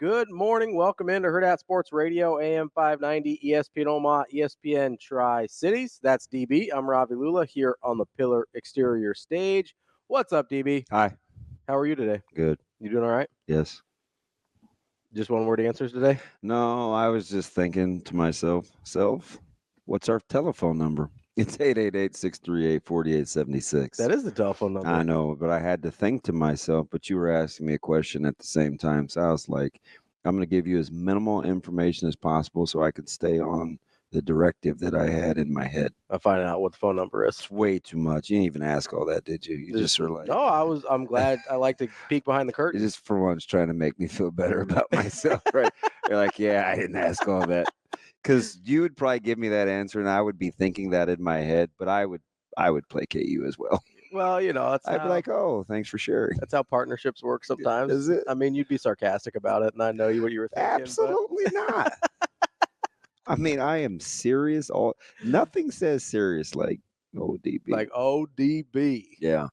Good morning. Welcome into Hurrdat Sports Radio, AM 590, ESPN Omaha, ESPN Tri-Cities. That's DB. I'm Ravi Lulla here on the Pillar Exterior stage. What's up, DB? Hi. How are you today? Good. You doing all right? Yes. Just one-word answers today? No, I was just thinking to myself, what's our telephone number? It's 888-638-4876. That is the telephone number. I know, but I had to think to myself, but you were asking me a question at the same time. So I was like, I'm going to give you as minimal information as possible so I could stay on the directive that I had in my head. I'm finding out what the phone number is. It's way too much. You didn't even ask all that, did you? You just were like... No, I'm glad. I like to peek behind the curtain. Just for once trying to make me feel better about myself, right? You're like, yeah, I didn't ask all that. Because you would probably give me that answer, and I would be thinking that in my head, but I would placate you as well. Well, I'd be like, oh, thanks for sharing. That's how partnerships work sometimes. Is it? I mean, you'd be sarcastic about it, and I know what you were thinking. Absolutely not. I mean, I am serious. Nothing says serious like ODB. Like ODB. Yeah.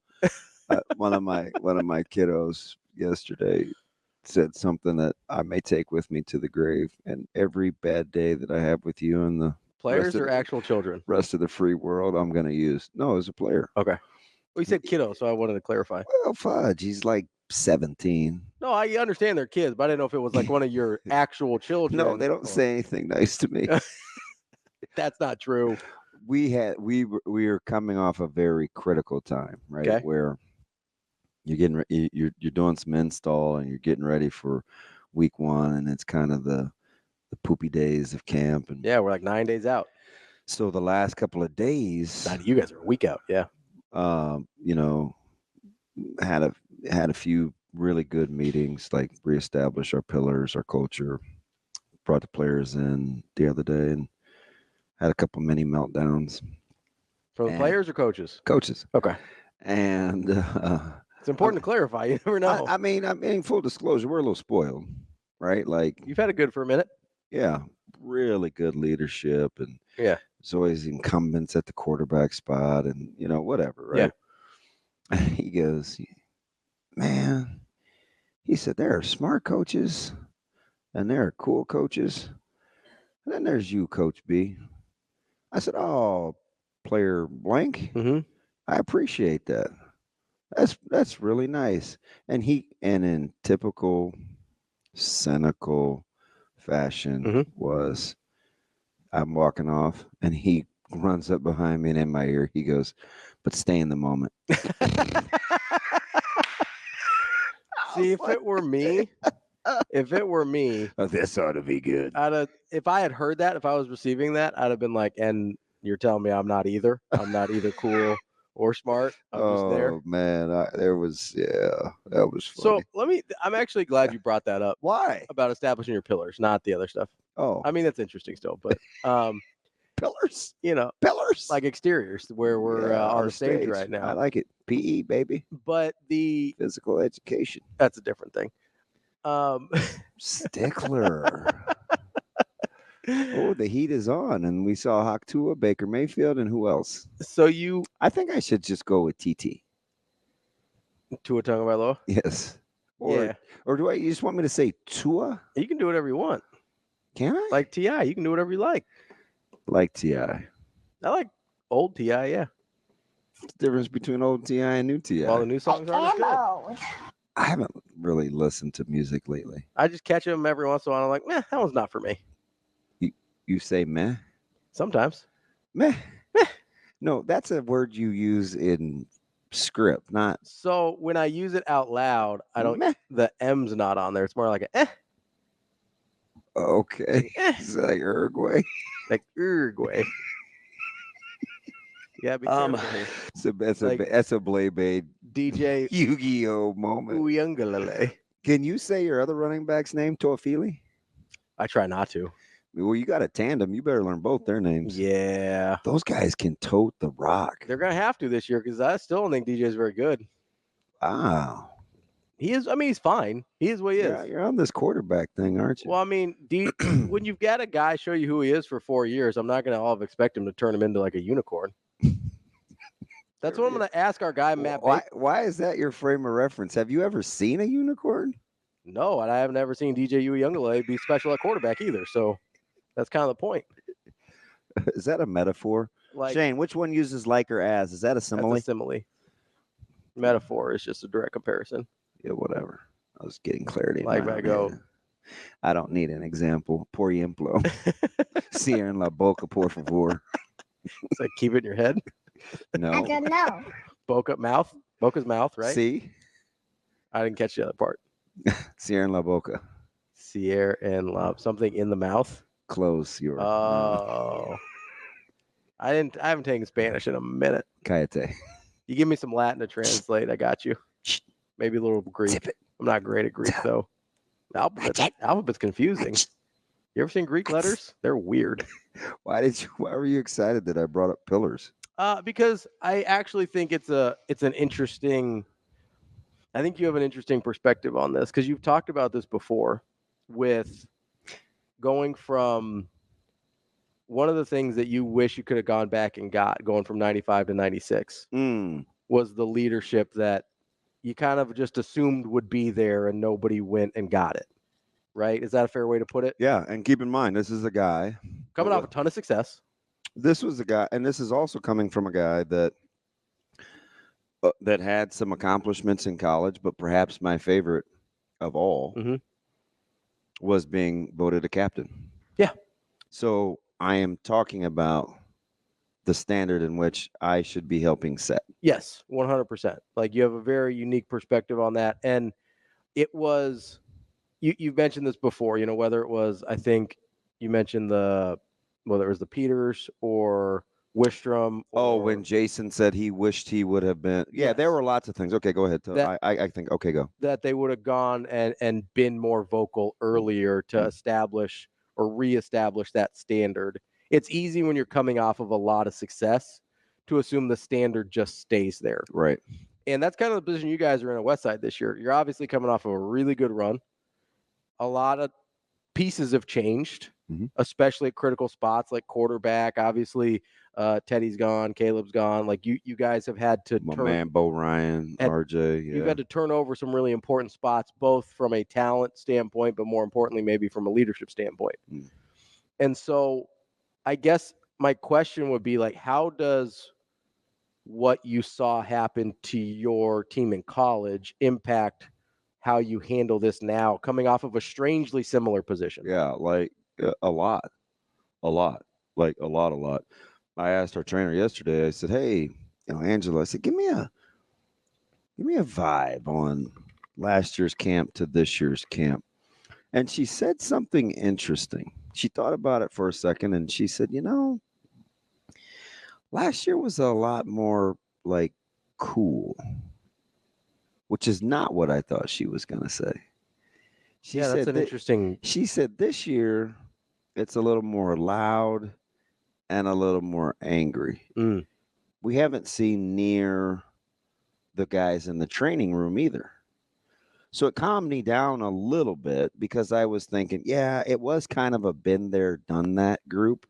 One of my kiddos yesterday said something that I may take with me to the grave, and every bad day that I have with you and the players or actual children, rest of the free world, I'm going to use. No, as a player. Okay. Well, you said kiddo, so I wanted to clarify. Well, fudge, he's like 17. No, I understand they're kids, but I didn't know if it was like one of your actual children. No, they don't say anything nice to me. That's not true. We were coming off a very critical time, right? Okay. Where you're doing some install and you're getting ready for week one, and it's kind of the poopy days of camp. And yeah, we're like 9 days out. So the last couple of days, you guys are a week out. Yeah. Had a few really good meetings, like reestablish our pillars, our culture. Brought the players in the other day and had a couple mini meltdowns. For the players or coaches? Coaches. Okay. And it's important to clarify. You never know. I mean, full disclosure, we're a little spoiled, right? Like, you've had it good for a minute. Yeah, really good leadership, and yeah, there's always incumbents at the quarterback spot, and whatever, right? Yeah. He goes, man, he said there are smart coaches, and there are cool coaches, and then there's you, Coach B. I said, oh, player blank. Mm-hmm. I appreciate that. That's really nice. And in typical cynical fashion was, I'm walking off and he runs up behind me and in my ear he goes, but stay in the moment. See, if it were me, oh, this ought to be good. If I had heard that, if I was receiving that, I'd have been like, and you're telling me I'm not either cool or smart. I'm just there. Oh man, that was funny. So I'm actually glad you brought that up. Why? About establishing your pillars, not the other stuff. Oh, I mean, that's interesting still, but pillars, pillars like exteriors where we're on the stage right now. I like it. PE, baby. But the physical education, that's a different thing. Stickler. Oh, the heat is on, and we saw Haktua, Baker Mayfield, and who else? I think I should just go with TT. Tua Tagovailoa? Yes. Or do you just want me to say Tua? You can do whatever you want. Can I? Like T.I., you can do whatever you like. Like T.I. I like old T.I., yeah. What's the difference between old T.I. and new T.I.? All the new songs aren't as good. I haven't really listened to music lately. I just catch them every once in a while. I'm like, meh, that one's not for me. You say meh? Sometimes. Meh. No, that's a word you use in script, not. So when I use it out loud, I don't. Meh. The M's not on there. It's more like a eh. Okay. It's like Uruguay. Like Uruguay. Yeah, be careful here. So that's a Blade DJ Yu-Gi-Oh moment. Uyangalele. Can you say your other running back's name, Toafili? I try not to. Well, you got a tandem. You better learn both their names. Yeah. Those guys can tote the rock. They're going to have to this year because I still don't think DJ is very good. Wow. He is. I mean, he's fine. He is what he is. You're on this quarterback thing, aren't you? Well, I mean, when you've got a guy show you who he is for 4 years, I'm not going to expect him to turn him into like a unicorn. That's what I'm going to ask our guy, Matt. Why is that your frame of reference? Have you ever seen a unicorn? No, and I have never seen DJ Uiagalelei be special at quarterback either. So that's kind of the point. Is that a metaphor? Like, Shane, which one uses like or as? Is that a simile? that's a simile. Metaphor is just a direct comparison. Yeah, whatever. I was getting clarity. Like, I go. I don't need an example. Por ejemplo. Cierra en la boca, por favor. It's like, keep it in your head. No. I don't know. Boca's mouth, right? See? I didn't catch the other part. Cierra en la boca. Sierra and love, something in the mouth. Close your Oh. I haven't taken Spanish in a minute. Cállate. You give me some Latin to translate, I got you. Maybe a little Greek. Tip it. I'm not great at Greek though. Alphabet's confusing. You ever seen Greek letters? They're weird. Why were you excited that I brought up pillars? Because I actually think it's an interesting. I think you have an interesting perspective on this because you've talked about this before with going from one of the things that you wish you could have gone back and got going from 95 to 96 was the leadership that you kind of just assumed would be there and nobody went and got it. Right? Is that a fair way to put it? Yeah, and keep in mind, this is a guy coming off a ton of success. This was a guy, and this is also coming from a guy that had some accomplishments in college, but perhaps my favorite of all was being voted a captain. Yeah. So I am talking about the standard in which I should be helping set. Yes, 100%. Like, you have a very unique perspective on that. And it was, you've mentioned this before, whether it was, I think you mentioned whether it was the Peters or Wistrom. When Jason said he wished he would have been. Yeah, yes. There were lots of things. Okay, go ahead. I think, okay, go. That they would have gone and been more vocal earlier to establish or reestablish that standard. It's easy when you're coming off of a lot of success to assume the standard just stays there. Right. And that's kind of the position you guys are in at Westside this year. You're obviously coming off of a really good run. A lot of pieces have changed, especially at critical spots like quarterback. Obviously, Teddy's gone, Caleb's gone. Like, you guys have had to man, Bo Ryan, RJ. Yeah. You've had to turn over some really important spots, both from a talent standpoint, but more importantly, maybe from a leadership standpoint. And so I guess my question would be, like, how does what you saw happen to your team in college impact how you handle this now, coming off of a strangely similar position? Yeah, like a lot. Like a lot. I asked our trainer yesterday, I said, hey, Angela, I said, give me a vibe on last year's camp to this year's camp. And she said something interesting. She thought about it for a second and she said, last year was a lot more like cool, which is not what I thought she was going to say. That's an interesting. She said this year it's a little more loud and a little more angry. We haven't seen near the guys in the training room either. So it calmed me down a little bit because I was thinking, yeah, it was kind of a been there, done that group.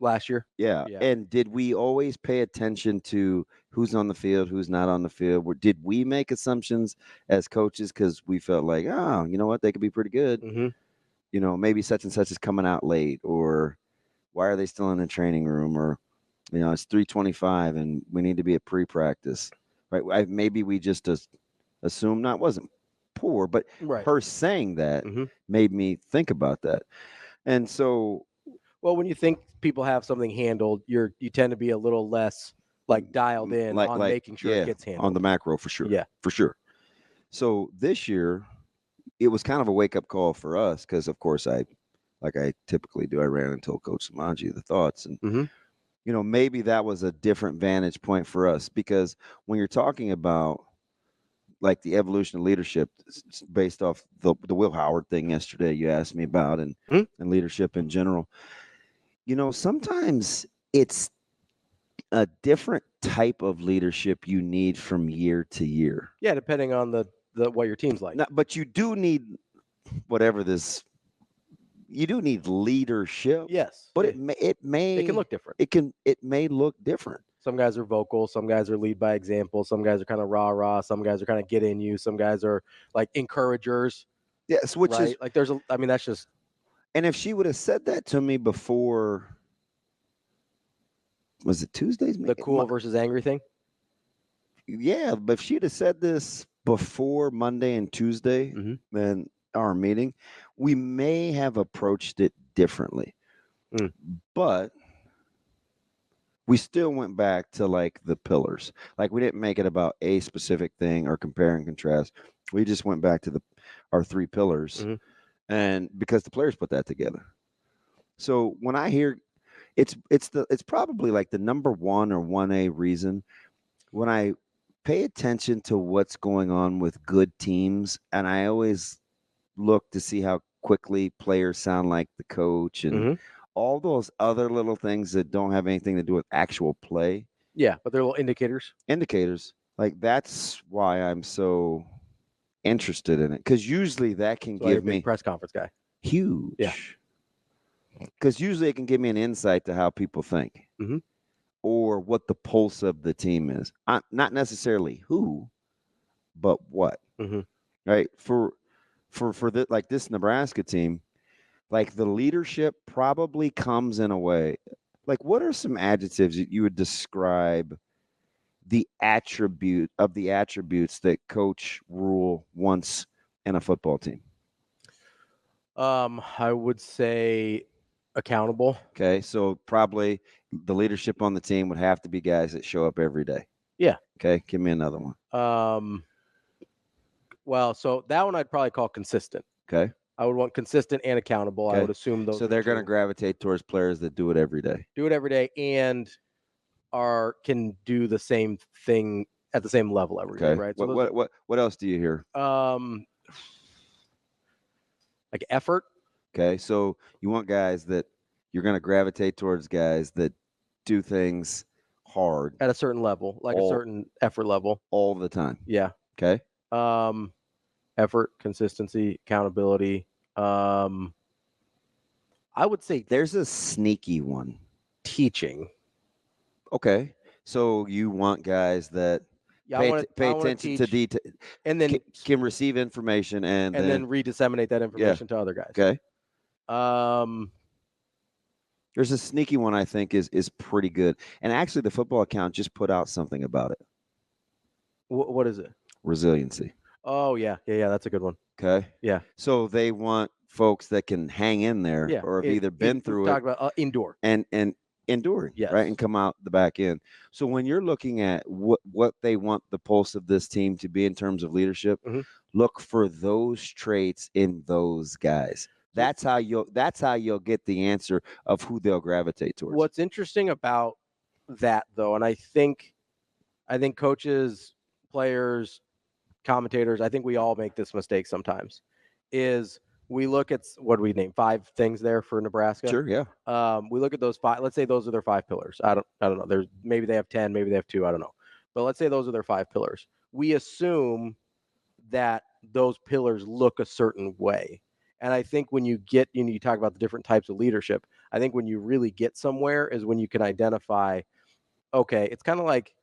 Last year? Yeah. And did we always pay attention to who's on the field, who's not on the field? Did we make assumptions as coaches because we felt like, oh, you know what, they could be pretty good. Maybe such and such is coming out late, or why are they still in the training room, or, it's 3:25 and we need to be at pre-practice, right? Maybe we just assumed that wasn't poor, but her saying that made me think about that. And so, well, when you think people have something handled, you tend to be a little less like dialed in on making sure it gets handled. On the macro, for sure. Yeah. For sure. So this year, it was kind of a wake-up call for us because, of course, like I typically do, I ran and told Coach Samaji the thoughts. And, maybe that was a different vantage point for us because when you're talking about like the evolution of leadership based off the Will Howard thing yesterday you asked me about and leadership in general, sometimes it's a different type of leadership you need from year to year. Yeah, depending on the what your team's like. But you do need you do need leadership. Yes. But it can look different. It may look different. Some guys are vocal, some guys are lead by example, some guys are kind of rah-rah, some guys are kind of get in you, some guys are like encouragers. Yes, which right? is, Like that's just and if she would have said that to me before, was it Tuesdays? the cool versus angry thing. Yeah, but if she'd have said this before Monday and Tuesday, Mhm. then our meeting, we may have approached it differently. Mm. But we still went back to like the pillars. Like we didn't make it about a specific thing or compare and contrast. We just went back to our 3 pillars, Mhm. and because the players put that together. So when I hear it's probably like the number 1 or 1A reason when I pay attention to what's going on with good teams, and I always look to see how quickly players sound like the coach and Mhm. all those other little things that don't have anything to do with actual play. Yeah, but they're little indicators. Like that's why I'm so interested in it, because usually that can So you're a give big me press conference guy. huge. Yeah. Because usually it can give me an insight to how people think. Mhm. Or what the pulse of the team is. Not necessarily who, but what. Mhm. Right? For like this Nebraska team, like the leadership probably comes in a way. Like, what are some adjectives that you would describe the attributes that Coach Rule wants in a football team? I would say accountable. Okay, so probably the leadership on the team would have to be guys that show up every day. Yeah. Okay, give me another one. Well, so that one I'd probably call consistent. Okay. I would want consistent and accountable. Okay. I would assume those. So they're going to gravitate towards players that do it every day. Do it every day and can do the same thing at the same level every day, right? So what else do you hear? Like effort. Okay, so you want guys that you're going to gravitate towards guys that do things hard at a certain level, like a certain effort level all the time. Yeah. Okay. Effort, consistency, accountability. I would say there's a sneaky one. Teaching. Okay. So you want guys that pay attention to detail and then can receive information and then re-disseminate that information to other guys. Okay. There's a sneaky one I think is pretty good. And actually the football account just put out something about it. What is it? Resiliency. Oh, yeah. That's a good one. Okay. Yeah. So they want folks that can hang in there or have either been through it. Talk about endure. And enduring, right, and come out the back end. So when you're looking at what they want the pulse of this team to be in terms of leadership, look for those traits in those guys. That's how you'll get the answer of who they'll gravitate towards. What's interesting about that, though, and I think coaches, players, commentators, I think we all make this mistake sometimes, is we look at what do we name 5 things there for Nebraska. Sure, yeah. We look at those 5. Let's say those are their 5 pillars. I don't know. There's maybe they have 10, maybe they have 2. I don't know. But let's say those are their 5 pillars. We assume that those pillars look a certain way. And I think when you get, you talk about the different types of leadership. I think when you really get somewhere is when you can identify. Okay, it's kind of like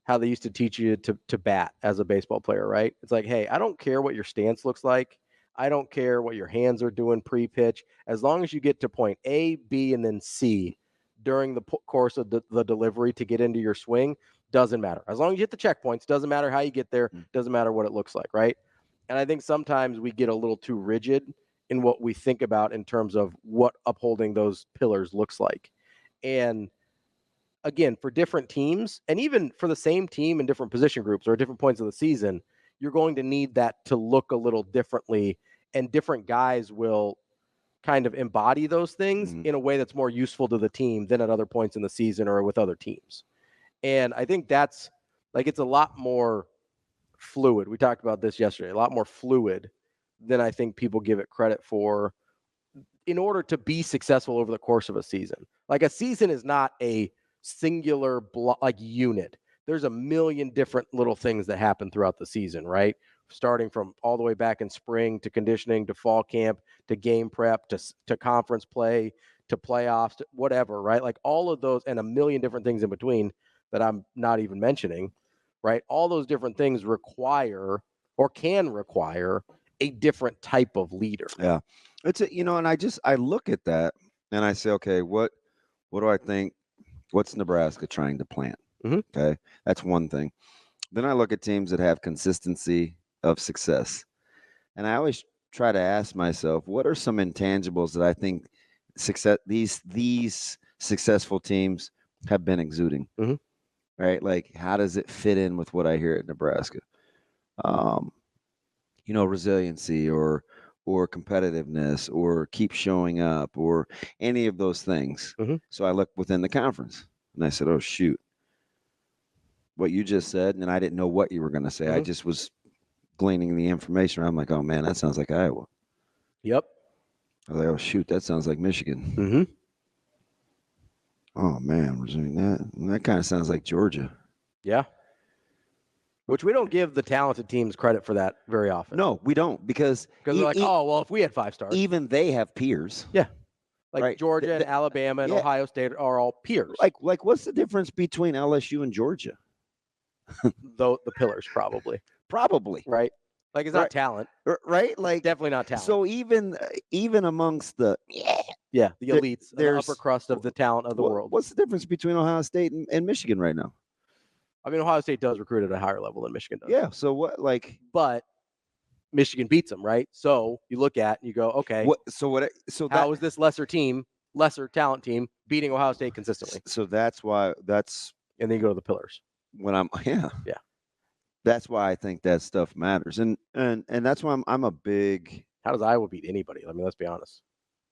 how they used to teach you to bat as a baseball player, right? It's like, hey, I don't care what your stance looks like. I don't care what your hands are doing pre-pitch. As long as you get to point A, B, and then C during the course of the delivery to get into your swing, doesn't matter. As long as you hit the checkpoints, doesn't matter how you get there, doesn't matter what it looks like, right? And I think sometimes we get a little too rigid in what we think about in terms of what upholding those pillars looks like. And again, for different teams, and even for the same team in different position groups or different points of the season, you're going to need that to look a little differently, and different guys will kind of embody those things in a way that's more useful to the team than at other points in the season or with other teams. And I think that's like, it's a lot more fluid. We talked about this yesterday, a lot more fluid than I think people give it credit for in order to be successful over the course of a season. Like, a season is not a singular unit. There's a million different little things that happen throughout the season, right? Starting from all the way back in spring to conditioning to fall camp to game prep to conference play to playoffs to whatever, right? Like all of those and a million different things in between that I'm not even mentioning, right? All those different things require or can require a different type of leader. Yeah. It's and I look at that and I say, okay, what do I think? What's Nebraska trying to plant? Mhm. Okay. That's one thing. Then I look at teams that have consistency of success. And I always try to ask myself, what are some intangibles that I think these successful teams have been exuding? Mhm. Right? Like, how does it fit in with what I hear at Nebraska? Resiliency or competitiveness or keep showing up or any of those things. Mhm. So I looked within the conference and I said, oh, shoot, what you just said. And I didn't know what you were going to say. I Mhm. just was gleaning the information. I'm like, oh, man, that sounds like Iowa. Yep. I was like, oh, shoot, that sounds like Michigan. Mhm. Oh, man, we're doing that. And that kind of sounds like Georgia. Yeah. Which we don't give the talented teams credit for that very often. No, we don't, because they're like, oh, well, if we had 5 stars. Even they have peers. Yeah. Like right? Georgia and Alabama and Ohio State are all peers. Like what's the difference between LSU and Georgia? Though the pillars, probably. Probably. Right? Like, it's not talent. Right? Like, it's definitely not talent. So even amongst the the elites, the upper crust of the talent of the world. What's the difference between Ohio State and Michigan right now? I mean, Ohio State does recruit at a higher level than Michigan does. Yeah. So what? But Michigan beats them, right? So you look at and you go, okay. How is this lesser talent team beating Ohio State consistently? So that's why and then you go to the pillars. Yeah. That's why I think that stuff matters, and that's why I'm a big. How does Iowa beat anybody? I mean, let's be honest.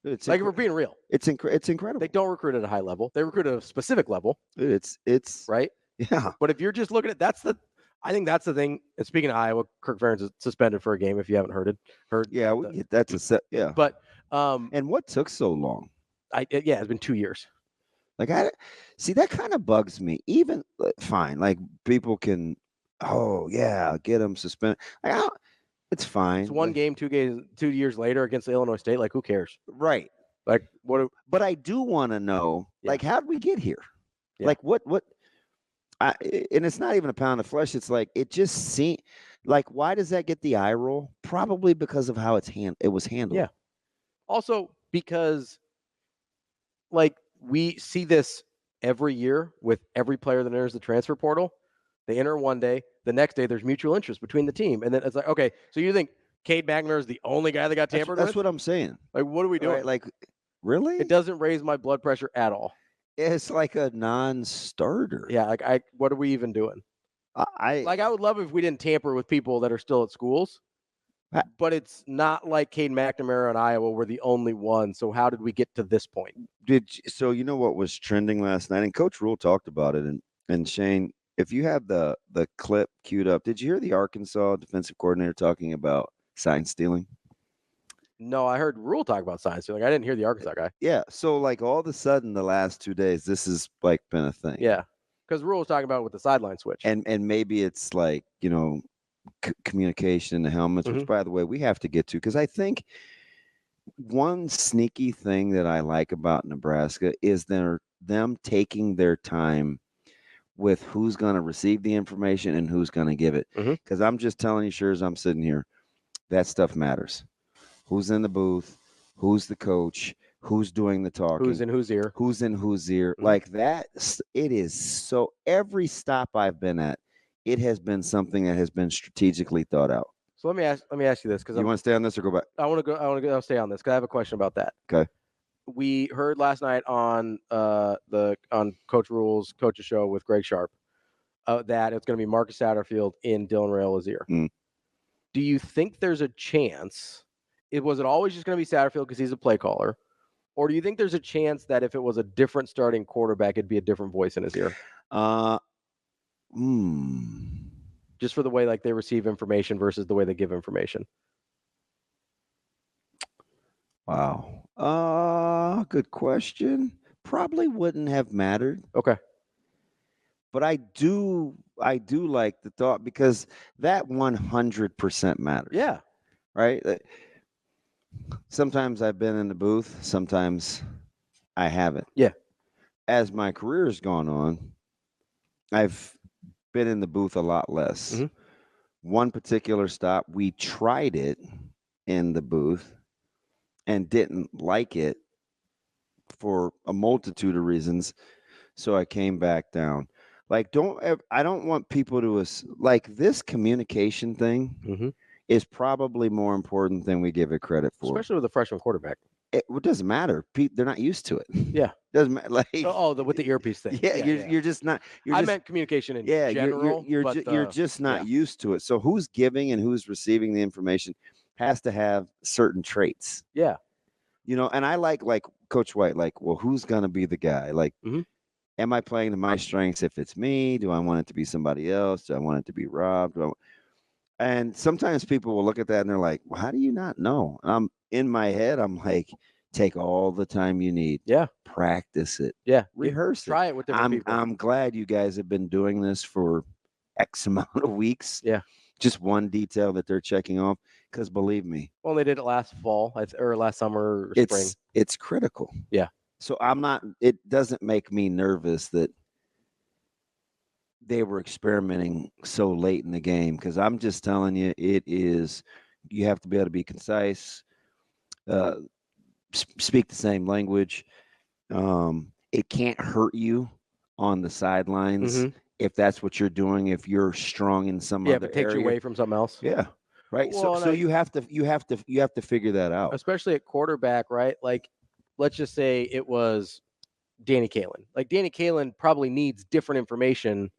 If we're being real, it's incredible. They don't recruit at a high level. They recruit at a specific level. It's right. Yeah. But if you're just looking at I think that's the thing. And speaking of Iowa, Kirk Ferentz is suspended for a game. If you haven't heard. Yeah, that's a set. Yeah. But and what took so long? It's been 2 years. Like, I see, that kind of bugs me. Even fine, like, people can, get them suspended. Like, it's fine. It's one game, 2 games, 2 years later against Illinois State. Like, who cares? Right. Like, what? But I do want to know, like, how did we get here? Yeah. Like, what? And it's not even a pound of flesh. It's like, it just seems like, why does that get the eye roll? Probably because of how it was handled. Yeah. Also, because, like, we see this every year with every player that enters the transfer portal. They enter one day, the next day there's mutual interest between the team, and then it's like, okay, so you think Cade McNamara is the only guy that got tampered with? That's what I'm saying. Like, what are we doing? Right, like, really? It doesn't raise my blood pressure at all. It's like a non-starter. Yeah, like, what are we even doing? I would love it if we didn't tamper with people that are still at schools, but it's not like Cade McNamara and Iowa were the only one. So how did we get to this point? So you know what was trending last night, and Coach Rule talked about it, and Shane, if you have the clip queued up, did you hear the Arkansas defensive coordinator talking about sign stealing? No, I heard Rule talk about sign stealing. I didn't hear the Arkansas guy. Yeah, so like all of a sudden the last 2 days, this has like been a thing. Yeah, because Rule was talking about it with the sideline switch, and maybe it's like, communication in the helmets, which, by the way, we have to get to, because I think one sneaky thing that I like about Nebraska is them taking their time with who's going to receive the information and who's going to give it. Because I'm just telling you, sure as I'm sitting here, that stuff matters. Who's in the booth? Who's the coach? Who's doing the talking? Who's in whose ear? Who's in whose ear? Like that, it is so. Every stop I've been at, it has been something that has been strategically thought out. So let me ask you this, because you want to stay on this or go back? I want to stay on this because I have a question about that. Okay. We heard last night on Coach Rule's Coach's Show with Greg Sharp that it's going to be Marcus Satterfield in Dylan Raiola's ear. Do you think there's a chance? Was it always just going to be Satterfield because he's a play caller? Or do you think there's a chance that if it was a different starting quarterback, it'd be a different voice in his ear? Just for the way like they receive information versus the way they give information. Wow. Good question. Probably wouldn't have mattered. Okay. But I do like the thought, because that 100% matters. Yeah. Right? Sometimes I've been in the booth. Sometimes I haven't. Yeah. As my career has gone on, I've been in the booth a lot less. One particular stop, we tried it, in the booth and didn't like it for a multitude of reasons. So I came back down. Like, I don't want people to like this communication thing Mm-hmm. is probably more important than we give it credit for. Especially with a freshman quarterback. It doesn't matter. They're not used to it. Yeah. Doesn't matter. Like, with the earpiece thing. yeah, you're just not. I meant communication in general. You're just not used to it. So who's giving and who's receiving the information has to have certain traits. Yeah. And I like Coach White. Like, well, who's gonna be the guy? Like, am I playing to my strengths? If it's me, do I want it to be somebody else? Do I want it to be Rob? And sometimes people will look at that and they're like, well, how do you not know? And I'm in my head, I'm like, take all the time you need. Yeah. Practice it. Yeah. Rehearse Try it with different people. I'm glad you guys have been doing this for X amount of weeks. Yeah. Just one detail that they're checking off. Because believe me. Well, they did it last fall or last summer or spring. It's critical. Yeah. So it doesn't make me nervous that they were experimenting so late in the game, because I'm just telling you, you have to be able to be concise, speak the same language. It can't hurt you on the sidelines if that's what you're doing. If you're strong in some other area, it takes you away from something else. Yeah, right. Well, so you have to figure that out, especially at quarterback, right? Like, let's just say it was Danny Kaelin. Like, Danny Kaelin probably needs different information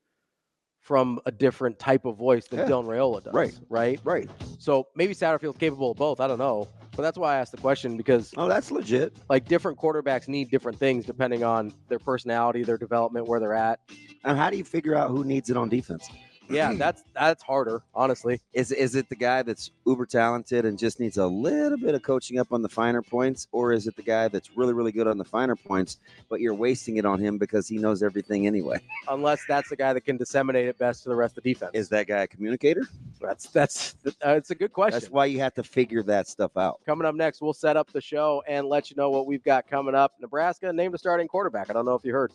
from a different type of voice than Dylan Raiola does. Right. So maybe Satterfield's capable of both. I don't know. But that's why I asked the question, because that's legit. Like, different quarterbacks need different things depending on their personality, their development, where they're at. And how do you figure out who needs it on defense? Yeah, that's harder, honestly. Is it the guy that's uber talented and just needs a little bit of coaching up on the finer points, or is it the guy that's really, really good on the finer points, but you're wasting it on him because he knows everything anyway? Unless that's the guy that can disseminate it best to the rest of the defense. Is that guy a communicator? It's a good question. That's why you have to figure that stuff out. Coming up next, we'll set up the show and let you know what we've got coming up. Nebraska named a starting quarterback. I don't know if you heard.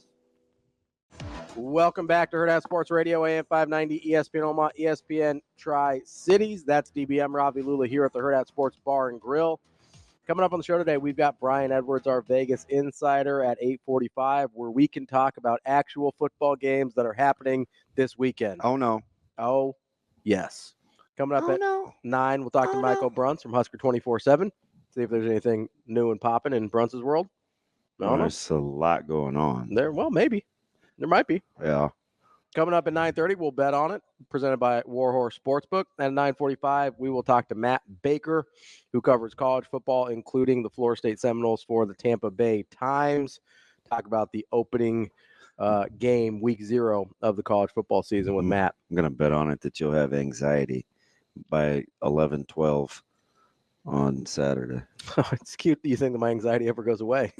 Welcome back to Hurrdat Sports Radio, AM 590, ESPN Omaha, ESPN Tri-Cities. That's DBM Ravi, Lulla here at the Hurrdat Sports Bar and Grill. Coming up on the show today, we've got Brian Edwards, our Vegas insider, at 8:45, where we can talk about actual football games that are happening this weekend. Oh, no. Oh, yes. Coming up at 9, we'll talk to Michael Bruntz from Husker 24/7. See if there's anything new and popping in Bruntz's world. There's a lot going on. Well, maybe. There might be. Yeah. Coming up at 9:30, we'll bet on it, presented by Warhorse Sportsbook. At 9:45, we will talk to Matt Baker, who covers college football, including the Florida State Seminoles for the Tampa Bay Times. Talk about the opening game, week 0 of the college football season with Matt. I'm going to bet on it that you'll have anxiety by 11-12 on Saturday. It's cute that you think that my anxiety ever goes away.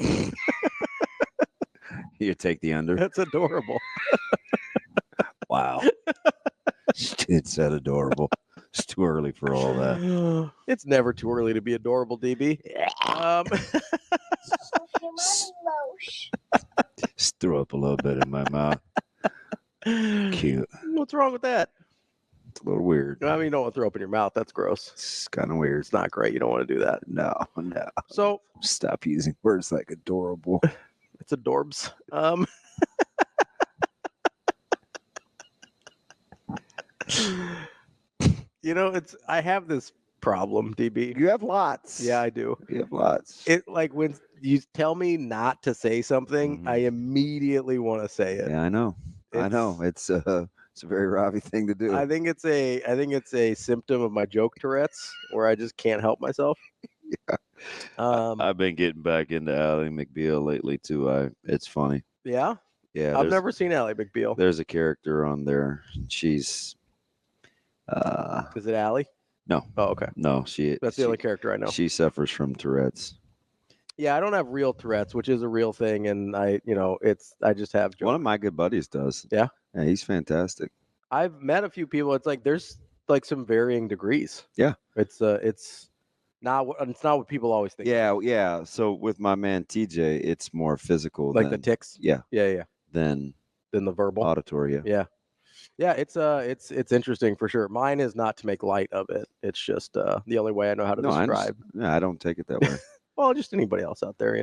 You take the under? That's adorable. Wow. It's that adorable. It's too early for all that. It's never too early to be adorable, DB. Just threw up a little bit in my mouth. Cute. What's wrong with that? It's a little weird. I mean, you don't want to throw up in your mouth. That's gross. It's kind of weird. It's not great. You don't want to do that. No. So stop using words like adorable. It's adorbs. I have this problem, DB. You have lots. Yeah, I do. You have lots. It, like, when you tell me not to say something, I immediately want to say it. Yeah, I know. It's a very Ravi thing to do. I think it's a symptom of my joke Tourette's, where I just can't help myself. Yeah. I've been getting back into Ally McBeal lately too. It's funny. Yeah. Yeah. I've never seen Ally McBeal. There's a character on there. She's. Is it Ally? No. Oh, okay. No, That's the only character I know. She suffers from Tourette's. Yeah, I don't have real Tourette's, which is a real thing, and I just have jokes. One of my good buddies does. Yeah. Yeah, he's fantastic. I've met a few people. It's like there's like some varying degrees. Yeah. It's not what people always think. Yeah. So with my man TJ, it's more physical. Like the tics. Yeah. Yeah. Than the verbal. auditory. Yeah. Yeah, it's interesting for sure. Mine is not to make light of it. It's just the only way I know how to describe. I don't take it that way. Well, just anybody else out there,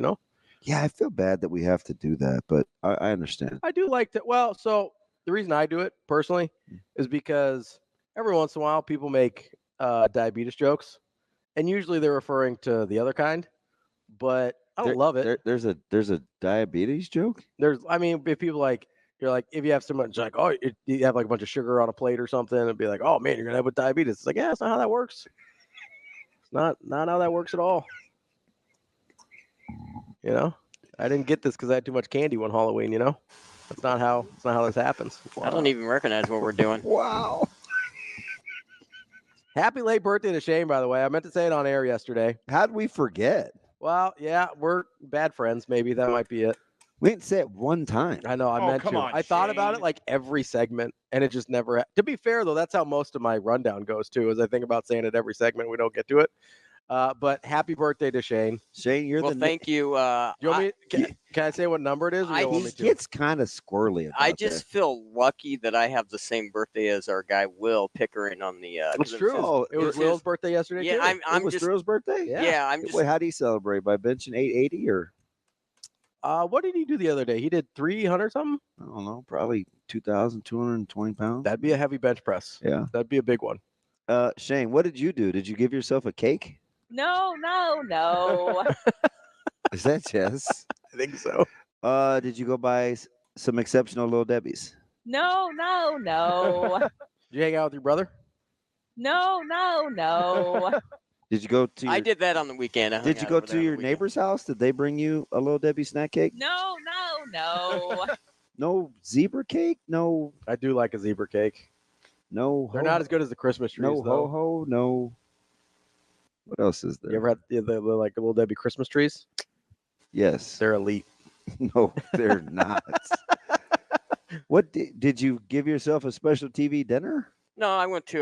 Yeah, I feel bad that we have to do that, but I understand. I do like to. Well, so the reason I do it personally is because every once in a while people make diabetes jokes, and usually they're referring to the other kind. But I don't love it. There's a diabetes joke. I mean, if people you're like, if you have so much like, oh, you have like a bunch of sugar on a plate or something, and be like, oh man, you're gonna have with diabetes. It's like, yeah, that's not how that works. It's not how that works at all. I didn't get this because I had too much candy one Halloween. That's not how this happens. Wow. I don't even recognize what we're doing. Wow. Happy late birthday to Shane, by the way. I meant to say it on air yesterday. How'd we forget? Well, yeah, we're bad friends. Maybe that might be it. We didn't say it one time. I know. I meant to. I thought about it like every segment, and it just never. To be fair, though, that's how most of my rundown goes too. Is I think about saying it every segment. We don't get to it. But happy birthday to Shane. Shane, you're thank you. Do you want me, can I say what number it is? He gets kind of squirrely. I just feel lucky that I have the same birthday as our guy Will Pickering on the. It's true. It was Will's birthday yesterday. Yeah, too. I'm it was just Drill's birthday. Yeah, I'm just. Wait, how do you celebrate? By benching 880 or? What did he do the other day? He did 300 something. I don't know. Probably 2,220 pounds. That'd be a heavy bench press. Yeah, that'd be a big one. Shane, what did you do? Did you give yourself a cake? No. Is that Jess? I think so. Did you go buy some exceptional Little Debbie's? No. Did you hang out with your brother? No. Did you go to? I did that on the weekend. Did you go to your neighbor's house? Did they bring you a Little Debbie snack cake? No. No zebra cake? No. I do like a zebra cake. No. They're not as good as the Christmas trees. No though. ho-ho. No. What else is there? You ever had the like Little Debbie Christmas trees? Yes. They're elite. No, they're not. What did you give yourself a special TV dinner? No, I went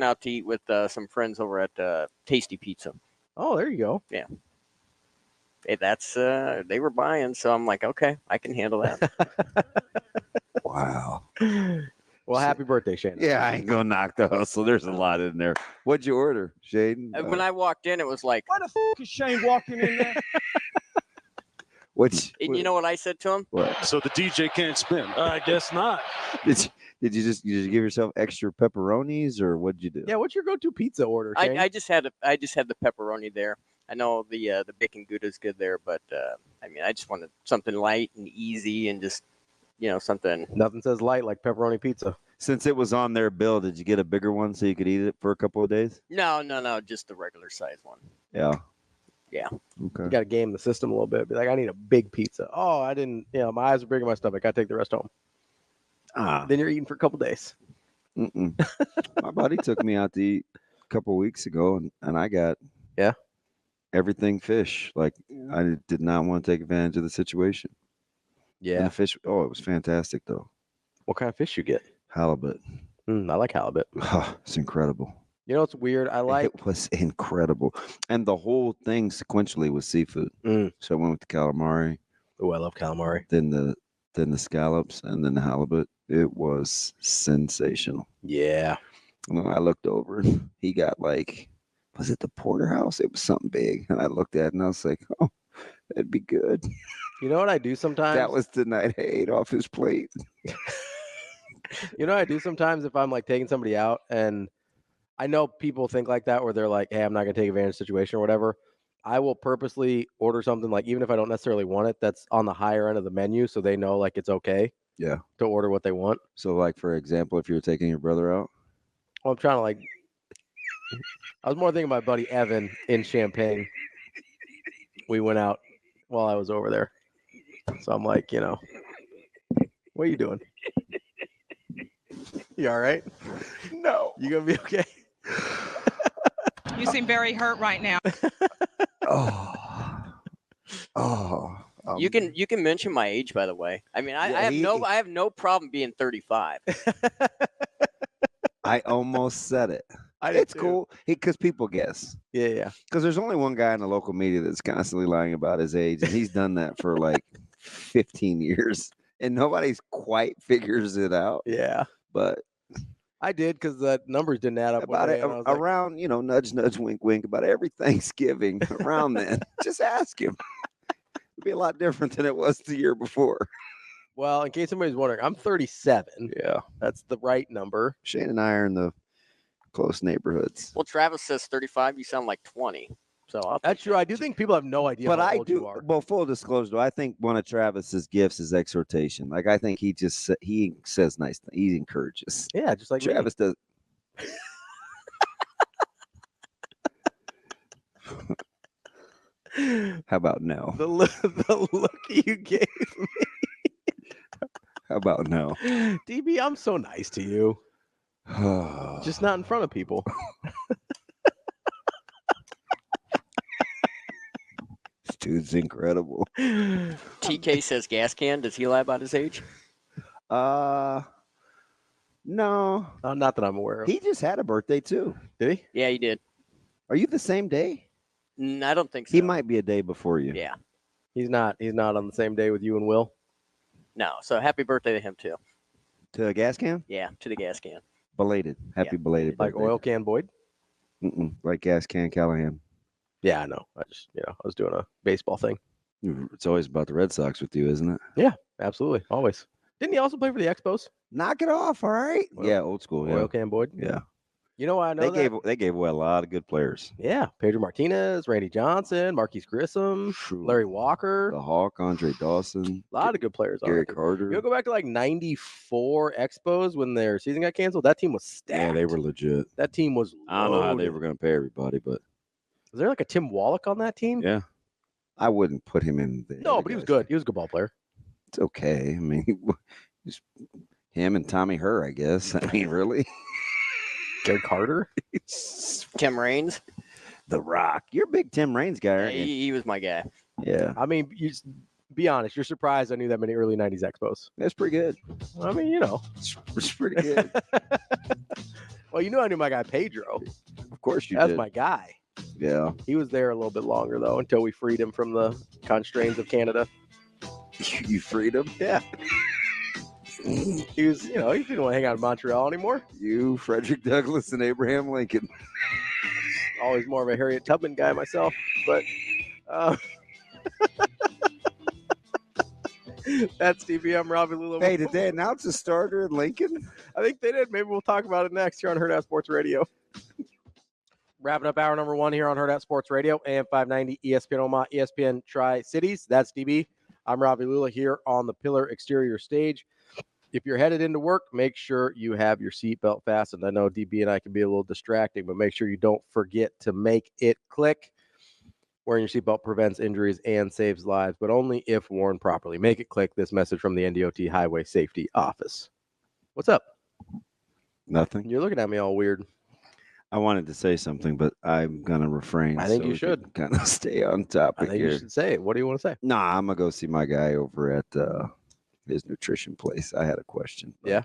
out to eat with some friends over at Tasty Pizza. Oh, there you go. Yeah. Hey, that's they were buying, so I'm like, okay, I can handle that. Wow. Well, happy birthday, Shane. Yeah, I ain't gonna knock the hustle. There's a lot in there. What'd you order, Shaden? When I walked in, it was like, why the f*** is Shane walking in there? And you know what I said to him? What? So the DJ can't spin. I guess not. Did you just give yourself extra pepperonis, or what'd you do? Yeah, what's your go-to pizza order, Shane? I just had the pepperoni there. I know the bacon Gouda is good there, but I mean, I just wanted something light and easy and just something. Nothing says light like pepperoni pizza. Since it was on their bill, did you get a bigger one so you could eat it for a couple of days? No, just the regular size one. Yeah. Yeah. Okay. You got to game the system a little bit. Be like, I need a big pizza. Oh, I didn't. My eyes are big in my stomach. I got to take the rest home. Then you're eating for a couple days. My buddy took me out to eat a couple of weeks ago, and I got everything fish. Like I did not want to take advantage of the situation. Yeah. And the fish. Oh, it was fantastic though. What kind of fish you get? Halibut. I like halibut. Oh, it's incredible. You know what's weird? It was incredible, and the whole thing sequentially was seafood. So I went with the calamari. Oh, I love calamari. Then the scallops, and then the halibut. It was sensational. Yeah. And then I looked over, and he got was it the porterhouse? It was something big, and I looked at it, and I was like, oh, that'd be good. You know what I do sometimes? That was the night I ate off his plate. You know what I do sometimes if I'm like taking somebody out, and I know people think like that where they're like, hey, I'm not going to take advantage of the situation or whatever. I will purposely order something like, even if I don't necessarily want it, that's on the higher end of the menu so they know like it's okay to order what they want. So like, for example, if you were taking your brother out? Well, I'm trying to I was more thinking of my buddy Evan in Champaign. We went out while I was over there. So I'm like, what are you doing? You all right? No. You gonna be okay? You seem very hurt right now. You can mention my age, by the way. I mean, I have no problem being 35. I almost said it. It's cool because people guess. Yeah. Because there's only one guy in the local media that's constantly lying about his age, and he's done that for like 15 years, and nobody's quite figures it out. Yeah. But I did because the numbers didn't add up. about one it day, and I was like, around, nudge, nudge, wink, wink, about every Thanksgiving around then, just ask him. It'd be a lot different than it was the year before. well, in case somebody's wondering, I'm 37. Yeah. That's the right number. Shane and I are in the close neighborhoods. Well, Travis says 35. You sound like 20. So That's true. I do think people have no idea But how I old you do. are. Well, full disclosure, I think one of Travis's gifts is exhortation. Like I think he says nice things. He encourages. Yeah, just like me. Travis does. How about no? The look you gave me. How about no? DB, I'm so nice to you. Just not in front of people. This dude's incredible. TK says gas can. Does he lie about his age? No. Not that I'm aware of. He just had a birthday too. Did he? Yeah, he did. Are you the same day? I don't think so. He might be a day before you. Yeah. He's not. He's not on the same day with you and Will. No. So happy birthday to him too. To a gas can? Yeah, to the gas can. Belated. Happy belated Like birthday. oil can Boyd? Like gas can Callahan. Yeah, I know. I was doing a baseball thing. It's always about the Red Sox with you, isn't it? Yeah, absolutely. Always. Didn't he also play for the Expos? Knock it off, all right? Well, yeah, old school. Yeah. Oil can Boyd? Yeah. You know why I know They gave away a lot of good players. Yeah, Pedro Martinez, Randy Johnson, Marquise Grissom, True. Larry Walker. The Hawk, Andre Dawson, A lot of good players. on Gary that team. Carter. You go back to like 94 Expos when their season got canceled. That team was stacked. Yeah, they were legit. That team was I don't know how they loaded. were going to pay everybody, but Was there like a Tim Wallach on that team? yeah. I wouldn't put him in the No, but he was good. He was a good ball player. It's okay. I mean, just him and Tommy Herr, I guess. I mean, really? Gary Carter. Tim Raines. The Rock. You're a big Tim Raines guy, aren't you? He was my guy. Yeah. I mean, be honest. You're surprised I knew that many early 90s Expos. That's pretty good. I mean, you know. It's pretty good. Well, you knew I knew my guy Pedro. Of course you That's did. my guy. Yeah. He was there a little bit longer, though, until we freed him from the constraints of Canada. You freed him? Yeah. He was, he didn't want to hang out in Montreal anymore. You, Frederick Douglass, and Abraham Lincoln. Always more of a Harriet Tubman guy myself, but that's TV. I'm Ravi, Lulla. Hey, did they announce a starter in Lincoln? I think they did. Maybe we'll talk about it next here on Hurrdat Sports Radio. Wrapping up hour number 1 here on Hurrdat Sports Radio, AM 590, ESPN Omaha, ESPN Tri-Cities. That's DB. I'm Ravi Lulla here on the Pillar Exterior stage. If you're headed into work, make sure you have your seatbelt fastened. I know DB and I can be a little distracting, but make sure you don't forget to make it click. Wearing your seatbelt prevents injuries and saves lives, but only if worn properly. Make it click. This message from the NDOT Highway Safety Office. What's up? Nothing. You're looking at me all weird. I wanted to say something, but I'm going to refrain. I think you should. Kind of stay on I topic think here. you should say it. What do you want to say? Nah, I'm going to go see my guy over at his nutrition place. I had a question. But Yeah.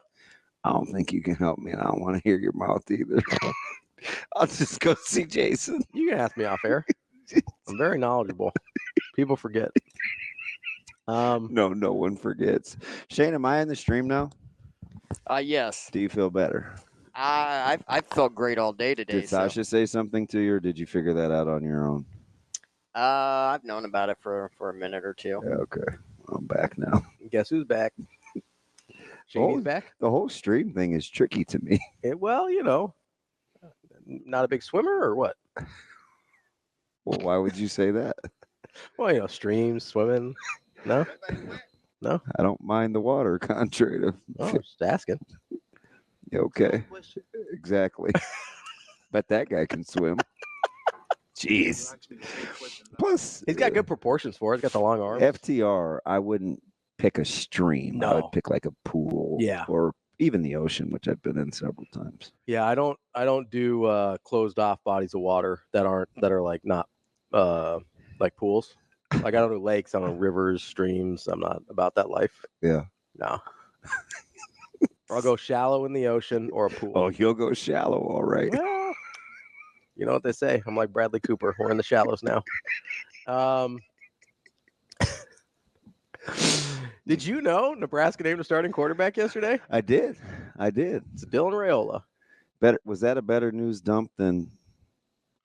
I don't think you can help me, and I don't want to hear your mouth either. I'll just go see Jason. You can ask me off air. I'm very knowledgeable. People forget. No one forgets. Shane, am I in the stream now? Yes. Do you feel better? I felt great all day today. Did Sasha say something to you, or did you figure that out on your own? I've known about it for a minute or two. Yeah, okay. I'm back now. Guess who's back? Shane's back. The whole stream thing is tricky to me. Well, not a big swimmer or what? Well, why would you say that? Well, streams, swimming. No? I don't mind the water, contrary to. Oh, just asking. Okay. Exactly. Bet that guy can swim. Jeez. Plus, He's got good proportions for it. He's got the long arms. FTR, I wouldn't pick a stream. I No. would pick like a pool. Yeah. Or even the ocean, which I've been in several times. Yeah, I don't do closed off bodies of water that are like not like pools. Like I don't do lakes, I don't do rivers, streams. I'm not about that life. Yeah. No. Or I'll go shallow in the ocean or a pool. Oh, you'll go shallow, all right. Well, you know what they say. I'm like Bradley Cooper. We're in the shallows now. Did you know Nebraska named a starting quarterback yesterday? I did. I did. It's Dylan Raiola. Was that a better news dump than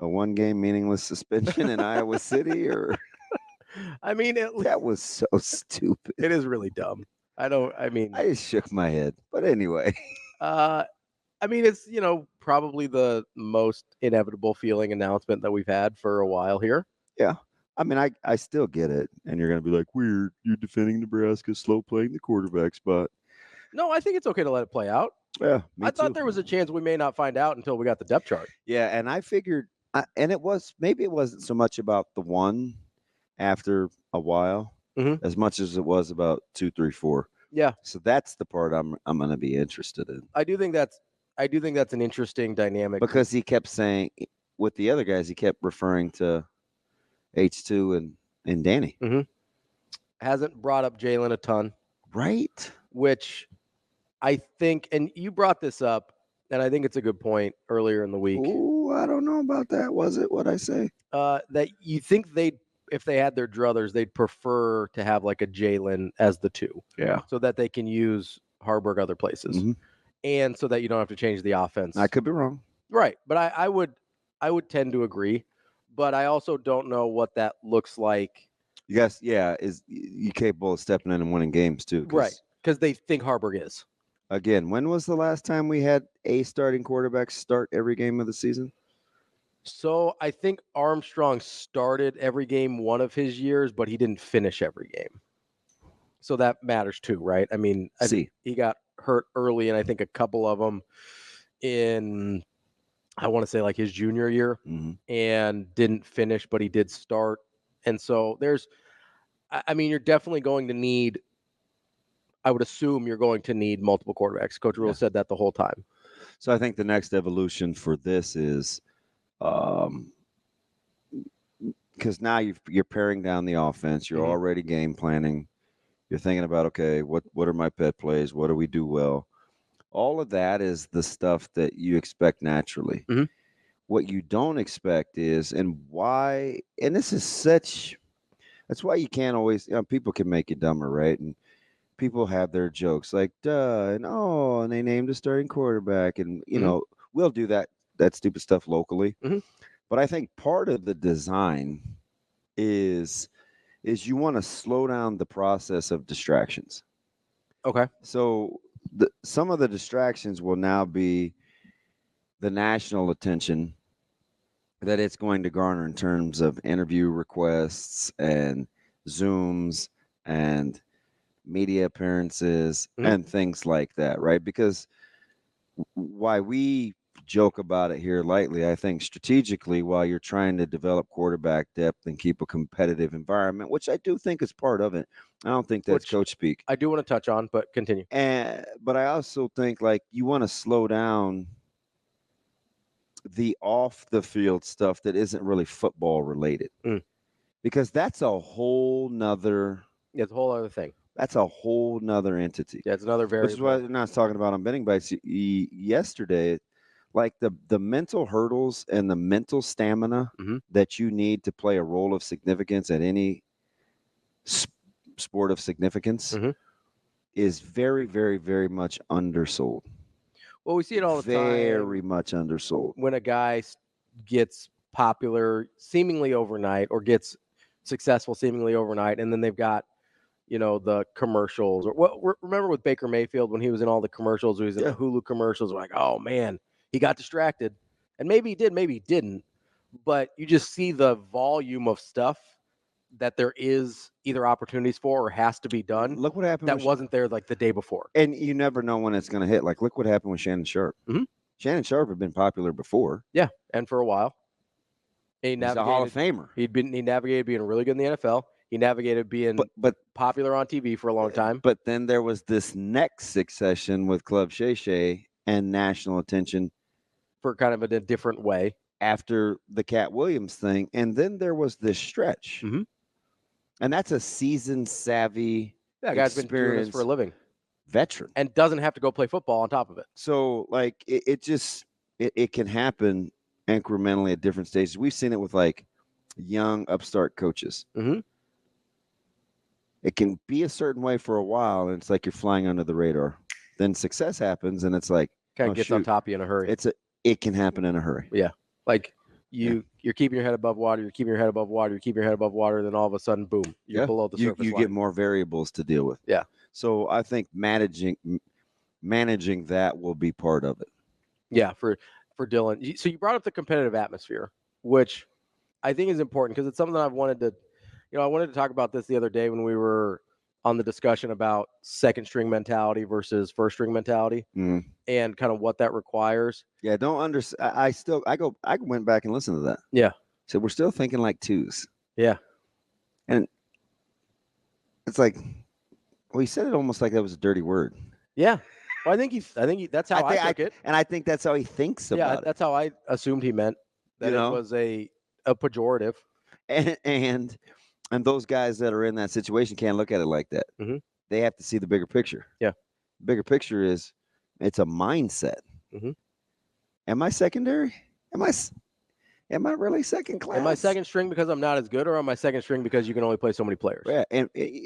a one-game meaningless suspension in Iowa City? Or I mean, that was so stupid. it is really dumb. I just shook my head. But anyway. I mean, it's, probably the most inevitable feeling announcement that we've had for a while here. Yeah. I mean, I still get it. And you're going to be like, weird. You're defending Nebraska, slow playing the quarterback spot. No, I think it's okay to let it play out. Yeah, I thought there was a chance we may not find out until we got the depth chart. Yeah, and I figured, and it wasn't so much about the one after a while, as much as it was about 2, 3, 4. Yeah. So that's the part I'm going to be interested in. I do think that's an interesting dynamic because he kept saying with the other guys, he kept referring to H2 and Danny. Mm-hmm. Hasn't brought up Jalen a ton, right? Which I think, and you brought this up, and I think it's a good point earlier in the week. Ooh, I don't know about that. Was it what I say? That you think if they had their druthers, they'd prefer to have like a Jalen as the 2. Yeah. So that they can use Harburg other places. Mm-hmm. And so that you don't have to change the offense. I could be wrong. Right. But I would tend to agree. But I also don't know what that looks like. Yes, yeah. Is you capable of stepping in and winning games too? Right. Because they think Harburg is. Again, when was the last time we had a starting quarterback start every game of the season? So I think Armstrong started every game one of his years, but he didn't finish every game. So that matters too, right? I mean, he got hurt early, and I think a couple of them in, I want to say like his junior year, and didn't finish, but he did start. And so you're definitely going to need, I would assume you're going to need multiple quarterbacks. Coach Rule said that the whole time. So I think the next evolution for this is, because now you're paring down the offense. You're already game planning. You're thinking about, okay, what are my pet plays? What do we do well? All of that is the stuff that you expect naturally. Mm-hmm. What you don't expect is, and this is that's why you can't always, people can make you dumber, right? And people have their jokes like, duh, and they named a starting quarterback. And, we'll do that stupid stuff locally. Mm-hmm. But I think part of the design is you want to slow down the process of distractions. Okay. So some of the distractions will now be the national attention that it's going to garner in terms of interview requests and Zooms and media appearances and things like that, right? Because why we joke about it here lightly, I think strategically, while you're trying to develop quarterback depth and keep a competitive environment, which I do think is part of it. I don't think that's coach speak. I do want to touch on, but continue. But I also think like you want to slow down the off the field stuff that isn't really football related, because that's a whole nother. Yeah, it's a whole other thing. That's a whole nother entity. Yeah, it's another variable. Which is what I was talking about on Betting Bites yesterday. Like the mental hurdles and the mental stamina that you need to play a role of significance at any sport of significance is very, very, very much undersold. Well, we see it all the time. Very much undersold. When a guy gets popular seemingly overnight or gets successful seemingly overnight, and then they've got, the commercials. Or remember with Baker Mayfield when he was in all the commercials, he was in the Hulu commercials, like, oh, man, he got distracted. And maybe he did, maybe he didn't. But you just see the volume of stuff that there is either opportunities for or has to be done. Look what happened. That wasn't there like the day before. And you never know when it's going to hit. Like, look what happened with Shannon Sharp. Shannon Sharp had been popular before. Yeah, and for a while. He's a Hall of Famer. He navigated being really good in the NFL. He navigated being but popular on TV for a long time. But then there was this next succession with Club Shay Shay and national attention for kind of a different way after the Cat Williams thing. And then there was this stretch. And that's a seasoned, savvy, guy's been doing this for a living. Veteran. And doesn't have to go play football on top of it. So, like, it can happen incrementally at different stages. We've seen it with, like, young upstart coaches. It can be a certain way for a while, and it's like you're flying under the radar. then success happens, and it's like Kind oh, of gets on shoot. top of you in a hurry. It can happen in a hurry. Like you're keeping your head above water, you're keeping your head above water, you're keeping your head above water, then all of a sudden, boom, you're below the surface You line. get more variables to deal with. Yeah. So I think managing that will be part of it. Yeah, for Dylan. So you brought up the competitive atmosphere, which I think is important because it's something that I've wanted to, I wanted to talk about this the other day when we were on the discussion about second string mentality versus first string mentality and kind of what that requires. Yeah, don't understand. I went back and listened to that. Yeah. So we're still thinking like twos. Yeah. And it's like, well, he said it almost like that was a dirty word. Yeah. Well, I think that's how I took it. And I think that's how he thinks about it. That's how I assumed he meant that it was a pejorative. And those guys that are in that situation can't look at it like that. Mm-hmm. They have to see the bigger picture. Yeah. The bigger picture is it's a mindset. Mm-hmm. Am I secondary? Am I really second class? Am I second string because I'm not as good, or am I second string because you can only play so many players? Yeah,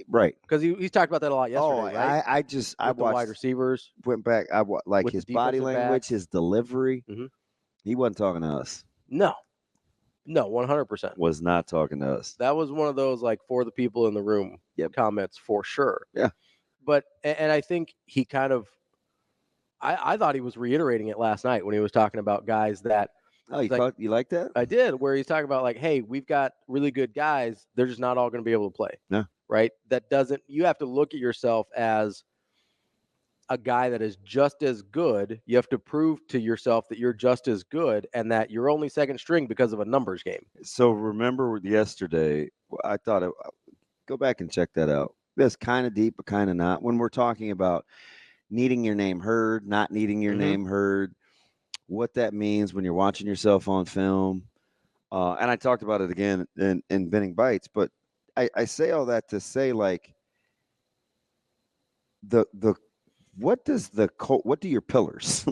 right. Because he's talked about that a lot yesterday, right? I watched the wide receivers. Went back. Like with his the body defensive language, backs. his delivery. Mm-hmm. He wasn't talking to us. No, 100%. Was not talking to us. That was one of those like for the people in the room comments for sure. Yeah. But and I think he kind of, I thought he was reiterating it last night when he was talking about guys that. Oh, you like that? I did, where he's talking about like, hey, we've got really good guys. They're just not all going to be able to play. No. Right? You have to look at yourself as a guy that is just as good. You have to prove to yourself that you're just as good and that you're only second string because of a numbers game. So remember yesterday, I thought, go back and check that out. That's kind of deep, but kind of not. When we're talking about needing your name heard, not needing your name heard, what that means when you're watching yourself on film. And I talked about it again in Benning Bites, but I say all that to say, like, what do your pillars,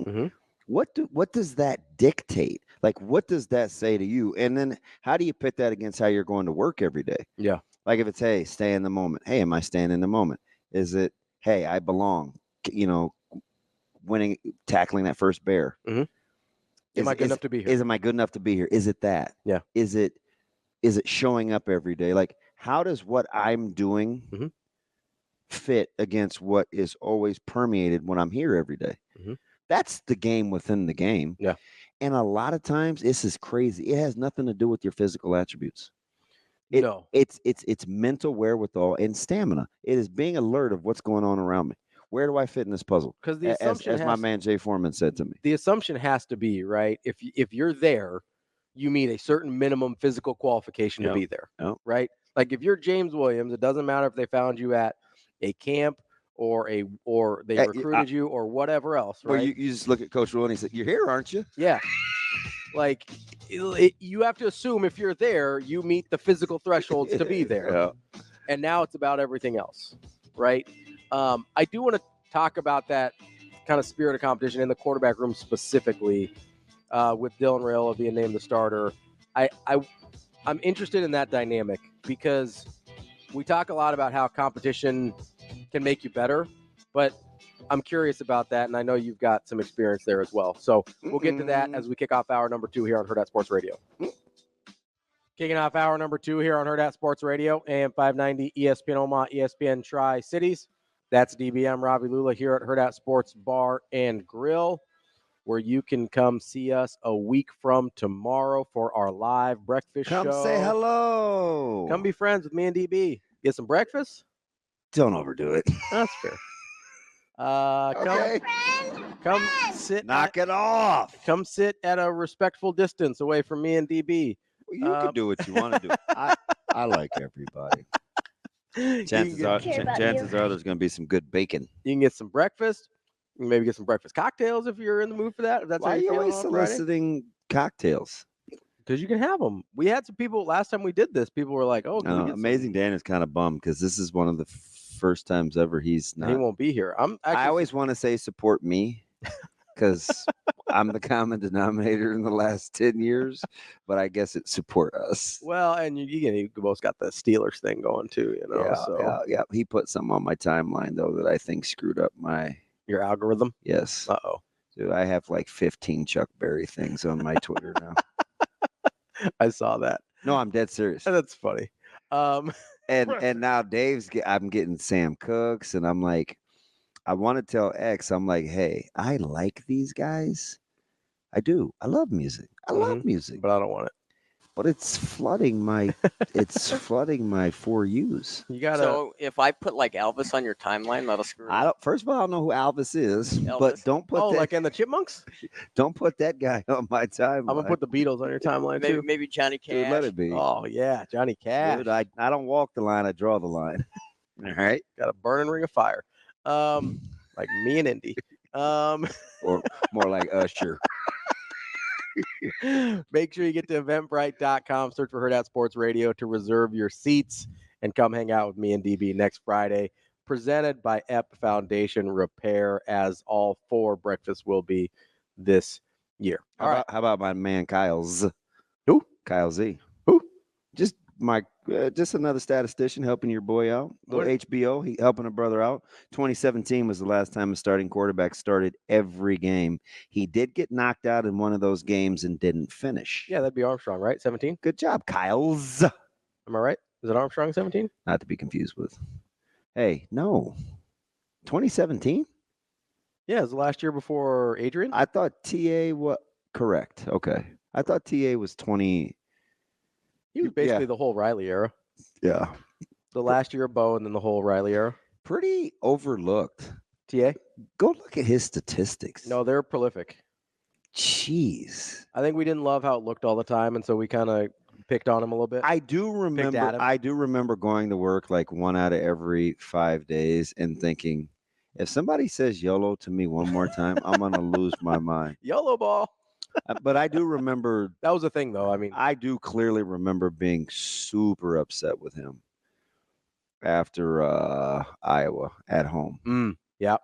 what does that dictate? Like, what does that say to you? And then how do you pit that against how you're going to work every day? Yeah. Like if it's, hey, stay in the moment. Hey, am I staying in the moment? Is it, hey, I belong, tackling that first bear? Mm-hmm. Am I good enough to be here? Am I good enough to be here? Is it that? Yeah. Is it showing up every day? Like, how does what I'm doing fit against what is always permeated when I'm here every day? Mm-hmm. That's the game within the game. Yeah. And a lot of times this is crazy. It has nothing to do with your physical attributes. No. It's mental wherewithal and stamina. It is being alert of what's going on around me. Where do I fit in this puzzle? Because the assumption, as my man Jay Foreman said to me, the assumption has to be, right, if you're there, you meet a certain minimum physical qualification to be there, right? Like if you're James Williams, it doesn't matter if they found you at a camp or they recruited you or whatever else, right? Well, you just look at Coach Rooney and say, "You're here, aren't you?" Yeah. Like you have to assume if you're there, you meet the physical thresholds to be there. Yeah. And now it's about everything else, right? I do want to talk about that kind of spirit of competition in the quarterback room specifically, with Dylan Raiola being named the starter. I'm interested in that dynamic because we talk a lot about how competition can make you better, but I'm curious about that, and I know you've got some experience there as well. So we'll get to that as we kick off hour number 2 here on Hurrdat Sports Radio. Kicking off hour number 2 here on Hurrdat Sports Radio, AM 590, ESPN Omaha, ESPN Tri-Cities. That's DBM Ravi Lulla here at Hurrdat Sports Bar and Grill, where you can come see us a week from tomorrow for our live breakfast show. Come say hello. Come be friends with me and DB. Get some breakfast? Don't overdo it. That's fair. Okay. Come sit. Knock it off. Come sit at a respectful distance away from me and DB. Well, you can do what you want to do. I like everybody. Chances are there's going to be some good bacon. You can get some breakfast. You can maybe get some breakfast cocktails if you're in the mood for that. If that's Why how are you feeling always on Friday. soliciting cocktails? Because you can have them. We had some people last time we did this. People were like, "Oh, can we get Amazing Dan is kind of bummed because this is one of the first times ever he's not. He won't be here." I always want to say support me because I'm the common denominator in the last 10 years, but I guess it's support us. Well, and you both got the Steelers thing going too, Yeah. He put something on my timeline though that I think screwed up my Your algorithm? Yes. Uh-oh. Dude, I have like 15 Chuck Berry things on my Twitter now. I saw that. No, I'm dead serious. That's funny. And now I'm getting Sam Cooks, and I'm like, I want to tell X, I'm like, hey, I like these guys. I do. I love music. I love music, but I don't want it. but it's flooding my For Yous. You gotta. So if I put like Elvis on your timeline, that'll screw it I up. don't. First of all, I don't know who Elvis is, but Elvis? don't put that. like in the Chipmunks? Don't put that guy on my timeline. I'm gonna put the Beatles on your timeline too. Maybe Johnny Cash. Dude, let it be. Oh yeah, Johnny Cash. Dude, I don't walk the line. I draw the line. All right. Got a burning ring of fire. Like me and Indy. Or more like Usher. Make sure you get to eventbrite.com, search for Hurrdat Sports Radio to reserve your seats and come hang out with me and DB next Friday. Presented by EP Foundation Repair, as all 4 breakfasts will be this year. How about my man Kyle's? Who? Kyle Z. Who? Just another statistician helping your boy out. Little HBO, he helping a brother out. 2017 was the last time a starting quarterback started every game. He did get knocked out in one of those games and didn't finish. Yeah, that'd be Armstrong, right? 17? Good job, Kyle's. Am I right? Is it Armstrong 17? Not to be confused with. Hey, no. 2017? Yeah, it was the last year before Adrian. I thought TA was correct. Okay. I thought TA was 20. He was basically the whole Riley era. Yeah. The last year of Bo and then the whole Riley era. Pretty overlooked. TA? Go look at his statistics. No, they're prolific. Jeez. I think we didn't love how it looked all the time, and so we kind of picked on him a little bit. I do remember going to work like 1 out of every 5 days and thinking, if somebody says YOLO to me one more time, I'm going to lose my mind. YOLO ball. But I do remember. That was a thing, though. I mean, I do clearly remember being super upset with him after Iowa at home. Yeah.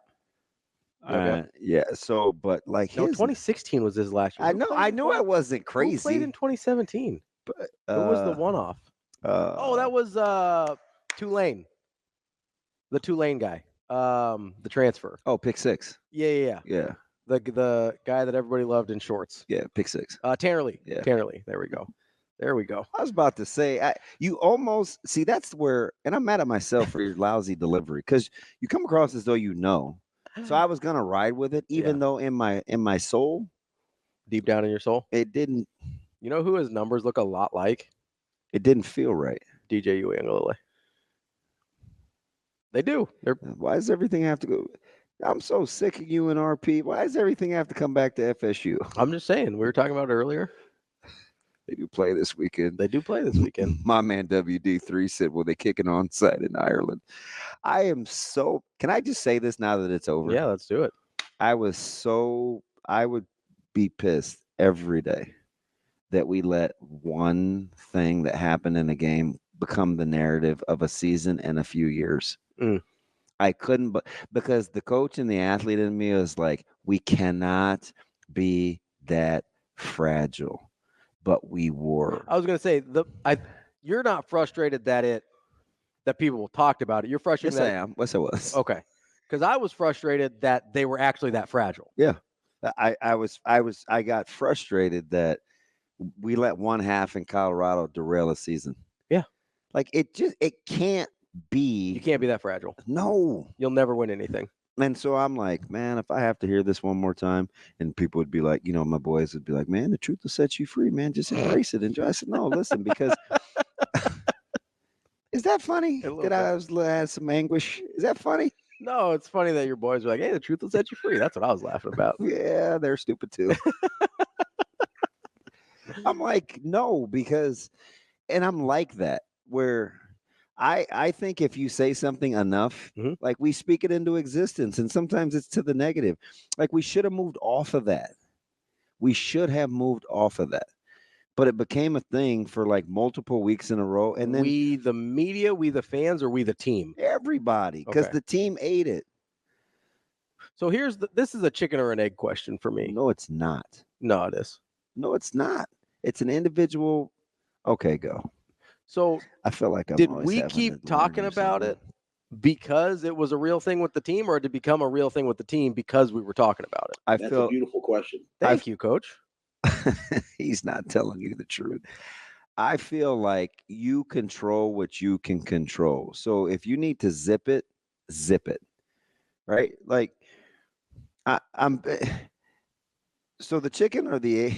Yeah. So, but like no, 2016 was his last year. I know I wasn't crazy. Who played in 2017? But, Who was the one-off? That was Tulane. The Tulane guy. The transfer. Oh, pick 6. Yeah. Yeah. The guy that everybody loved in shorts. Yeah, pick 6. Tanner Lee. Yeah. Tanner Lee. There we go. I was about to say, you almost see that's where, and I'm mad at myself for your lousy delivery because you come across as though you know. So I was gonna ride with it, even though in my soul, deep down in your soul, it didn't. You know who his numbers look a lot like? It didn't feel right. DJ Uiagalelei. They do. Why does everything have to go? I'm so sick of UNRP. Why does everything have to come back to FSU? I'm just saying. We were talking about it earlier. They do play this weekend. They do play this weekend. My man WD3 said, well, they kicking onside in Ireland. I am so, can I just say this now that it's over? Yeah, let's do it. I would be pissed every day that we let one thing that happened in a game become the narrative of a season and a few years. I couldn't, but because the coach and the athlete in me was like, we cannot be that fragile, but we were. I was going to say you're not frustrated that people talked about it. You're frustrated. Yes, I am. Yes, I was. Okay, because I was frustrated that they were actually that fragile. Yeah, I got frustrated that we let one half in Colorado derail a season. Yeah, like it can't be. You can't be that fragile. No. You'll never win anything. And so I'm like, man, if I have to hear this one more time, and people would be like, my boys would be like, man, the truth will set you free, man. Just embrace it. Enjoy. I said, no, listen, because is that funny that I had some anguish? Is that funny? No, it's funny that your boys are like, hey, the truth will set you free. That's what I was laughing about. Yeah, they're stupid too. I'm like, no, because, and I'm like that, where I think if you say something enough, like we speak it into existence, and sometimes it's to the negative. Like we should have moved off of that. But it became a thing for like multiple weeks in a row. And then we, the media, we, the fans, or we, the team? Everybody, because the team ate it. So this is a chicken or an egg question for me. No, it's not. No, it is. No, it's not. It's an individual. Okay, go. So I feel like did we keep talking about it because it was a real thing with the team, or did it become a real thing with the team because we were talking about it? That's a beautiful question. Thank you, Coach. He's not telling you the truth. I feel like you control what you can control. So if you need to zip it, right? Like I'm. So the chicken or the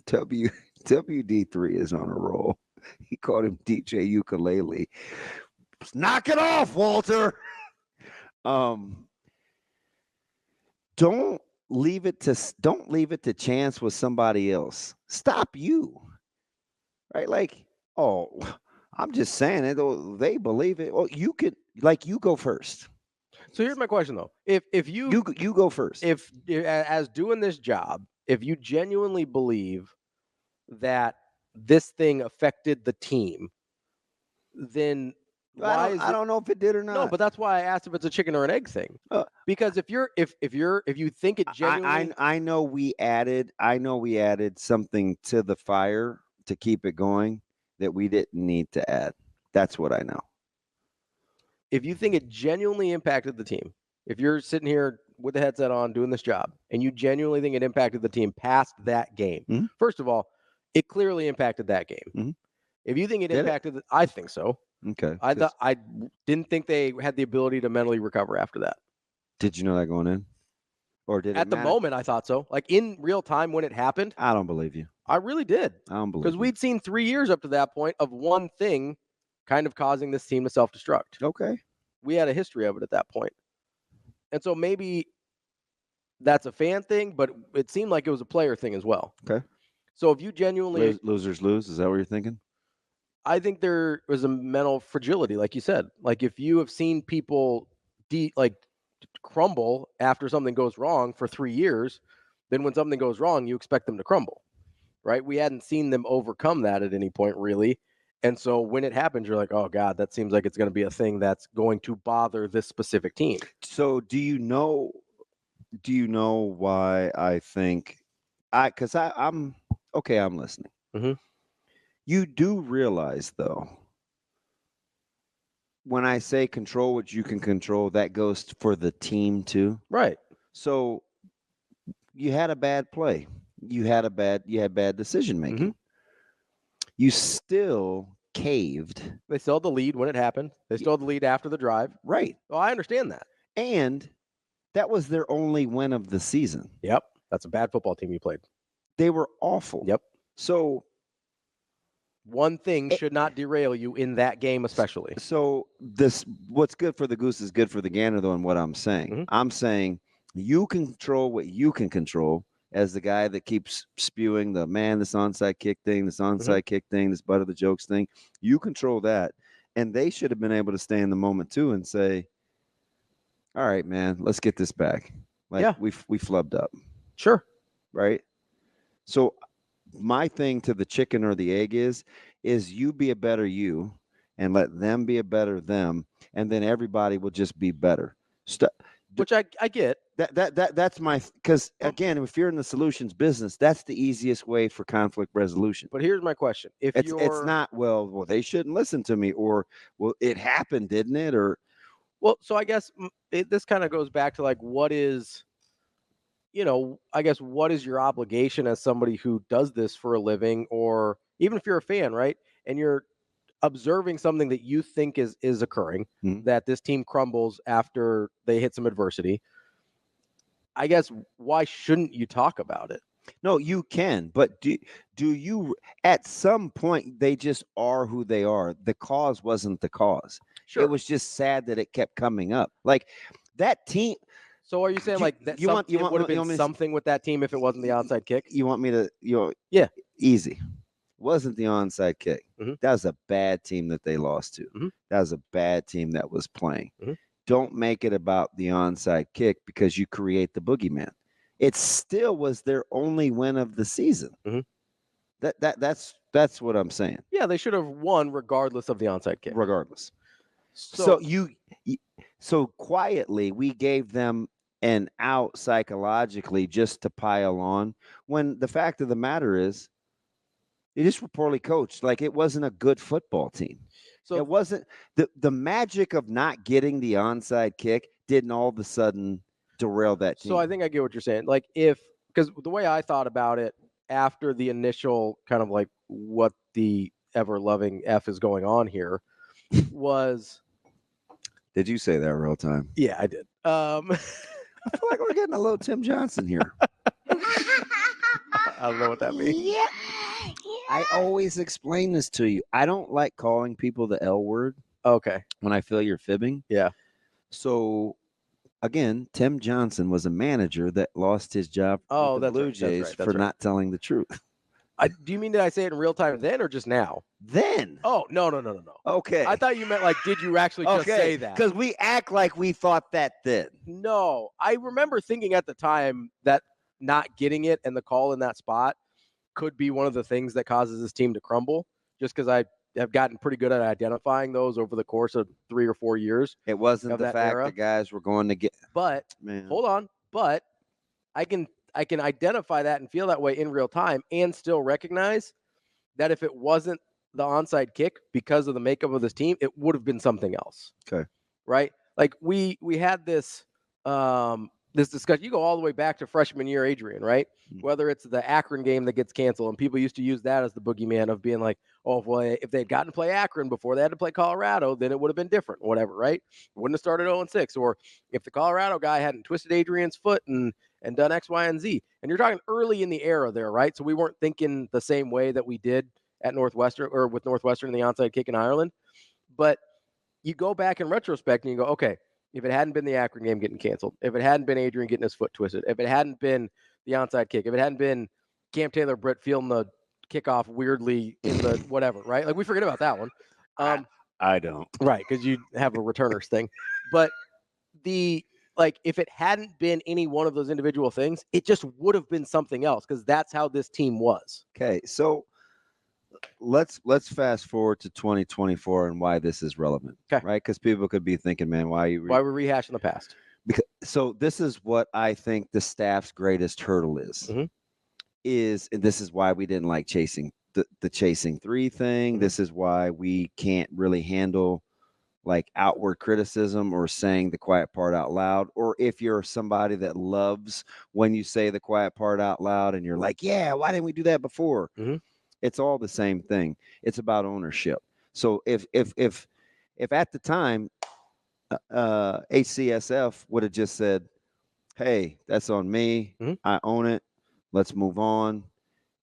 WD3 is on a roll. He called him DJ Ukulele. Knock it off, Walter. Don't leave it to chance with somebody else. Stop you. Right? Like, oh, I'm just saying it. They believe it. Well, you could, like, you go first. So here's my question though. If you go first. If as doing this job, if you genuinely believe that this thing affected the team, then I don't know if it did or not. No, but that's why I asked if it's a chicken or an egg thing. Because if you think it genuinely, I know we added something to the fire to keep it going that we didn't need to add. That's what I know. If you think it genuinely impacted the team, if you're sitting here with the headset on doing this job and you genuinely think it impacted the team past that game, first of all, it clearly impacted that game. If you think it impacted, I think so. Okay. I didn't think they had the ability to mentally recover after that. Did you know that going in? Or did it at the moment I thought so. Like in real time when it happened. I don't believe you. I really did. I don't believe because we'd seen 3 years up to that point of one thing kind of causing this team to self-destruct. Okay. We had a history of it at that point. And so maybe that's a fan thing, but it seemed like it was a player thing as well. Okay. So if you genuinely losers lose, is that what you're thinking? I think there was a mental fragility, like you said. Like if you have seen people crumble after something goes wrong for 3 years, then when something goes wrong, you expect them to crumble, right? We hadn't seen them overcome that at any point, really. And so when it happens, you're like, oh, God, that seems like it's going to be a thing that's going to bother this specific team. So do you know why I think because I'm okay, I'm listening. Mm-hmm. You do realize, though, when I say control what you can control, that goes for the team too. Right. So you had a bad play. You had bad decision making. Mm-hmm. You still caved. They still had the lead when it happened. They still had the lead after the drive. Right. Well, I understand that. And that was their only win of the season. Yep. That's a bad football team you played. They were awful. Yep. So one thing should not derail you in that game, especially. So what's good for the goose is good for the gander, though, in what I'm saying. Mm-hmm. I'm saying you control what you can control. As the guy that keeps spewing this onside kick thing, this onside kick thing, this butt of the jokes thing, you control that. And they should have been able to stay in the moment too and say, all right, man, let's get this back. We flubbed up. Sure. Right. So my thing to the chicken or the egg is you be a better you and let them be a better them. And then everybody will just be better. Which I get. That's because again, if you're in the solutions business, that's the easiest way for conflict resolution. But here's my question: it's not well, they shouldn't listen to me, or well, it happened, didn't it? Or so I guess this kind of goes back to like what is your obligation as somebody who does this for a living, or even if you're a fan, right? And you're observing something that you think is occurring, that this team crumbles after they hit some adversity. I guess why shouldn't you talk about it? No, you can, but do you at some point they just are who they are. The cause wasn't the cause. Sure. It was just sad that it kept coming up. Like that team. So are you saying it would have been something with that team if it wasn't the onside kick? You want me to yeah. Easy. Wasn't the onside kick. Mm-hmm. That was a bad team that they lost to. Mm-hmm. That was a bad team that was playing. Mm-hmm. Don't make it about the onside kick because you create the boogeyman. It still was their only win of the season. Mm-hmm. That's what I'm saying. Yeah, they should have won regardless of the onside kick. Regardless. So quietly we gave them an out psychologically just to pile on, when the fact of the matter is they just were poorly coached. Like it wasn't a good football team. So it wasn't the magic of not getting the onside kick didn't all of a sudden derail that team. So I think I get what you're saying. Like because the way I thought about it after the initial kind of like what the ever loving F is going on here was. Did you say that real time? Yeah, I did. I feel like we're getting a little Tim Johnson here. I don't know what that means. Yeah. I always explain this to you. I don't like calling people the L word. Okay. When I feel you're fibbing. Yeah. So, again, Tim Johnson was a manager that lost his job with the Blue Jays for not telling the truth. Do you mean did I say it in real time then or just now? Then. Oh, no. Okay. I thought you meant like, did you actually just say that? Because we act like we thought that then. No. I remember thinking at the time that not getting it and the call in that spot could be one of the things that causes this team to crumble, just because I have gotten pretty good at identifying those over the course of 3 or 4 years. It wasn't the fact era. the guys were going to get. But hold on. But I can identify that and feel that way in real time and still recognize that if it wasn't the onside kick because of the makeup of this team, it would have been something else. Okay. Right? Like we had this this discussion. You go all the way back to freshman year Adrian, right? Whether it's the Akron game that gets canceled, and people used to use that as the boogeyman of being like, oh, well, if they'd gotten to play Akron before they had to play Colorado, then it would have been different, whatever, right? Wouldn't have started 0-6. Or if the Colorado guy hadn't twisted Adrian's foot and done X, Y, and Z. And you're talking early in the era there, right? So we weren't thinking the same way that we did at Northwestern or with Northwestern in the onside kick in Ireland. But you go back in retrospect and you go, okay, if it hadn't been the Akron game getting canceled, if it hadn't been Adrian getting his foot twisted, if it hadn't been the onside kick, if it hadn't been Cam Taylor Britt fielding the kickoff weirdly in the whatever, right? Like we forget about that one. I don't. Right, because you have a returners thing. But if it hadn't been any one of those individual things, it just would have been something else because that's how this team was. Okay, so let's fast forward to 2024 and why this is relevant. Okay. Right? Because people could be thinking, man, why we're rehashing the past? So this is what I think the staff's greatest hurdle is. Mm-hmm. And this is why we didn't like chasing the chasing three thing. Mm-hmm. This is why we can't really handle like outward criticism or saying the quiet part out loud. Or if you're somebody that loves when you say the quiet part out loud and you're like, yeah, why didn't we do that before? Mm-hmm. It's all the same thing. It's about ownership. So if at the time HCSF would have just said, hey, that's on me. Mm-hmm. I own it. Let's move on.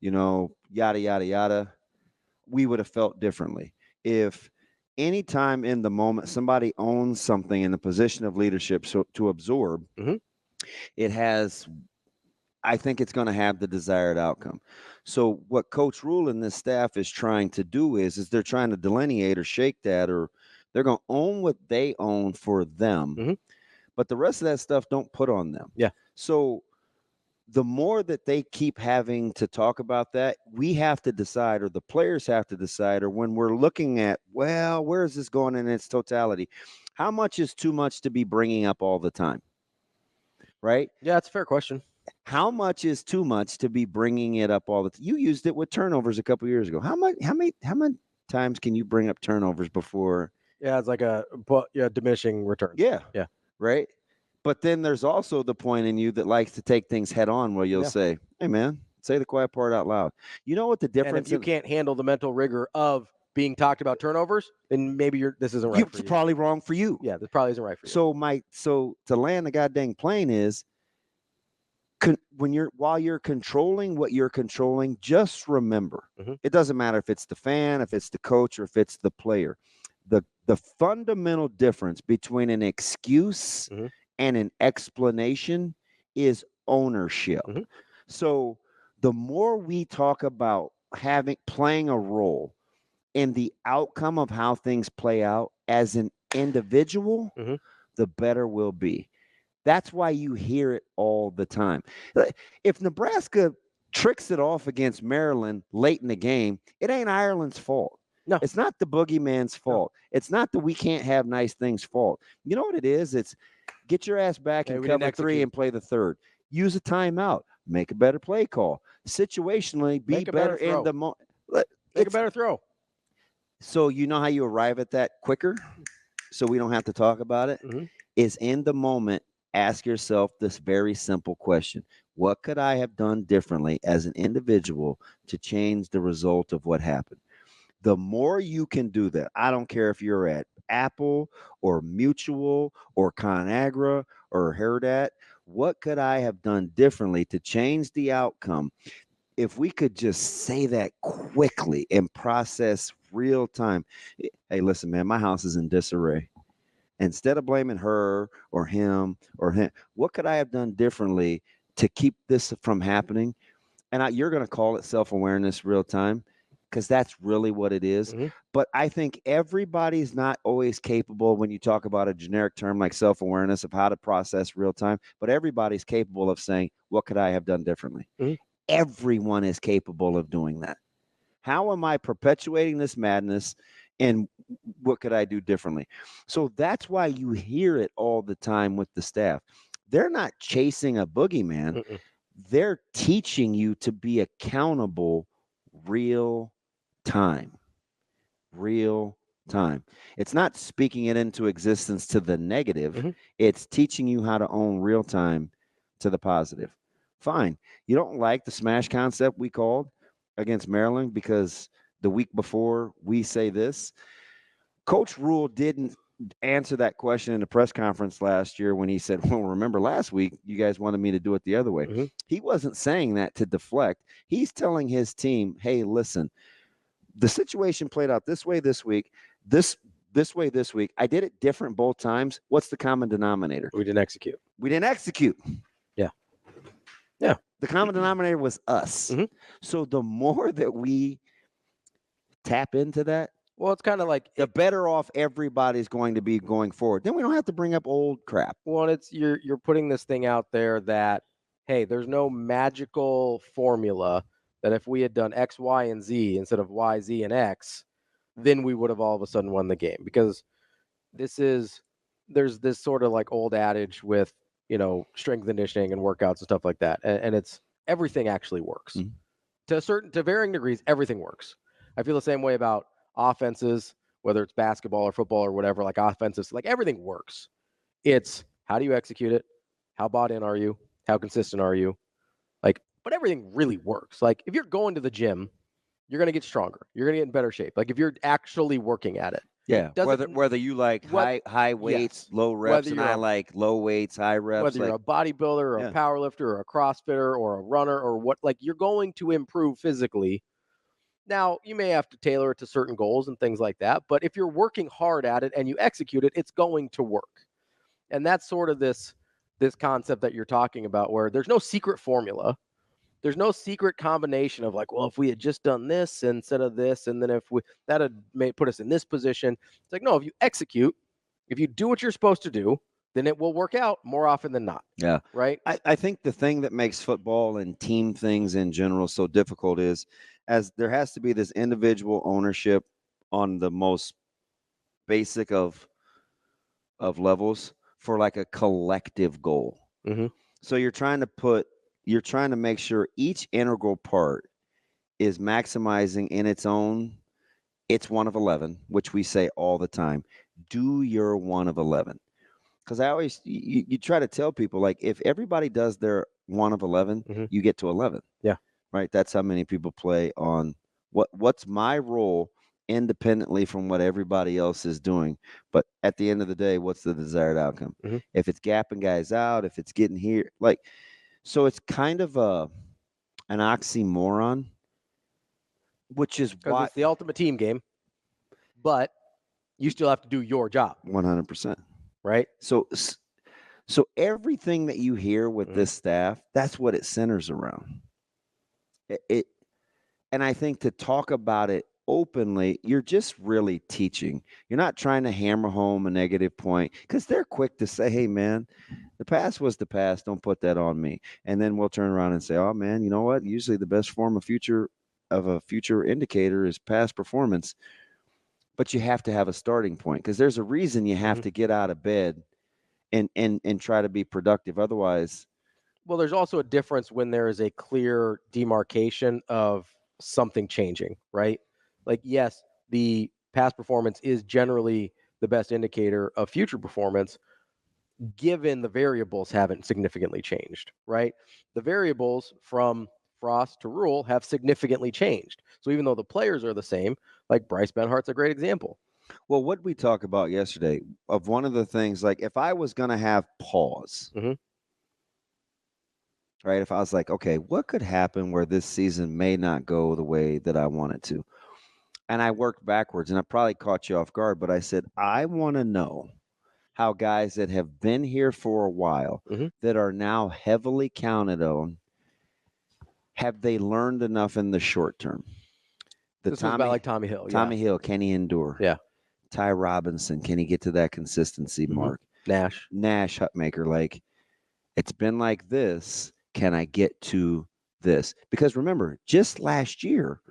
Yada, yada, yada. We would have felt differently. If anytime in the moment somebody owns something in a position of leadership to absorb, mm-hmm. I think it's going to have the desired outcome. So what Coach Rule and this staff is trying to do is they're trying to delineate or shake that, or they're going to own what they own for them. Mm-hmm. But the rest of that stuff don't put on them. Yeah. So the more that they keep having to talk about that, we have to decide, or the players have to decide, or when we're looking at, well, where is this going in its totality? How much is too much to be bringing up all the time? Right? Yeah, that's a fair question. How much is too much to be bringing it up all the time? You used it with turnovers a couple of years ago. How many times can you bring up turnovers before? Yeah, it's like diminishing returns. Yeah. Yeah. Right. But then there's also the point in you that likes to take things head on where you'll say, hey, man, say the quiet part out loud. You know what the difference is? And if you can't handle the mental rigor of being talked about turnovers, then maybe this isn't right for you. It's probably wrong for you. Yeah, this probably isn't right for you. So to land the goddamn plane is, while you're controlling what you're controlling, just remember, mm-hmm. It doesn't matter if it's the fan, if it's the coach, or if it's the player. The fundamental difference between an excuse mm-hmm. and an explanation is ownership. Mm-hmm. So the more we talk about playing a role in the outcome of how things play out as an individual, mm-hmm. the better we'll be. That's why you hear it all the time. If Nebraska tricks it off against Maryland late in the game, it ain't Ireland's fault. No. It's not the boogeyman's fault. No. It's not the we can't have nice things fault. You know what it is? It's get your ass back and cover three and play the third. Use a timeout. Make a better play call. Situationally, be better in the moment. Make a better throw. So you know how you arrive at that quicker, so we don't have to talk about it. Mhm. Is in the moment, ask yourself this very simple question: what could I have done differently as an individual to change the result of what happened? The more you can do that, I don't care if you're at Apple or Mutual or ConAgra or Hurrdat, what could I have done differently to change the outcome? If we could just say that quickly and process real time. Hey, listen, man, my house is in disarray. Instead of blaming her or him, what could I have done differently to keep this from happening? And you're going to call it self-awareness real time, because that's really what it is. Mhm. But I think everybody's not always capable, when you talk about a generic term like self-awareness, of how to process real time, but everybody's capable of saying, what could I have done differently? Mhm. Everyone is capable of doing that. How am I perpetuating this madness, and what could I do differently? So that's why you hear it all the time with the staff. They're not chasing a boogeyman. Mm-mm. They're teaching you to be accountable real time. Real time. It's not speaking it into existence to the negative. Mhm. It's teaching you how to own real time to the positive. Fine. You don't like the smash concept we called against Maryland because the week before we say this. Coach Rule didn't answer that question in the press conference last year when he said, well, remember last week you guys wanted me to do it the other way. Mhm. He wasn't saying that to deflect. He's telling his team, hey, listen, the situation played out this way this week, this way this week. I did it different both times. What's the common denominator? We didn't execute. We didn't execute. Yeah. Yeah. The common denominator was us. Mhm. So the more that we tap into that, Well, it's kind of like the better off everybody's going to be going forward. Then we don't have to bring up old crap. Well, it's you're putting this thing out there that, hey, there's no magical formula that if we had done X, Y, and Z instead of Y, Z, and X, then we would have all of a sudden won the game. Because there's this sort of like old adage with, strength conditioning and workouts and stuff like that. And it's everything actually works. Mhm. To varying degrees, everything works. I feel the same way about offenses, whether it's basketball or football or whatever, like offenses, like everything works. It's how do you execute it? How bought in are you? How consistent are you? But everything really works. Like if you're going to the gym, you're going to get stronger. You're going to get in better shape. Like if you're actually working at it. Yeah. Doesn't- Whether you like high weights, low reps, Whether and you're I a- like low weights, high reps. Whether you're a bodybuilder or Yeah. a powerlifter or a CrossFitter or a runner or what, like you're going to improve physically. Now, you may have to tailor it to certain goals and things like that, but if you're working hard at it and you execute it, it's going to work. And that's sort of this concept that you're talking about, where there's no secret formula. There's no secret combination of like, well, if we had just done this instead of this, and then that may put us in this position. It's like, no, if you execute, if you do what you're supposed to do, then it will work out more often than not. Yeah. Right? I think the thing that makes football and team things in general so difficult is, as there has to be this individual ownership on the most basic of levels for like a collective goal. Mm-hmm. So you're trying to make sure each integral part is maximizing in its own. It's 1 of 11, which we say all the time. Do your 1 of 11. Because I always you try to tell people, like, if everybody does their 1 of 11, Mhm. you get to 11. Yeah. Right. That's how many people play on what's my role independently from what everybody else is doing. But at the end of the day, what's the desired outcome? Mhm. If it's gapping guys out, if it's getting here, so it's kind of an oxymoron, which is Because why it's the ultimate team game, but you still have to do your job, 100%. right? So everything that you hear with Mhm. this staff, that's what it centers around. And I think to talk about it openly, you're just really teaching. You're not trying to hammer home a negative point, because they're quick to say, hey, man, the past was the past. Don't put that on me. And then we'll turn around and say, oh, man, you know what? Usually the best form of a future indicator is past performance. But you have to have a starting point, because there's a reason you have Mhm. to get out of bed and try to be productive. Otherwise, Well, there's also a difference when there is a clear demarcation of something changing, right? Like, yes, the past performance is generally the best indicator of future performance, given the variables haven't significantly changed, right? The variables from Frost to Rule have significantly changed. So even though the players are the same, like Bryce Benhart's a great example. Well, what we talked about yesterday, of one of the things, like if I was going to have pause, right? If I was like, okay, what could happen where this season may not go the way that I want it to? And I worked backwards, and I probably caught you off guard, but I said, I want to know how guys that have been here for a while, that are now heavily counted on, have they learned enough in the short term? This was about like Tommy Hill. Tommy Hill, can he endure? Yeah. Ty Robinson, can he get to that consistency mark? Nash, Hutmaker, like, it's been like this. Can I get to this? Because remember, just last year,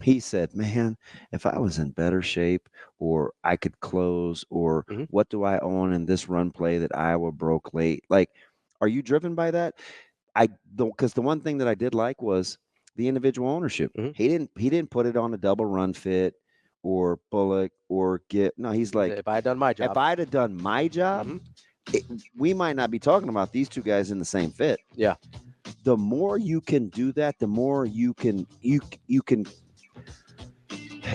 he said, man, if I was in better shape, or I could close, or what do I own in this run play that Iowa broke late? Like, are you driven by that? I don't, because the one thing that I did like was the individual ownership. He didn't put it on a double run fit or Bullock or he's like, if I had done my job. If I'd have done my job, we might not be talking about these two guys in the same fit. Yeah. The more you can do that, the more you can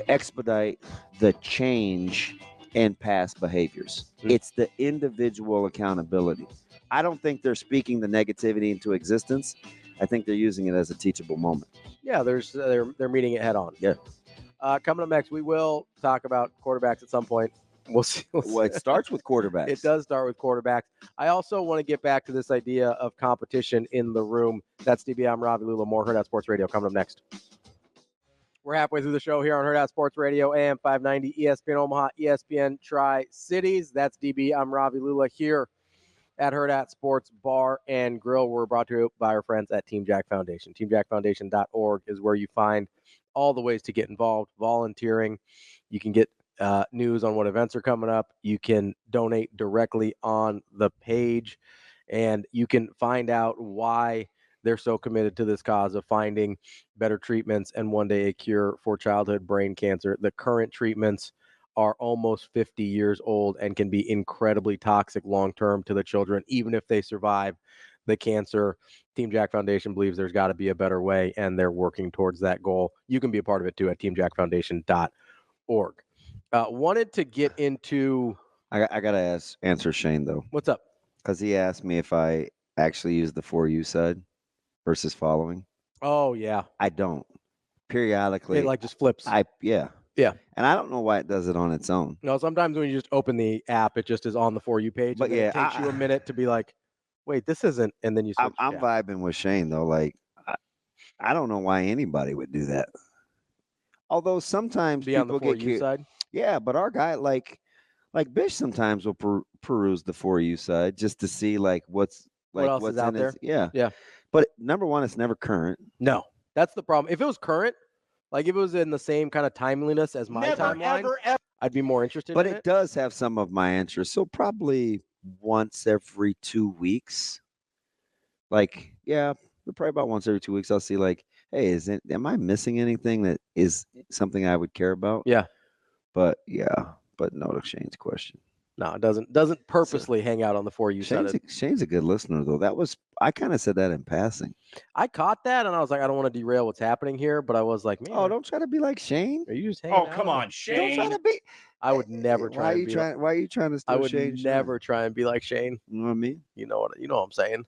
expedite the change in past behaviors. It's the individual accountability. I don't think they're speaking the negativity into existence. I think they're using it as a teachable moment. Yeah, they're meeting it head on. Yeah. Coming up next, we will talk about quarterbacks at some point. We'll see. Well, it starts with quarterbacks. It does start with quarterbacks. I also want to get back to this idea of competition in the room. That's DB. I'm Ravi, Lulla. More Hurrdat Sports Radio coming up next. We're halfway through the show here on Hurrdat Sports Radio, AM 590, ESPN Omaha, ESPN Tri-Cities. That's DB. I'm Ravi, Lulla here at Hurrdat Sports Bar and Grill. We're brought to you by our friends at Team Jack Foundation. TeamJackFoundation.org is where you find all the ways to get involved, volunteering. You can get news on what events are coming up. You can donate directly on the page, and you can find out why they're so committed to this cause of finding better treatments and one day a cure for childhood brain cancer. The current treatments are almost 50 years old and can be incredibly toxic long-term to the children, even if they survive the cancer. Team Jack Foundation believes there's got to be a better way, and they're working towards that goal. You can be a part of it too at teamjackfoundation.org. Wanted to get into... I got to answer Shane, though. What's up? Because he asked me if I actually use the For You side versus following. Oh, yeah. I don't. Periodically. It just flips. Yeah. And I don't know why it does it on its own. No, sometimes when you just open the app, it just is on the For You page. But it takes you a minute to be like, wait, this isn't, and then you switch. I'm vibing with Shane, though. Like, I don't know why anybody would do that. Although sometimes be on the people For You side. Yeah, but our guy, like Bish sometimes will peruse the For You side just to see what's is out there. Yeah. But number one, it's never current. No, that's the problem. If it was current, like if it was in the same kind of timeliness as my timeline, ever. I'd be more interested But in it does have some of my interest. So probably once every 2 weeks. Probably about once every 2 weeks, I'll see hey, am I missing anything that is something I would care about? Yeah. But no to Shane's question. No, it doesn't purposely hang out on the For You side. Shane's a good listener, though. I kind of said that in passing. I caught that, and I was like, I don't want to derail what's happening here, but I was like, man. Oh, don't try to be like Shane. Are you just hanging out? Come on, Shane. Don't try to be. I would never try. Why are you trying to steal I would Shane? never try and be like Shane. You know what I mean? You know what I'm saying?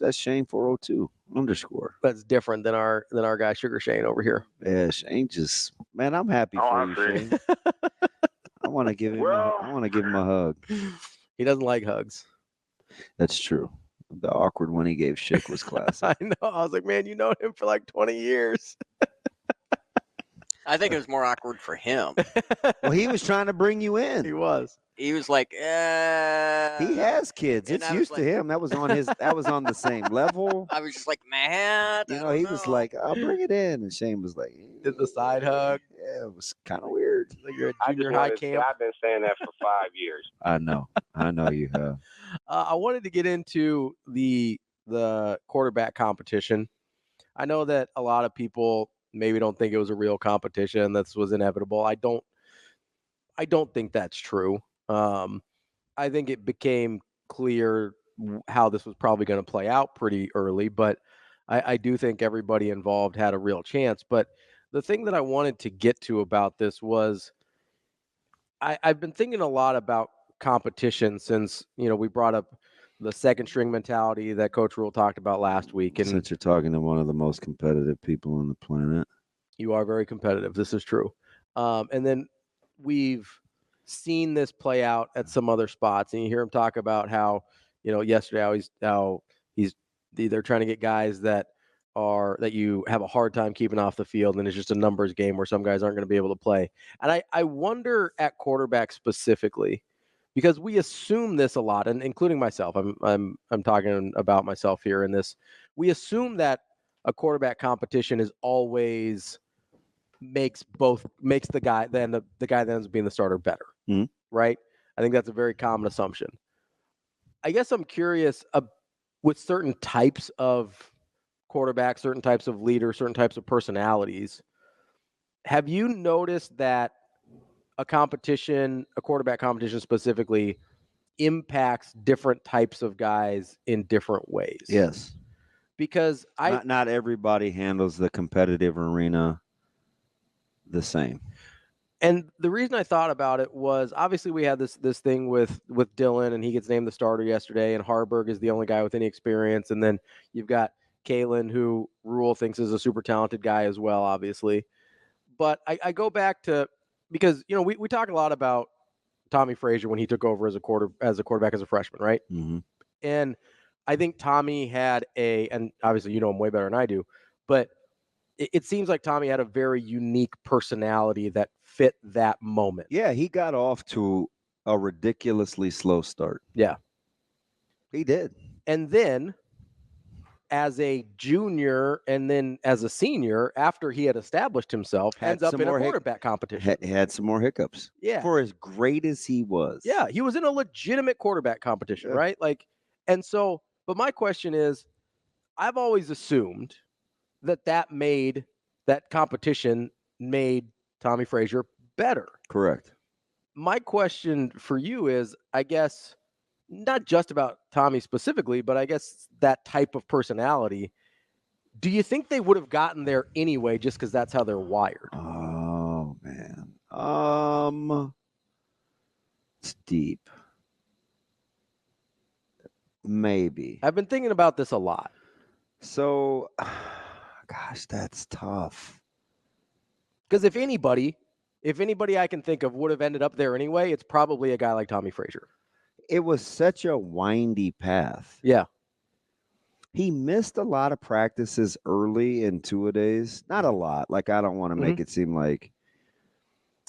That's Shane 402 _. That's different than our guy Sugar Shane over here. Yeah, Shane just, man, I'm happy for you, Shane. I want to give him. I want to give him a hug. He doesn't like hugs. That's true. The awkward one he gave Schick was classic. I know. I was like, man, you know him for like 20 years. I think it was more awkward for him. Well, he was trying to bring you in. He was. He was like, He has kids. And It's I was used to like- him. That was on his. That was on the same level. I was just like, man. You know, he was like, "I'll bring it in," and Shane was like, Did the side hug. Yeah, it was kind of weird. Like you're I at junior just high wanted to say, camp. I've been saying that for 5 years. I know you have. I wanted to get into the quarterback competition. I know that a lot of people maybe don't think it was a real competition. That was inevitable. I don't I don't think that's true. I think it became clear how this was probably going to play out pretty early, but I do think everybody involved had a real chance. But the thing that I wanted to get to about this was I've been thinking a lot about competition since, we brought up the second string mentality that Coach Rule talked about last week. And Since you're talking to one of the most competitive people on the planet. you are very competitive. This is true. And then we've seen this play out at some other spots, and you hear him talk about how, yesterday how they're trying to get guys that you have a hard time keeping off the field, and it's just a numbers game where some guys aren't going to be able to play. And I wonder at quarterback specifically, because we assume this a lot, and including myself. I'm talking about myself here in this. We assume that a quarterback competition is always makes the guy the guy that ends up being the starter better. Mm-hmm. Right? I think that's a very common assumption. I guess I'm curious with certain types of quarterbacks, certain types of leaders, certain types of personalities. Have you noticed that a quarterback competition specifically, impacts different types of guys in different ways? Yes. Because not everybody handles the competitive arena the same. And the reason I thought about it was obviously we had this thing with Dylan, and he gets named the starter yesterday, and Harburg is the only guy with any experience. And then you've got Kalen, who Rule thinks is a super talented guy as well, obviously. But I go back to, because, we talk a lot about Tommy Frazier when he took over as a quarterback as a freshman, right? Mm-hmm. And I think Tommy had and obviously you know him way better than I do, but it seems like Tommy had a very unique personality that fit that moment. Yeah, he got off to a ridiculously slow start. Yeah. He did. And then as a junior and then as a senior, after he had established himself, ends up in a quarterback competition. Had some more hiccups. Yeah. For as great as he was. Yeah, he was in a legitimate quarterback competition, right? And so, but my question is, I've always assumed that competition made Tommy Frazier better. Correct. My question for you is, I guess, not just about Tommy specifically, but I guess that type of personality. Do you think they would have gotten there anyway, just because that's how they're wired? Oh, man. It's deep. Maybe. I've been thinking about this a lot. So, gosh, that's tough. Because if anybody I can think of would have ended up there anyway, it's probably a guy like Tommy Frazier. It was such a windy path. Yeah. He missed a lot of practices early in two-a-days. Not a lot. Like, I don't want to make it seem like.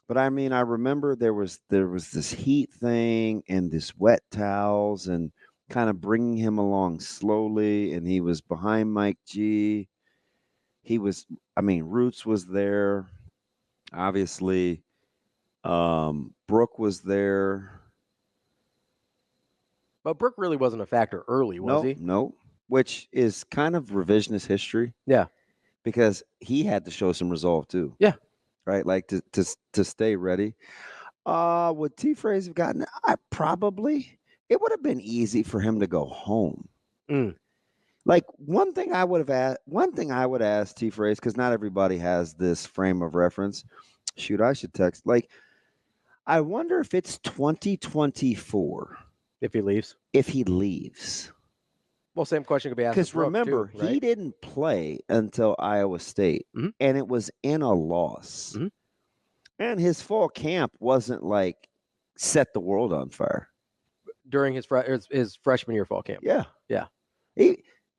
But I mean, I remember there was this heat thing and this wet towels and kind of bringing him along slowly. And he was behind Mike G. Roots was there. Obviously, Brooke was there. But Brooke really wasn't a factor early, was he? No, which is kind of revisionist history. Yeah. Because he had to show some resolve too. Yeah. Right? Like to stay ready. Would T. Fraze have gotten it would have been easy for him to go home. Mm. Like one thing I would ask T. Fraze, because not everybody has this frame of reference. Shoot, I should text. Like, I wonder if it's 2024. If he leaves. Well, same question could be asked. Because remember, too, right? he didn't play until Iowa State, and it was in a loss. Mm-hmm. And his fall camp wasn't like set the world on fire. During his freshman year fall camp. Yeah. Yeah.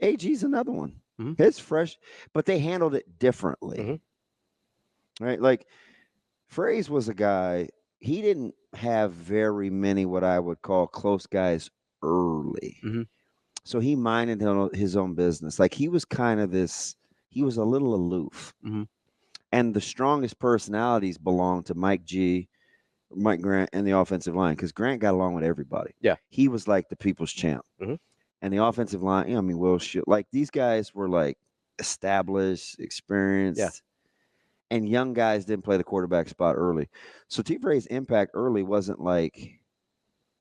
AG's another one. Mm-hmm. His but they handled it differently. Mm-hmm. Right? Like, Fraze was a guy, he didn't have very many what I would call close guys early. Mm-hmm. So he minded his own business. Like, he was kind of he was a little aloof. Mm-hmm. And the strongest personalities belonged to Mike Grant, and the offensive line, because Grant got along with everybody. Yeah. He was like the people's champ. Mm-hmm. And the offensive line, Will Shield, like, these guys were like established, experienced. Yeah. and young guys didn't play the quarterback spot early. So T. Frey's impact early wasn't like,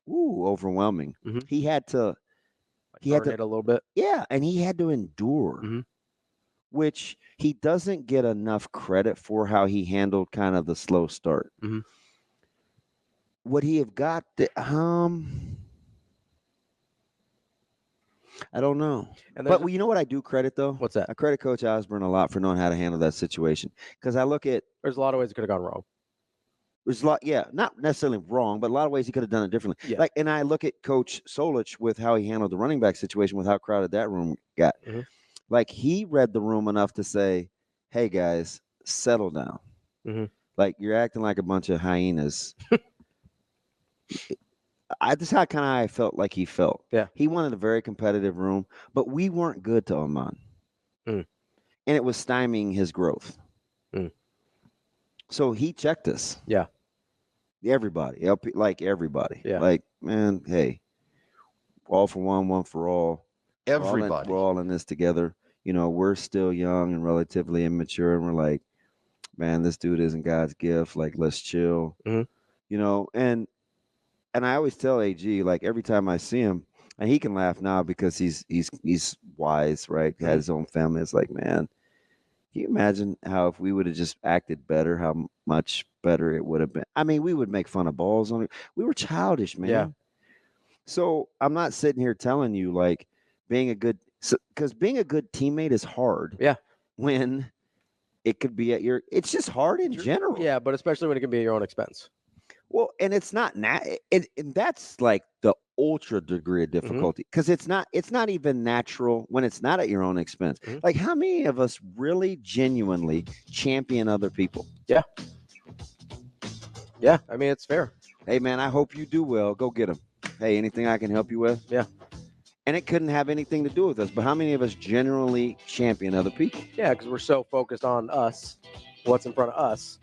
overwhelming. Mhm. He had to Earn it a little bit. Yeah, and he had to endure, Mhm. which he doesn't get enough credit for how he handled kind of the slow start. Mhm. Would he have got the I don't know. But you know what I do credit, though? What's that? I credit Coach Osborne a lot for knowing how to handle that situation. Because I look at There's a lot of ways it could have gone wrong. there's a lot, not necessarily wrong, but a lot of ways he could have done it differently. Yeah. And I look at Coach Solich with how he handled the running back situation with how crowded that room got. Mhm. Like, he read the room enough to say, "Hey guys, settle down. Mhm. Like, you're acting like a bunch of hyenas." That's how kind of I felt like he felt. Yeah. He wanted a very competitive room, but we weren't good to Oman. Mm. And it was stymieing his growth. Mm. So he checked us. Yeah. Everybody. Everybody. Yeah. Like, man, hey, all for one for all. Everybody. We're all in this together. We're still young and relatively immature, and we're like, man, this dude isn't God's gift. Like, let's chill. Mhm. And I always tell AG, like, every time I see him, and he can laugh now because he's wise, right? He has his own family. It's like, man, can you imagine how if we would have just acted better, how much better it would have been? I mean, we would make fun of balls on it. We were childish, man. Yeah. So I'm not sitting here telling you like because being a good teammate is hard. Yeah. When it could be it's just hard in general. Yeah, but especially when it can be at your own expense. Well, and it's not and that's like the ultra degree of difficulty because it's not even natural when it's not at your own expense. Mhm. Like, how many of us really genuinely champion other people? Yeah. Yeah, I mean, it's fair. Hey, man, I hope you do well. Go get them. Hey, anything I can help you with? Yeah. And it couldn't have anything to do with us, but how many of us generally champion other people? Yeah, because we're so focused on us, what's in front of us,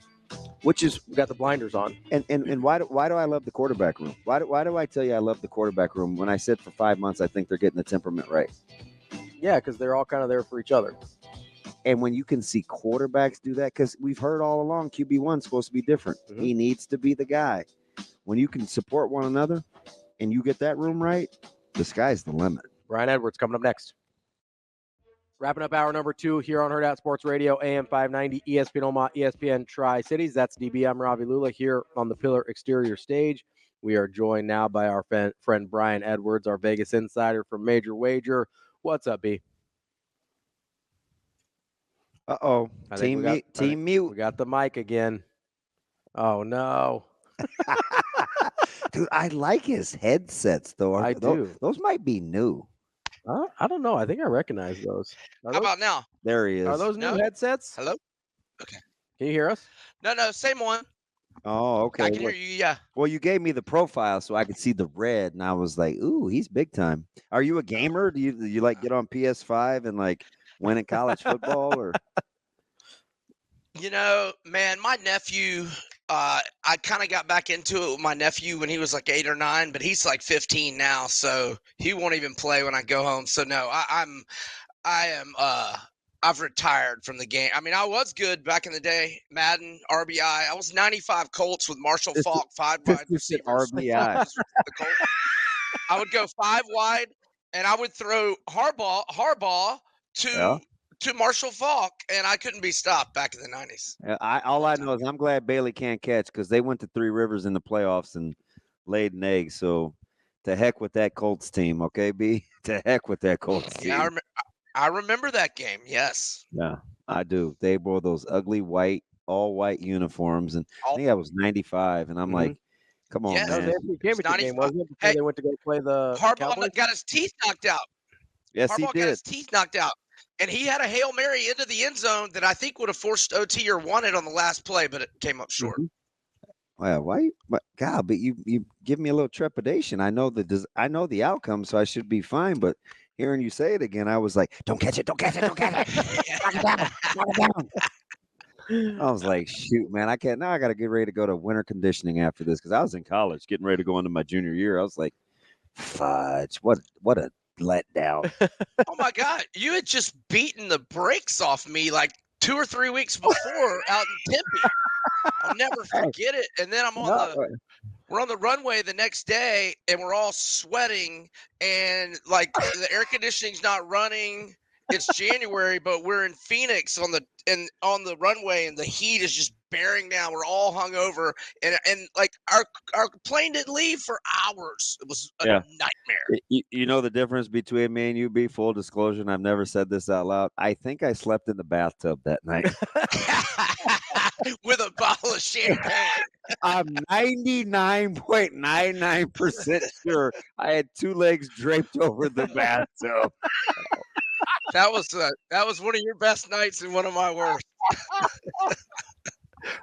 which is we got the blinders on. And why do I love the quarterback room? Why do I tell you I love the quarterback room when I said for 5 months I think they're getting the temperament right? Yeah, because they're all kind of there for each other. And when you can see quarterbacks do that, because we've heard all along QB1's supposed to be different. Mhm. He needs to be the guy. When you can support one another and you get that room right, the sky's the limit. Brian Edwards coming up next. Wrapping up hour number 2 here on Hurrdat Sports Radio, AM 590, ESPN Omaha, ESPN Tri-Cities. That's DB. I'm Ravi Lulla here on the Pillar Exterior stage. We are joined now by our friend Brian Edwards, our Vegas insider from Major Wager. What's up, B? Uh-oh. Team mute. We got the mic again. Oh, no. Dude, I like his headsets, though. I do. Those might be new. I don't know. I think I recognize those. How about now? There he is. Are those new No? headsets? Hello? Okay. Can you hear us? No, same one. Oh, okay. I can hear you, yeah. Well, you gave me the profile so I could see the red, and I was like, ooh, he's big time. Are you a gamer? Do you like get on PS5 and like win in college football or? Man, my nephew, I kind of got back into it with my nephew when he was like 8 or 9, but he's like 15 now, so he won't even play when I go home. So no, I've retired from the game. I mean, I was good back in the day. Madden, RBI. I was 95 Colts with Marshall Faulk, 5 wide receivers. RBI. I would go 5 wide, and I would throw hardball to Marshall Faulk, and I couldn't be stopped back in the 90s. All I know is I'm glad Bailey can't catch because they went to Three Rivers in the playoffs and laid an egg. So to heck with that Colts team, okay, B? To heck with that Colts team. Yeah, I remember that game, yes. Yeah, I do. They wore those ugly all white uniforms, and I think that was 95, and I'm like, come on, Yeah. That was man. the AFC Championship game, wasn't it? Before Hey, they went to go play the Harbaugh Cowboys? got his teeth knocked out. Yes, Harbaugh he got did. his teeth knocked out. And he had a Hail Mary into the end zone that I think would have forced OT or won it on the last play, but it came up short. Well, God, but you give me a little trepidation. I know the outcome, so I should be fine. But hearing you say it again, I was like, don't catch it. Knock it down. I was like, shoot, man, I can't. Now I got to get ready to go to winter conditioning after this because I was in college getting ready to go into my junior year. I was like, fudge, what a letdown. Oh, my God. You had just beaten the brakes off me like 2 or 3 weeks before out in Tempe. I'll never forget it. And then we're on the runway the next day, and we're all sweating, and like the air conditioning's not running. It's January, but we're in Phoenix on the runway, and the heat is just bearing down. We're all hungover, and like our plane didn't leave for hours. It was a nightmare. You know the difference between me and you, B, full disclosure, and I've never said this out loud. I think I slept in the bathtub that night. With a bottle of champagne. I'm 99.99% sure I had 2 legs draped over the bathtub. That was one of your best nights and one of my worst.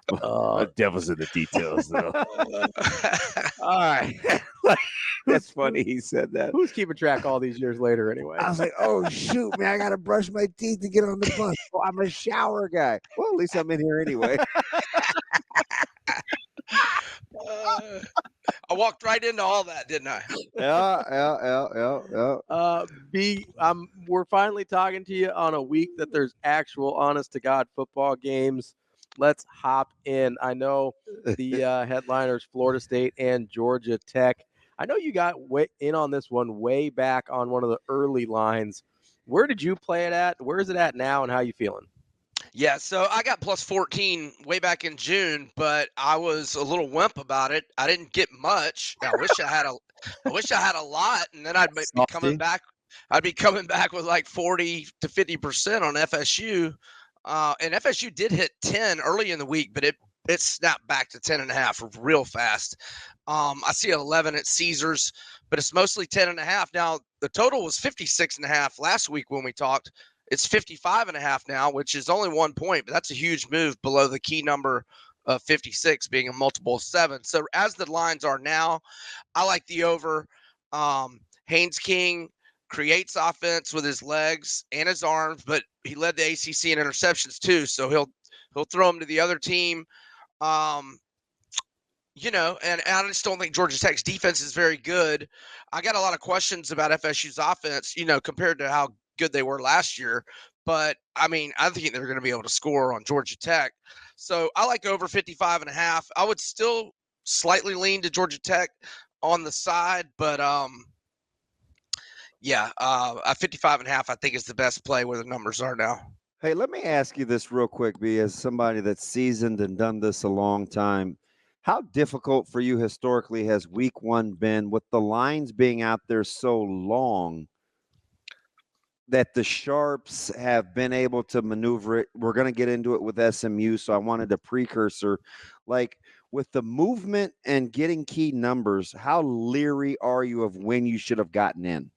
The devil's in the details, though. All right. That's funny he said that. Who's keeping track all these years later anyway? I was like, oh, shoot, man, I got to brush my teeth to get on the bus. Well, I'm a shower guy. Well, at least I'm in here anyway. I walked right into all that, didn't I? Yeah. B, we're finally talking to you on a week that there's actual honest-to-God football games. Let's hop in. I know the headliners, Florida State and Georgia Tech. I know you got in on this one way back on one of the early lines. Where did you play it at? Where is it at now, and how you feeling? Yeah, so I got plus 14 way back in June, but I was a little wimp about it. I didn't get much. I wish I had a lot, and then I'd be coming back. I'd be coming back with like 40 to 50% on FSU. And FSU did hit 10 early in the week, but it snapped back to 10.5 real fast. I see 11 at Caesars, but it's mostly 10.5. Now the total was 56.5 last week when we talked. It's 55.5 now, which is only 1 point, but that's a huge move below the key number of 56 being a multiple of 7. So as the lines are now, I like the over. Haynes King creates offense with his legs and his arms, but he led the ACC in interceptions too, so he'll throw them to the other team. And I just don't think Georgia Tech's defense is very good. I got a lot of questions about FSU's offense, compared to how good they were last year. But, I mean, I think they're going to be able to score on Georgia Tech. So I like over 55.5. I would still slightly lean to Georgia Tech on the side, but a 55.5 I think is the best play where the numbers are now. Hey, let me ask you this real quick, B, as somebody that's seasoned and done this a long time. How difficult for you historically has week 1 been with the lines being out there so long that the sharps have been able to maneuver it? We're going to get into it with SMU, so I wanted a precursor. Like, with the movement and getting key numbers, how leery are you of when you should have gotten in?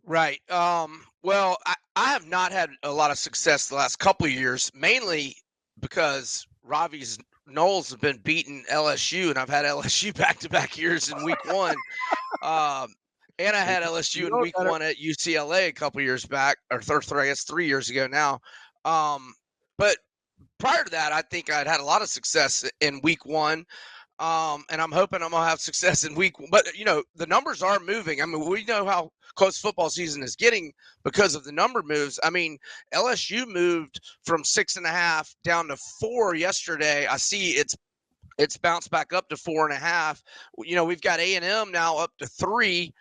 Right. Well, I have not had a lot of success the last couple of years, mainly because Ravi's Knowles have been beating LSU, and I've had LSU back-to-back years in week 1. And I had LSU in week 1 at UCLA a couple years back, or I guess 3 years ago now. But prior to that, I think I'd had a lot of success in week 1. And I'm hoping I'm going to have success in week 1. But, the numbers are moving. I mean, we know how close football season is getting because of the number moves. I mean, LSU moved from 6.5 down to 4 yesterday. I see it's bounced back up to 4.5. We've got A&M now up to 3.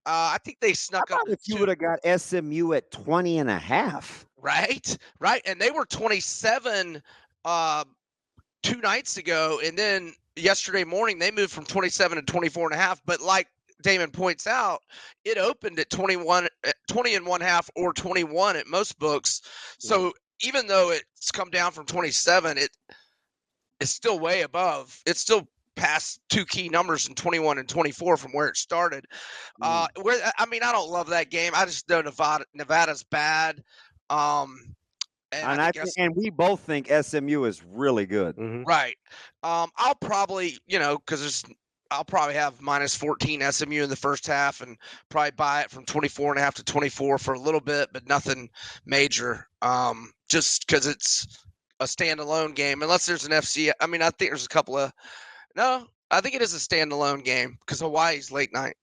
I think they snuck up. If you would have got SMU at 20.5. Right. And they were 27 2 nights ago. And then yesterday morning, they moved from 27 to 24.5. But like Damon points out, it opened at 20.5 or 21 at most books. So even though it's come down from 27, it's still way above. It's still past 2 key numbers in 21 and 24 from where it started. I don't love that game. I just know Nevada's bad. And we both think SMU is really good. Mm-hmm. Right. I'll probably, I'll probably have minus 14 SMU in the first half and probably buy it from 24.5 to 24 for a little bit, but nothing major. Just because it's a standalone game, unless there's an FC. I mean, I think there's a couple of. No, I think it is a standalone game because Hawaii's late night.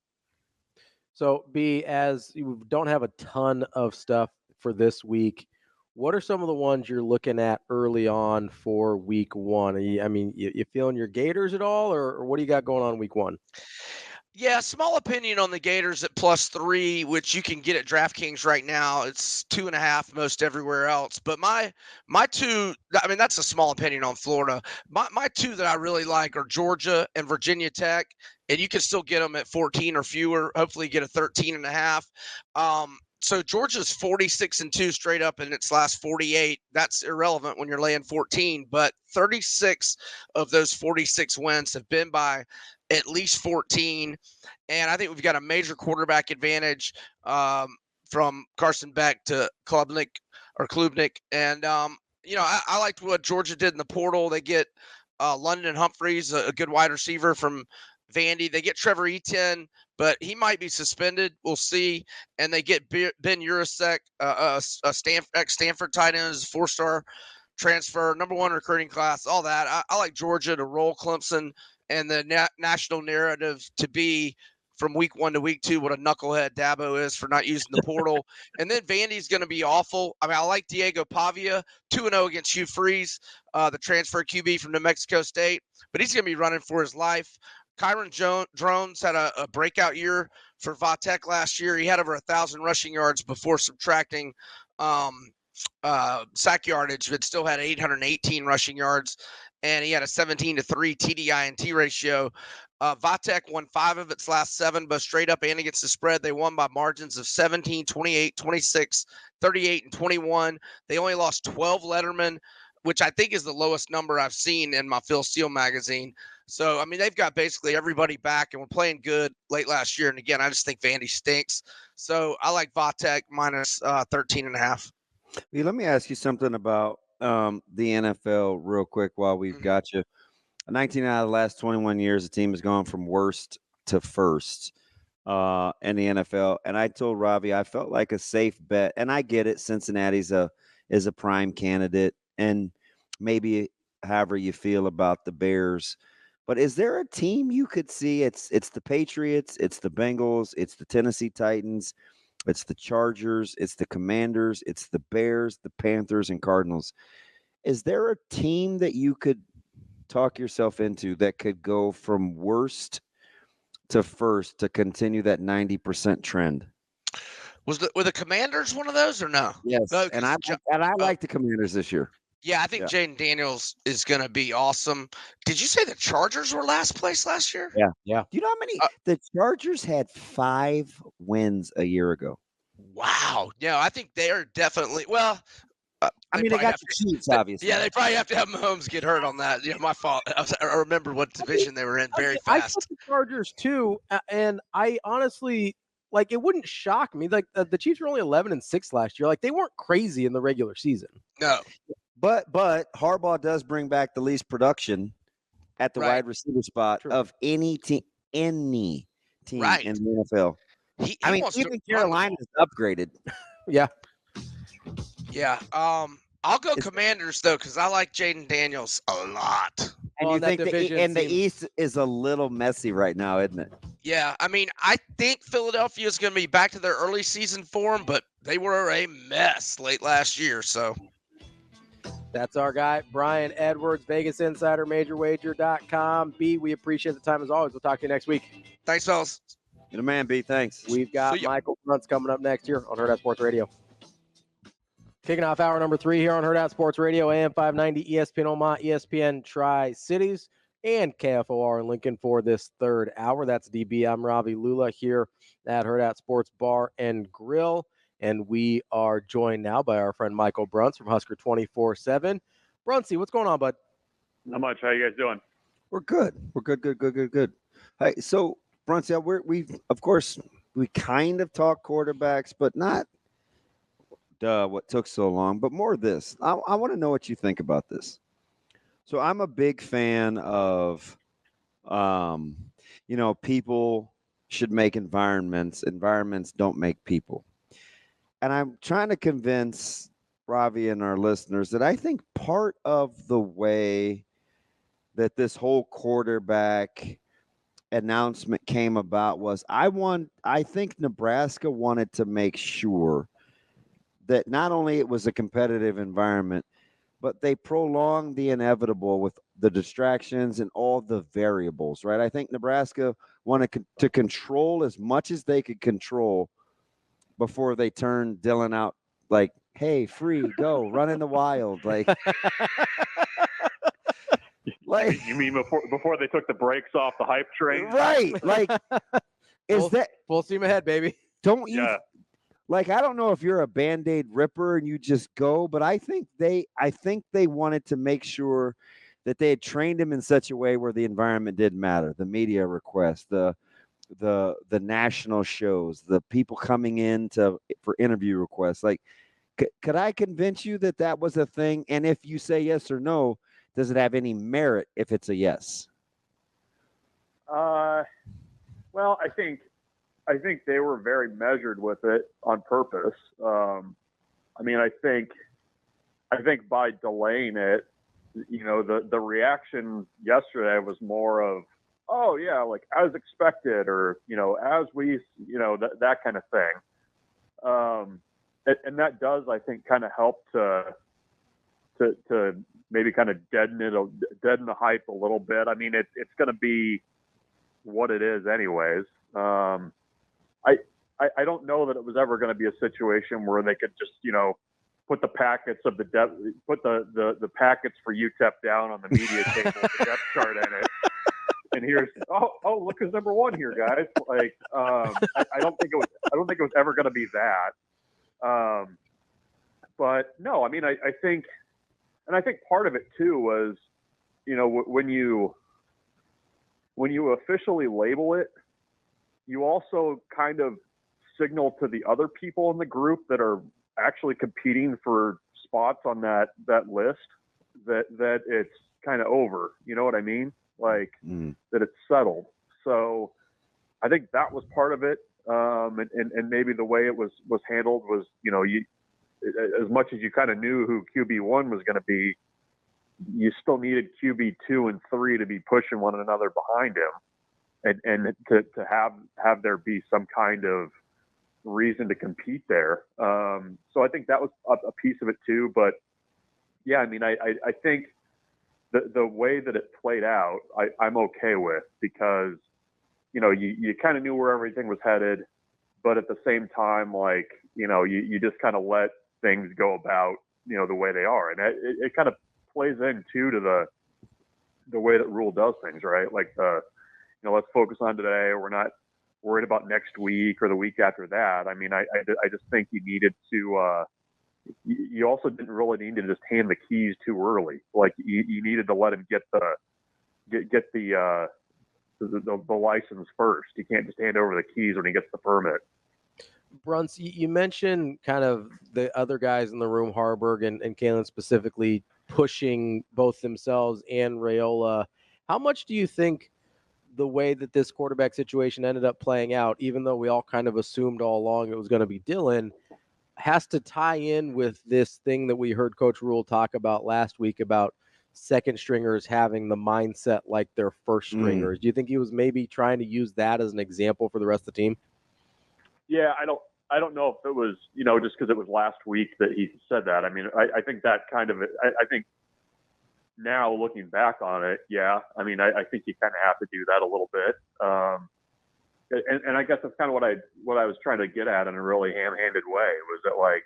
So, B, as you don't have a ton of stuff for this week, what are some of the ones you're looking at early on for week one? You feeling your Gators at all, or what do you got going on week one? Yeah, small opinion on the Gators at +3, which you can get at DraftKings right now. It's 2.5 most everywhere else. But my two, I mean, that's a small opinion on Florida. My two that I really like are Georgia and Virginia Tech, and you can still get them at 14 or fewer. Hopefully, get a 13.5. So Georgia's 46-2 straight up in its last 48. That's irrelevant when you're laying 14, but 36 of those 46 wins have been by at least 14. And I think we've got a major quarterback advantage from Carson Beck to Klubnik. And, I liked what Georgia did in the portal. They get London Humphreys, a good wide receiver from Vandy. They get Trevor Etienne, but he might be suspended. We'll see. And they get Ben Urasek, a Stanford tight end, as a 4-star transfer, number 1 recruiting class, all that. I like Georgia to roll Clemson, and the national narrative to be from week 1 to week 2 what a knucklehead Dabo is for not using the portal. And then Vandy's going to be awful. I mean, I like Diego Pavia, 2-0 against Hugh Freeze, the transfer QB from New Mexico State, but he's going to be running for his life. Kyron Drones had a breakout year for Vatek last year. He had over 1,000 rushing yards before subtracting sack yardage, but still had 818 rushing yards, and he had a 17-3 TDI&T ratio. Vatek won 5 of its last 7, but straight up and against the spread, they won by margins of 17, 28, 26, 38, and 21. They only lost 12 lettermen, which I think is the lowest number I've seen in my Phil Steele magazine. So, I mean, they've got basically everybody back, and we're playing good late last year. And again, I just think Vandy stinks. So I like Vatek minus 13.5. Let me ask you something about the NFL real quick while we've got you. 19 out of the last 21 years, the team has gone from worst to first in the NFL. And I told Ravi I felt like a safe bet. And I get it. Cincinnati's is a prime candidate. And maybe however you feel about the Bears. But is there a team you could see? It's the Patriots, it's the Bengals, it's the Tennessee Titans, it's the Chargers, it's the Commanders, it's the Bears, the Panthers, and Cardinals. Is there a team that you could talk yourself into that could go from worst to first to continue that 90% trend? Were the Commanders one of those or no? Yes, no, and I like the Commanders this year. Yeah, I think Jaden Daniels is going to be awesome. Did you say the Chargers were last place last year? Yeah. Do you know how many? The Chargers had 5 wins a year ago. Wow. Yeah, I think they are definitely – well – I mean, they got the Chiefs, obviously. Yeah, they probably have to have Mahomes get hurt on that. Yeah, my fault. I remember what division they were in very fast. I thought the Chargers too, and I honestly it wouldn't shock me. Like the Chiefs were only 11-6 last year. Like they weren't crazy in the regular season. No, but Harbaugh does bring back the least production at the wide receiver spot of any team in the NFL. Even Carolina's upgraded. Yeah. Yeah. I'll go Commanders though, because I like Jaden Daniels a lot. And you think the East is a little messy right now, isn't it? Yeah, I mean, I think Philadelphia is going to be back to their early season form, but they were a mess late last year. So that's our guy, Brian Edwards, Vegas Insider, MajorWager.com. B, we appreciate the time as always. We'll talk to you next week. Thanks, fellas. You're the man, B. Thanks. We've got Michael Bruntz coming up next here on Hurrdat Sports Radio. Kicking off hour number 3 here on Hurrdat Sports Radio, AM 590, ESPN Omaha, ESPN Tri-Cities, and KFOR in Lincoln for this third hour. That's DB. I'm Ravi Lulla here at Hurrdat Sports Bar and Grill, and we are joined now by our friend Michael Bruntz from Husker 24/7. Bruntsy, what's going on, bud? Not much. How you guys doing? We're good. We're good. Hey, so Bruntsy, we kind of talk quarterbacks, but not what took so long, but more of this. I want to know what you think about this. So I'm a big fan of, people should make environments. Environments don't make people. And I'm trying to convince Ravi and our listeners that I think part of the way that this whole quarterback announcement came about was I think Nebraska wanted to make sure that not only it was a competitive environment, but they prolonged the inevitable with the distractions and all the variables, right? I think Nebraska wanted to control as much as they could control before they turned Dylan out like, hey, free, go, run in the wild. Like, you mean before they took the brakes off the hype train? Right. Like, full steam ahead, baby? Don't you like, I don't know if you're a Band-Aid ripper and you just go, but I think they wanted to make sure that they had trained him in such a way where the environment didn't matter. The media requests, the national shows, the people coming in for interview requests. Like, could I convince you that was a thing? And if you say yes or no, does it have any merit if it's a yes? Well, I think they were very measured with it on purpose. I mean, I think by delaying it, you know, the reaction yesterday was more of, oh yeah, like as expected, or, you know, as we, you know, that kind of thing. And that does, I think, kind of help to maybe kind of deaden the hype a little bit. I mean, it's going to be what it is anyways. I don't know that it was ever going to be a situation where they could just, you know, put the packets of the packets for UTEP down on the media table with the depth chart in it. And here's oh look who's number one here, guys. Like I don't think it was ever going to be that. But no, I mean I think part of it too was, you know, when you officially label it, you also kind of signal to the other people in the group that are actually competing for spots on that list that it's kind of over. You know what I mean? Like that it's settled. So I think that was part of it. And maybe the way it was handled was, you know, as much as you kind of knew who QB1 was going to be, you still needed QB2 and 3 to be pushing one another behind him. And to have there be some kind of reason to compete there. So I think that was a piece of it too. But yeah, I mean, I think the way that it played out, I'm okay with, because, you know, you kind of knew where everything was headed, but at the same time, like, you know, you just kind of let things go about, you know, the way they are. And it kind of plays in too to the way that Rule does things, right? Like, you know, let's focus on today. We're not worried about next week or the week after that. I mean, I just think you needed to, you also didn't really need to just hand the keys too early. Like you needed to let him get the license first. You can't just hand over the keys when he gets the permit. Bruntz, you mentioned kind of the other guys in the room, Harburg and Kalen specifically, pushing both themselves and Raiola. How much do you think the way that this quarterback situation ended up playing out, even though we all kind of assumed all along it was going to be Dylan, has to tie in with this thing that we heard Coach Rule talk about last week about second stringers having the mindset like their first stringers? Do you think he was maybe trying to use that as an example for the rest of the team? Yeah, I don't know if it was, you know, just because it was last week that he said that. I mean, I think that kind of, I think now looking back on it, yeah, I mean, I think you kind of have to do that a little bit. And I guess that's kind of what I was trying to get at in a really ham-handed way, was that, like,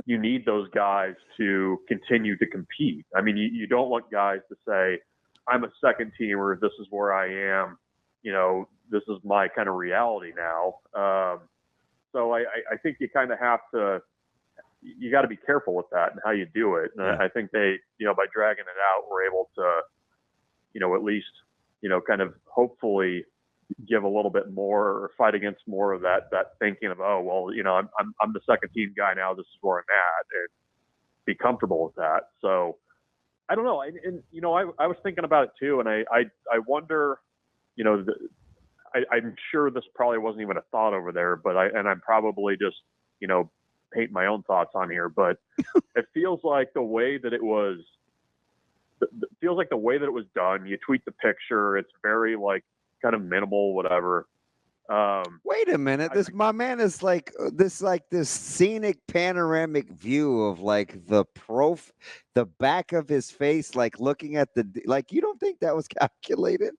you need those guys to continue to compete. I mean, you don't want guys to say, I'm a second teamer, this is where I am, you know, this is my kind of reality now. So I think you kind of have to, you got to be careful with that and how you do it. And I think they, you know, by dragging it out, were able to, you know, at least, you know, kind of hopefully give a little bit more, or fight against more of that thinking of, oh, well, you know, I'm the second team guy now, this is where I'm at, and be comfortable with that. So I don't know. And you know, I was thinking about it too. And I wonder, you know, I'm sure this probably wasn't even a thought over there, but I'm probably just, you know, paint my own thoughts on here, but it feels like the way that it was done. You tweet the picture. It's very, like, kind of minimal, whatever. Wait a minute. My man is like this scenic panoramic view of like the back of his face, like looking at like, you don't think that was calculated?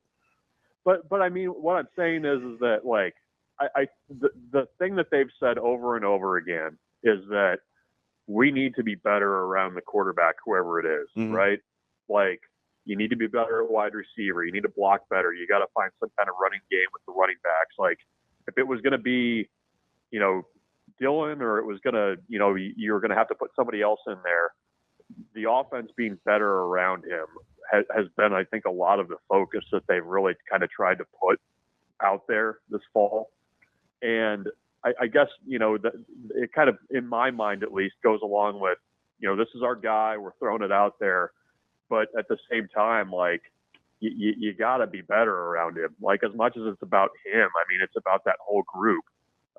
But I mean, what I'm saying is that like the thing that they've said over and over again is that we need to be better around the quarterback, whoever it is, right? Like, you need to be better at wide receiver. You need to block better. You got to find some kind of running game with the running backs. Like, if it was going to be, Dylan, or it was going to, you were going to have to put somebody else in there, the offense being better around him has been, I think, a lot of the focus that they've really kind of tried to put out there this fall. And I guess, it kind of, in my mind at least, goes along with, this is our guy, we're throwing it out there. But at the same time, like, you got to be better around him. Like, as much as it's about him, I mean, it's about that whole group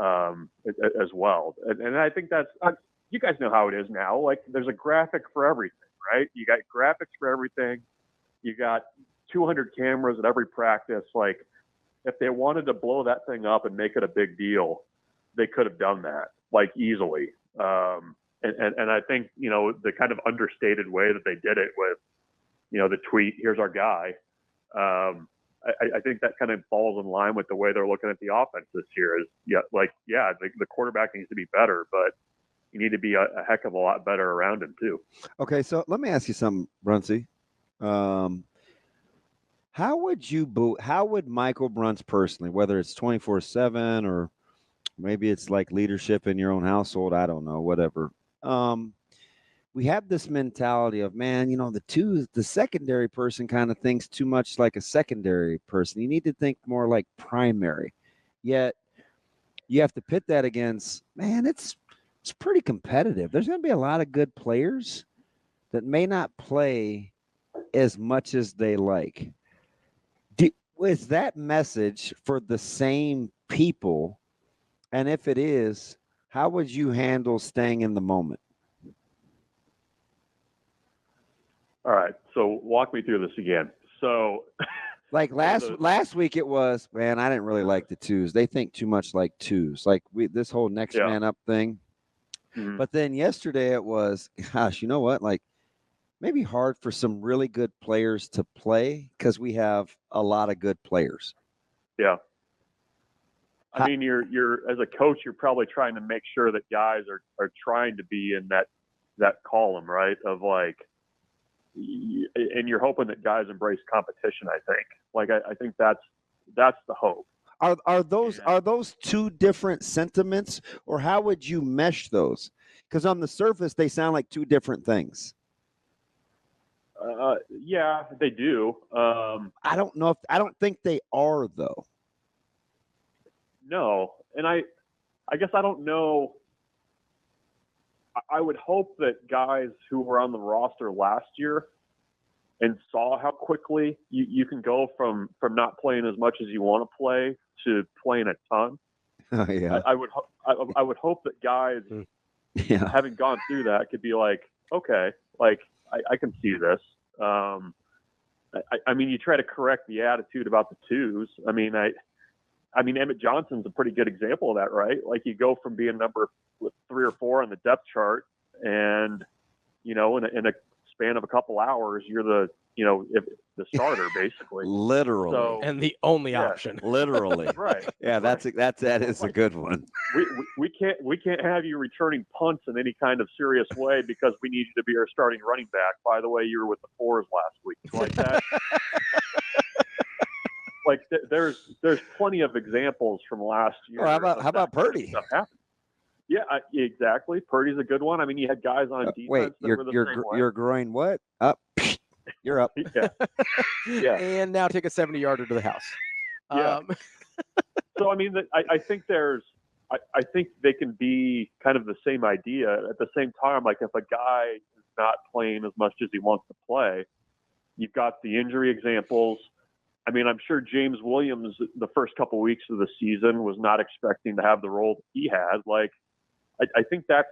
as well. And I think that's, you guys know how it is now. Like, there's a graphic for everything, right? You got graphics for everything. You got 200 cameras at every practice. Like, if they wanted to blow that thing up and make it a big deal, they could have done that, like, easily. And I think, the kind of understated way that they did it with, the tweet, here's our guy. I think that kind of falls in line with the way they're looking at the offense this year is, the quarterback needs to be better, but you need to be a heck of a lot better around him too. Okay. So let me ask you something, Bruntz. How would Michael Bruntz personally, whether it's 24/7 or maybe it's like leadership in your own household, I don't know, whatever. We have this mentality of, man, the secondary person kind of thinks too much like a secondary person. You need to think more like primary. Yet you have to pit that against, man, it's pretty competitive. There's going to be a lot of good players that may not play as much as they like. Is that message for the same people? And if it is, how would you handle staying in the moment? All right. So walk me through this again. So like last week it was, man, I didn't really like the twos. They think too much like twos. Like this whole next man up thing. Mm-hmm. But then yesterday it was, gosh, you know what? Like, maybe hard for some really good players to play because we have a lot of good players. Yeah. I mean, you're as a coach, you're probably trying to make sure that guys are trying to be in that column, right? Of like, and you're hoping that guys embrace competition. I think, like, I think that's the hope. Are those two different sentiments, or how would you mesh those? Because on the surface, they sound like two different things. Yeah, they do. I don't know I don't think they are though. No, and I guess I don't know. I would hope that guys who were on the roster last year and saw how quickly you can go from not playing as much as you want to play to playing a ton. Oh yeah. I would hope that guys having gone through that could be like, okay, like I can see this. I mean, you try to correct the attitude about the twos. I mean, Emmett Johnson's a pretty good example of that, right? Like, you go from being number 3 or 4 on the depth chart, and in a span of a couple hours, you're the starter basically. Literally. So, and the only option. Literally. Right. Yeah, that is a good one. We can't have you returning punts in any kind of serious way because we need you to be our starting running back. By the way, you were with the 4s last week, like that. Like, there's plenty of examples from last year. Well, how about Purdy? Stuff happened. Yeah, exactly. Purdy's a good one. I mean, you had guys on defense. Wait, you're growing what? Up. You're up. Yeah. And now take a 70-yarder to the house. Yeah. So I mean, I think I think they can be kind of the same idea at the same time. Like, if a guy is not playing as much as he wants to play, you've got the injury examples. I mean, I'm sure James Williams, the first couple of weeks of the season, was not expecting to have the role that he had. Like, I think that's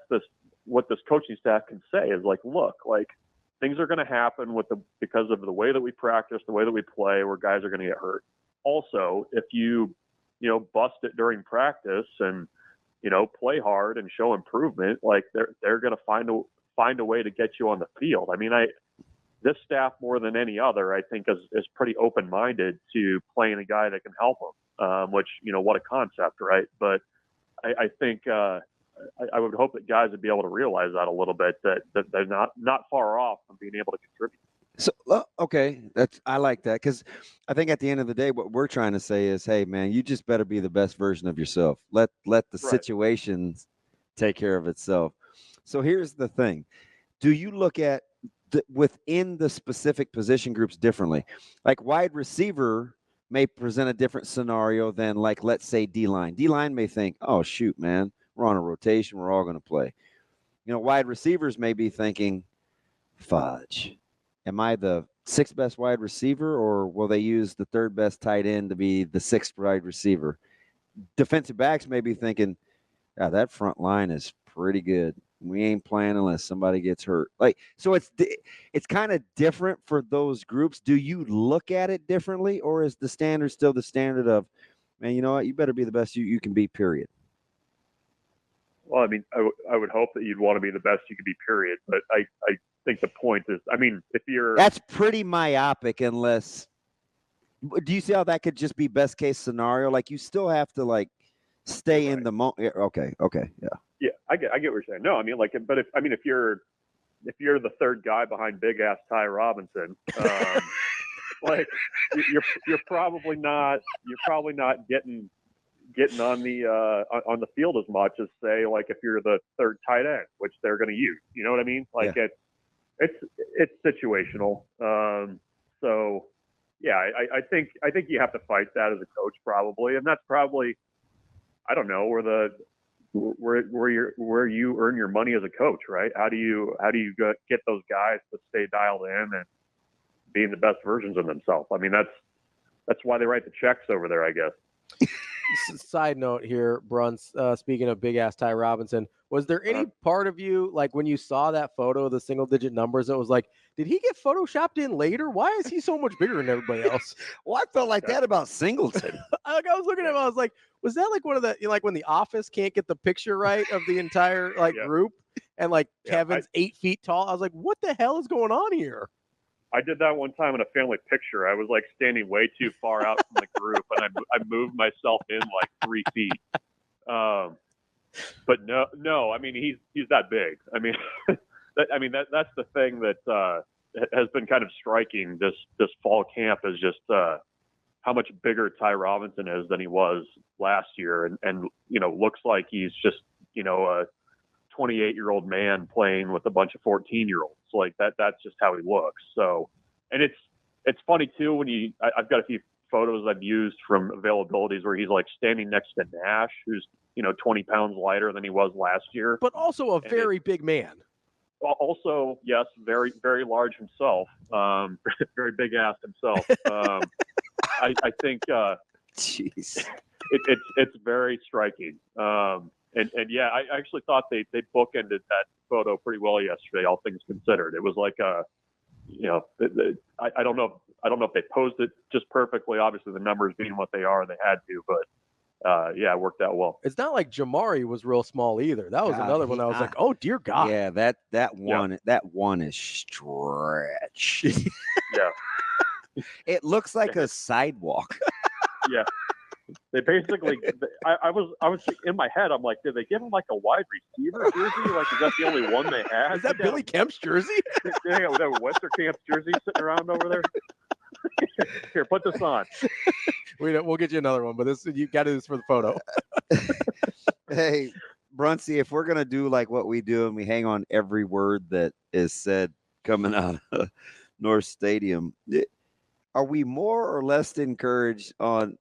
what this coaching staff can say is like, look, like, things are going to happen because of the way that we practice, the way that we play, where guys are going to get hurt. Also, if you bust it during practice and, play hard and show improvement, like they're going to find a way to get you on the field. I mean, this staff more than any other, I think is pretty open-minded to playing a guy that can help them, which, what a concept, right? But I think I would hope that guys would be able to realize that a little bit, that they're not far off from being able to contribute. So, okay, I like that, because I think at the end of the day, what we're trying to say is, hey, man, you just better be the best version of yourself. Let the situations take care of itself. So here's the thing. Do you look at within the specific position groups differently? Like wide receiver may present a different scenario than, like, let's say D-line. D-line may think, oh, shoot, man, we're on a rotation. We're all going to play. Wide receivers may be thinking, fudge. Am I the sixth best wide receiver, or will they use the third best tight end to be the sixth wide receiver? Defensive backs may be thinking, that front line is pretty good. We ain't playing unless somebody gets hurt. So it's kind of different for those groups. Do you look at it differently, or is the standard still the standard of, man, you know what? You better be the best you can be, period? Well, I mean, I would hope that you'd want to be the best you could be, period. But I think the point is, I mean, if you're... That's pretty myopic unless... Do you see how that could just be best case scenario? Like, you still have to, stay in the moment. Okay, yeah. Yeah, I get what you're saying. No, I mean, if you're the third guy behind big ass Ty Robinson, you're probably not getting on the field as much as, say, like, if you're the third tight end, which they're going to use. You know what I mean? Like, yeah. It's situational. So yeah, I think you have to fight that as a coach, probably, and that's probably, I don't know, where you earn your money as a coach, right? How do you get those guys to stay dialed in and being the best versions of themselves? I mean, that's why they write the checks over there, I guess. Side note here, Bruntz, speaking of big ass Ty Robinson, was there any part of you, like, when you saw that photo of the single digit numbers, that was like, did he get photoshopped in later? Why is he so much bigger than everybody else? Well, I felt like that about Singleton. I was looking at him, I was like, was that like one of the, like, when The Office can't get the picture right of the entire group, and Kevin's 8 feet tall? I was like, what the hell is going on here? I did that one time in a family picture. I was standing way too far out from the group, and I moved myself in 3 feet. But no, I mean, he's that big. I mean, that's the thing that has been kind of striking this fall camp, is just how much bigger Ty Robinson is than he was last year, and looks like he's just a 28-year-old man playing with a bunch of 14-year-olds. Like that's just how he looks. So, and it's funny too, when I've got a few photos I've used from availabilities where he's standing next to Nash, who's 20 pounds lighter than he was last year, but also a very big man. Also, yes, very, very large himself, very big ass himself. I think jeez, it's very striking. And yeah, I actually thought they bookended that photo pretty well yesterday, all things considered. It was like I don't know if they posed it just perfectly. Obviously, the numbers being what they are, they had to, but yeah, it worked out well. It's not like Jamari was real small either. That was another one. I was like, oh dear God. Yeah, that one is stretch. Yeah, it looks like a sidewalk. Yeah. They basically, I was in my head, I'm like, did they give him a wide receiver jersey? Like, is that the only one they had? Is that Billy Kemp's jersey? Yeah, we have a Wester Camp's jersey sitting around over there. Here, put this on. We'll get you another one, but you got to do this for the photo. Hey, Bruntz, if we're gonna do like what we do and we hang on every word that is said coming out of North Stadium, are we more or less encouraged on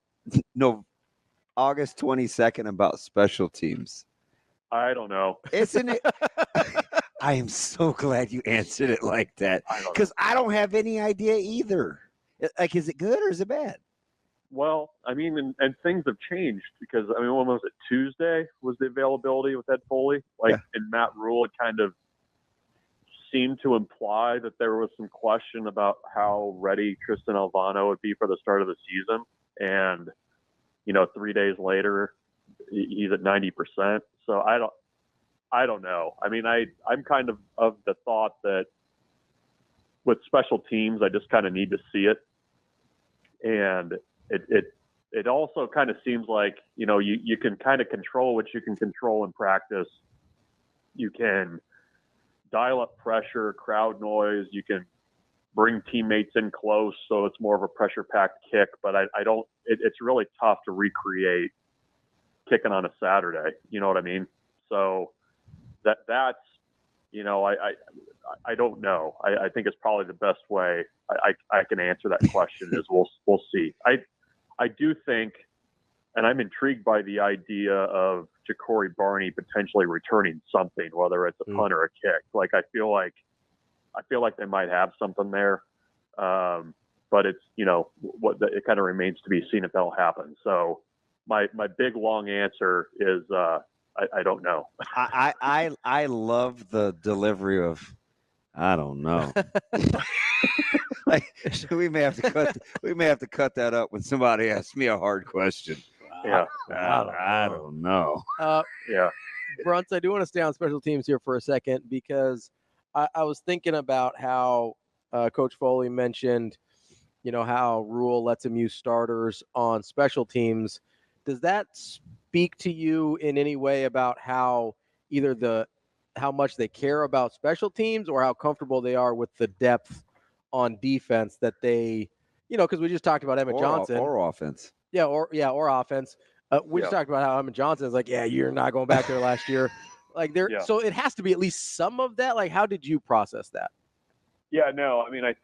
August 22nd about special teams? I don't know. Isn't it? I am so glad you answered it like that, because I don't have any idea either. Like, is it good or is it bad? Well, I mean, and things have changed, because, I mean, when was it? Tuesday was the availability with Ed Foley? And Matt Rule had kind of seemed to imply that there was some question about how ready Tristan Alvano would be for the start of the season. And, 3 days later, he's at 90%. So I don't know. I mean, I'm kind of the thought that with special teams, I just kind of need to see it. And it also kind of seems like, you can kind of control what you can control in practice. You can dial up pressure, crowd noise. You can bring teammates in close, so it's more of a pressure-packed kick. But I don't. It's really tough to recreate kicking on a Saturday. You know what I mean? So that's I don't know. I think it's probably the best way I can answer that question is we'll see. I do think, and I'm intrigued by the idea of Ja'Cory Barney potentially returning something, whether it's a punt or a kick. Like I feel like they might have something there, but it's it kind of remains to be seen if that'll happen. So my big long answer is I don't know. I love the delivery of I don't know. Like, we may have to cut that up when somebody asks me a hard question. Yeah, I don't know. Yeah, Bruntz, I do want to stay on special teams here for a second because I was thinking about how Coach Foley mentioned, how Rule lets him use starters on special teams. Does that speak to you in any way about how how much they care about special teams or how comfortable they are with the depth on defense that they, because we just talked about Emmett Johnson or offense. or offense. We just talked about how Emmett Johnson is like, you're not going back there last year. Like so it has to be at least some of that. Like, how did you process that? Yeah, no, I mean, I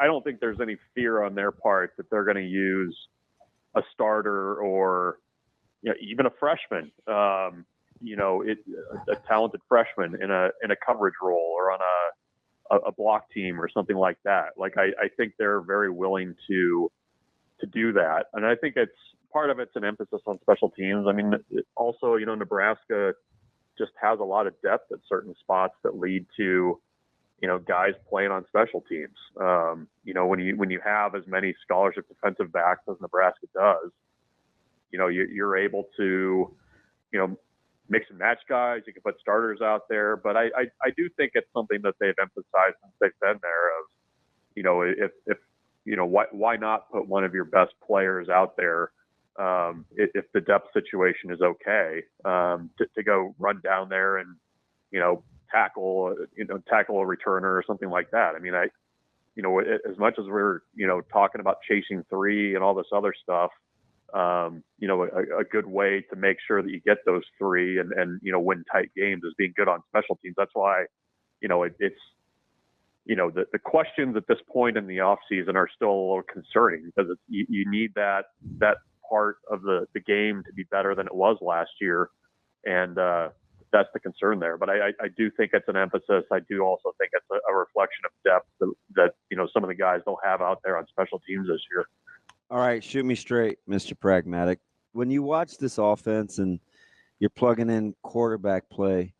don't think there's any fear on their part that they're going to use a starter or, even a freshman, a talented freshman in a coverage role or on a block team or something like that. Like, I think they're very willing to do that. And I think part of it's an emphasis on special teams. I mean, also, Nebraska just has a lot of depth at certain spots that lead to, guys playing on special teams. When you have as many scholarship defensive backs as Nebraska does, you're able to, mix and match guys. You can put starters out there, but I do think it's something that they've emphasized since they've been there. Of, if why not put one of your best players out there if the depth situation is okay to go run down there and tackle a returner or something like that. I mean, as much as we're talking about chasing three and all this other stuff, a good way to make sure that you get those three and win tight games is being good on special teams. That's why it's the questions at this point in the offseason are still a little concerning because you need that part of the game to be better than it was last year, and that's the concern there. But I do think it's an emphasis. I do also think it's a reflection of depth that some of the guys don't have out there on special teams this year. All right, shoot me straight, Mr. Pragmatic. When you watch this offense and you're plugging in quarterback play,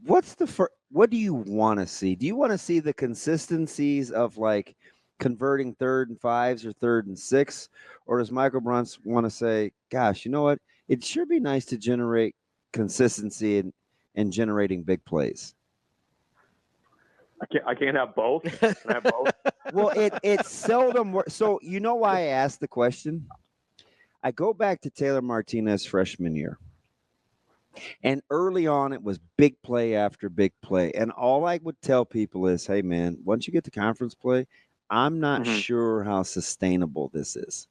what do you want to see? Do you want to see the consistencies of like converting 3rd and 5s or 3rd and 6? Or does Michael Bruntz want to say, gosh, you know what? It'd sure be nice to generate consistency and generating big plays. I can't have both. Can I have both? Well, it's seldom works. So you know why I asked the question? I go back to Taylor Martinez freshman year. And early on, it was big play after big play. And all I would tell people is, hey, man, once you get to conference play, I'm not sure how sustainable this is.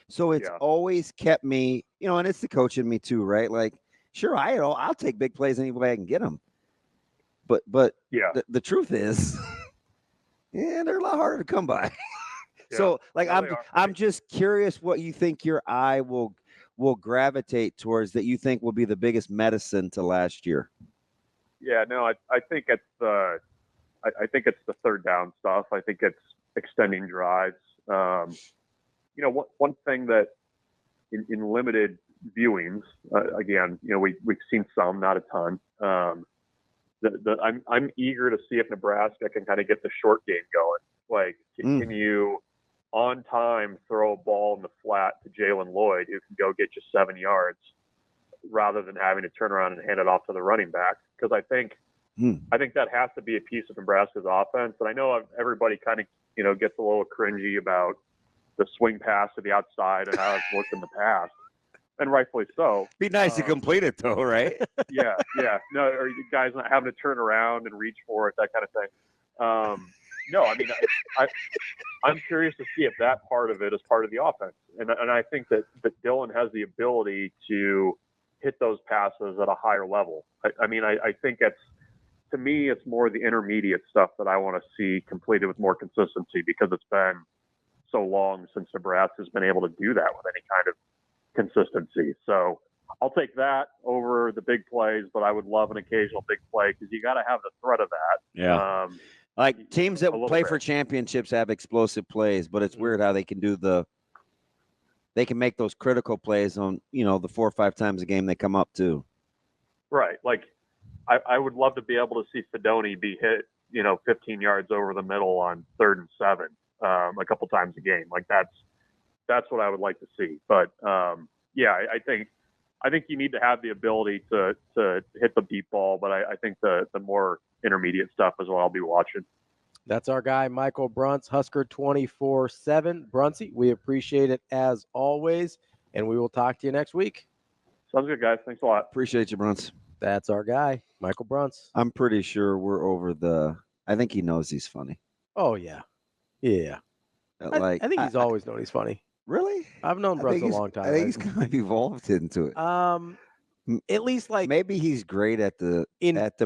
So it's always kept me, and it's the coach in me too, right? Like, sure, I'll take big plays any way I can get them. But the truth is, they're a lot harder to come by. So, like, I'm just curious what you think your eye will gravitate towards that you think will be the biggest medicine to last year. Yeah, no, I think it's the third down stuff. I think it's extending drives. One thing that in limited viewings, again, we've seen some, not a ton. I'm eager to see if Nebraska can kind of get the short game going. Like, can you on-time throw a ball in the flat to Jalen Lloyd, who can go get you 7 yards, rather than having to turn around and hand it off to the running back. Because I think that has to be a piece of Nebraska's offense. And I know everybody kind of, gets a little cringy about the swing pass to the outside and how it's looked in the past, and rightfully so. Be nice to complete it, though, right? Yeah. No, or you guys not having to turn around and reach for it, that kind of thing. No, I mean, I'm curious to see if that part of it is part of the offense. And I think that Dylan has the ability to hit those passes at a higher level. I think to me, it's more the intermediate stuff that I want to see completed with more consistency, because it's been so long since Nebraska's been able to do that with any kind of consistency. So I'll take that over the big plays, but I would love an occasional big play, because you got to have the threat of that. Yeah. Like teams that play for championships have explosive plays, but it's weird how they can they can make those critical plays on, the 4 or 5 times a game they come up to. Right. Like I would love to be able to see Fedoni be hit, 15 yards over the middle on 3rd and 7 a couple times a game. Like that's what I would like to see. But I think you need to have the ability to hit the deep ball, but I think the more intermediate stuff is what I'll be watching. That's our guy, Michael Bruntz, Husker 24/7. Bruntzy, we appreciate it as always, and we will talk to you next week. Sounds good, guys. Thanks a lot. Appreciate you, Bruntz. That's our guy, Michael Bruntz. I'm pretty sure we're over I think he knows he's funny. Oh, yeah. Yeah. I think he's always known he's funny. Really? I've known Bruntz a long time. I think he's kind of evolved into it. At least maybe he's great at the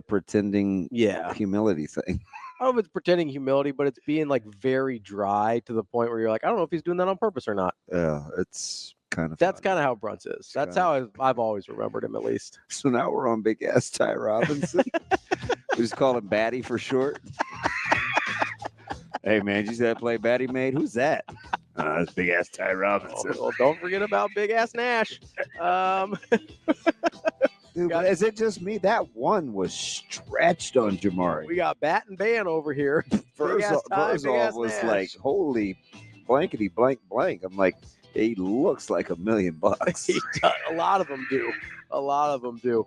pretending humility thing. I don't know if it's pretending humility, but it's being very dry to the point where you're like, I don't know if he's doing that on purpose or not. Yeah, it's kind of. That's kind of how Bruntz is. That's how I've always remembered him, at least. So now we're on big ass Ty Robinson. We just call him Batty for short. Hey man, did you see that play Batty made? Who's that? That's big ass Ty Robinson. Well, don't forget about big ass Nash. Dude, is it just me? That one was stretched on Jamari. We got Bat and Ban over here. Verzal was Nash. Like, holy blankety blank blank. I'm like, he looks like $1 million. A lot of them do.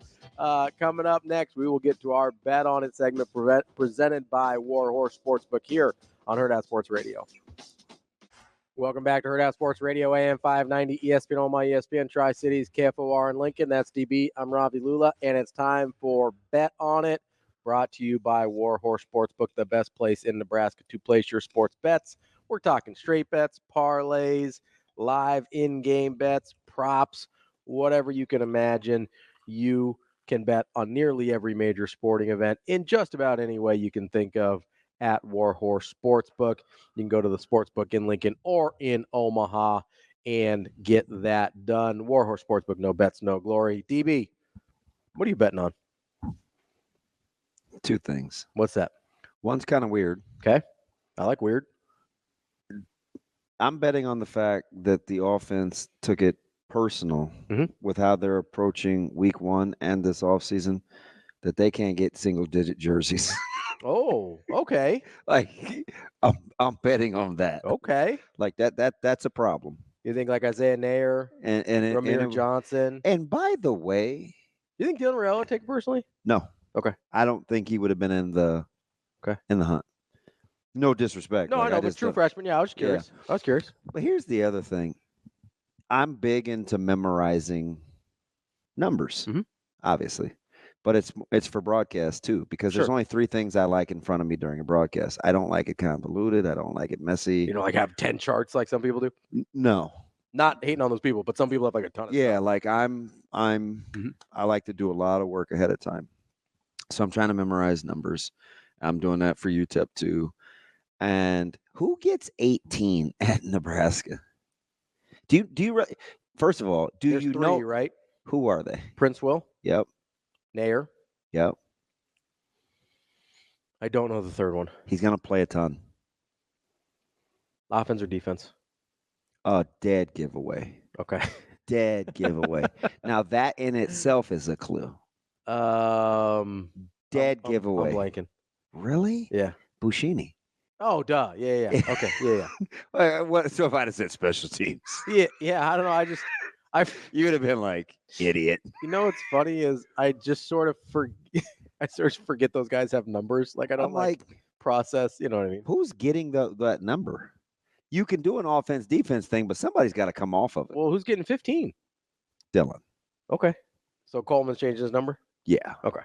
Coming up next, we will get to our Bet On It segment presented by Warhorse Sportsbook here on Hurrdat Sports Radio. Welcome back to Hurrdat Sports Radio, AM 590, ESPN Omaha, ESPN Tri-Cities, KFOR in Lincoln. That's DB. I'm Ravi Lulla, and it's time for Bet On It, brought to you by Warhorse Sportsbook, the best place in Nebraska to place your sports bets. We're talking straight bets, parlays, live in-game bets, props, whatever you can imagine. You can bet on nearly every major sporting event in just about any way you can think of at Warhorse Sportsbook. You can go to the Sportsbook in Lincoln or in Omaha and get that done. Warhorse Sportsbook, no bets, no glory. DB, what are you betting on? 2 things. What's that? One's kind of weird. Okay. I like weird. I'm betting on the fact that the offense took it personal with how they're approaching week 1 and this offseason, that they can't get single-digit jerseys. Oh, okay. I'm betting on that. Okay. Like that's a problem. You think like Isaiah Nair and Ramir Johnson? And by the way, you think Dylan Morello take it personally? No. Okay. I don't think he would have been in the hunt. No disrespect. No, I know, but true freshman. Yeah, I was curious. Yeah. I was curious. But here's the other thing. I'm big into memorizing numbers, obviously. But it's for broadcast too, because there's only 3 things I like in front of me during a broadcast. I don't like it convoluted. I don't like it messy. You don't have 10 charts like some people do? No. Not hating on those people, but some people have a ton of stuff. Like I like to do a lot of work ahead of time. So I'm trying to memorize numbers. I'm doing that for UTEP too. And who gets 18 at Nebraska? Do you first of all, There's you 3, know right? Who are they? Prince Will? Yep. Nair? Yep. I don't know the third one. He's going to play a ton. Offense or defense? Dead giveaway. Okay. Dead giveaway. Now, that in itself is a clue. Dead giveaway. I'm blanking. Really? Yeah. Buschini. Oh, duh. Yeah. Okay. Yeah. What? So if I'd have said special teams, Yeah. I don't know. you would have been like, idiot. You know what's funny is I just sort of forget those guys have numbers. Like I don't I'm like, process. You know what I mean? who's getting that number? You can do an offense-defense thing, but somebody's got to come off of it. Well, who's getting 15? Dylan. Okay. So Coleman's changed his number? Yeah. Okay.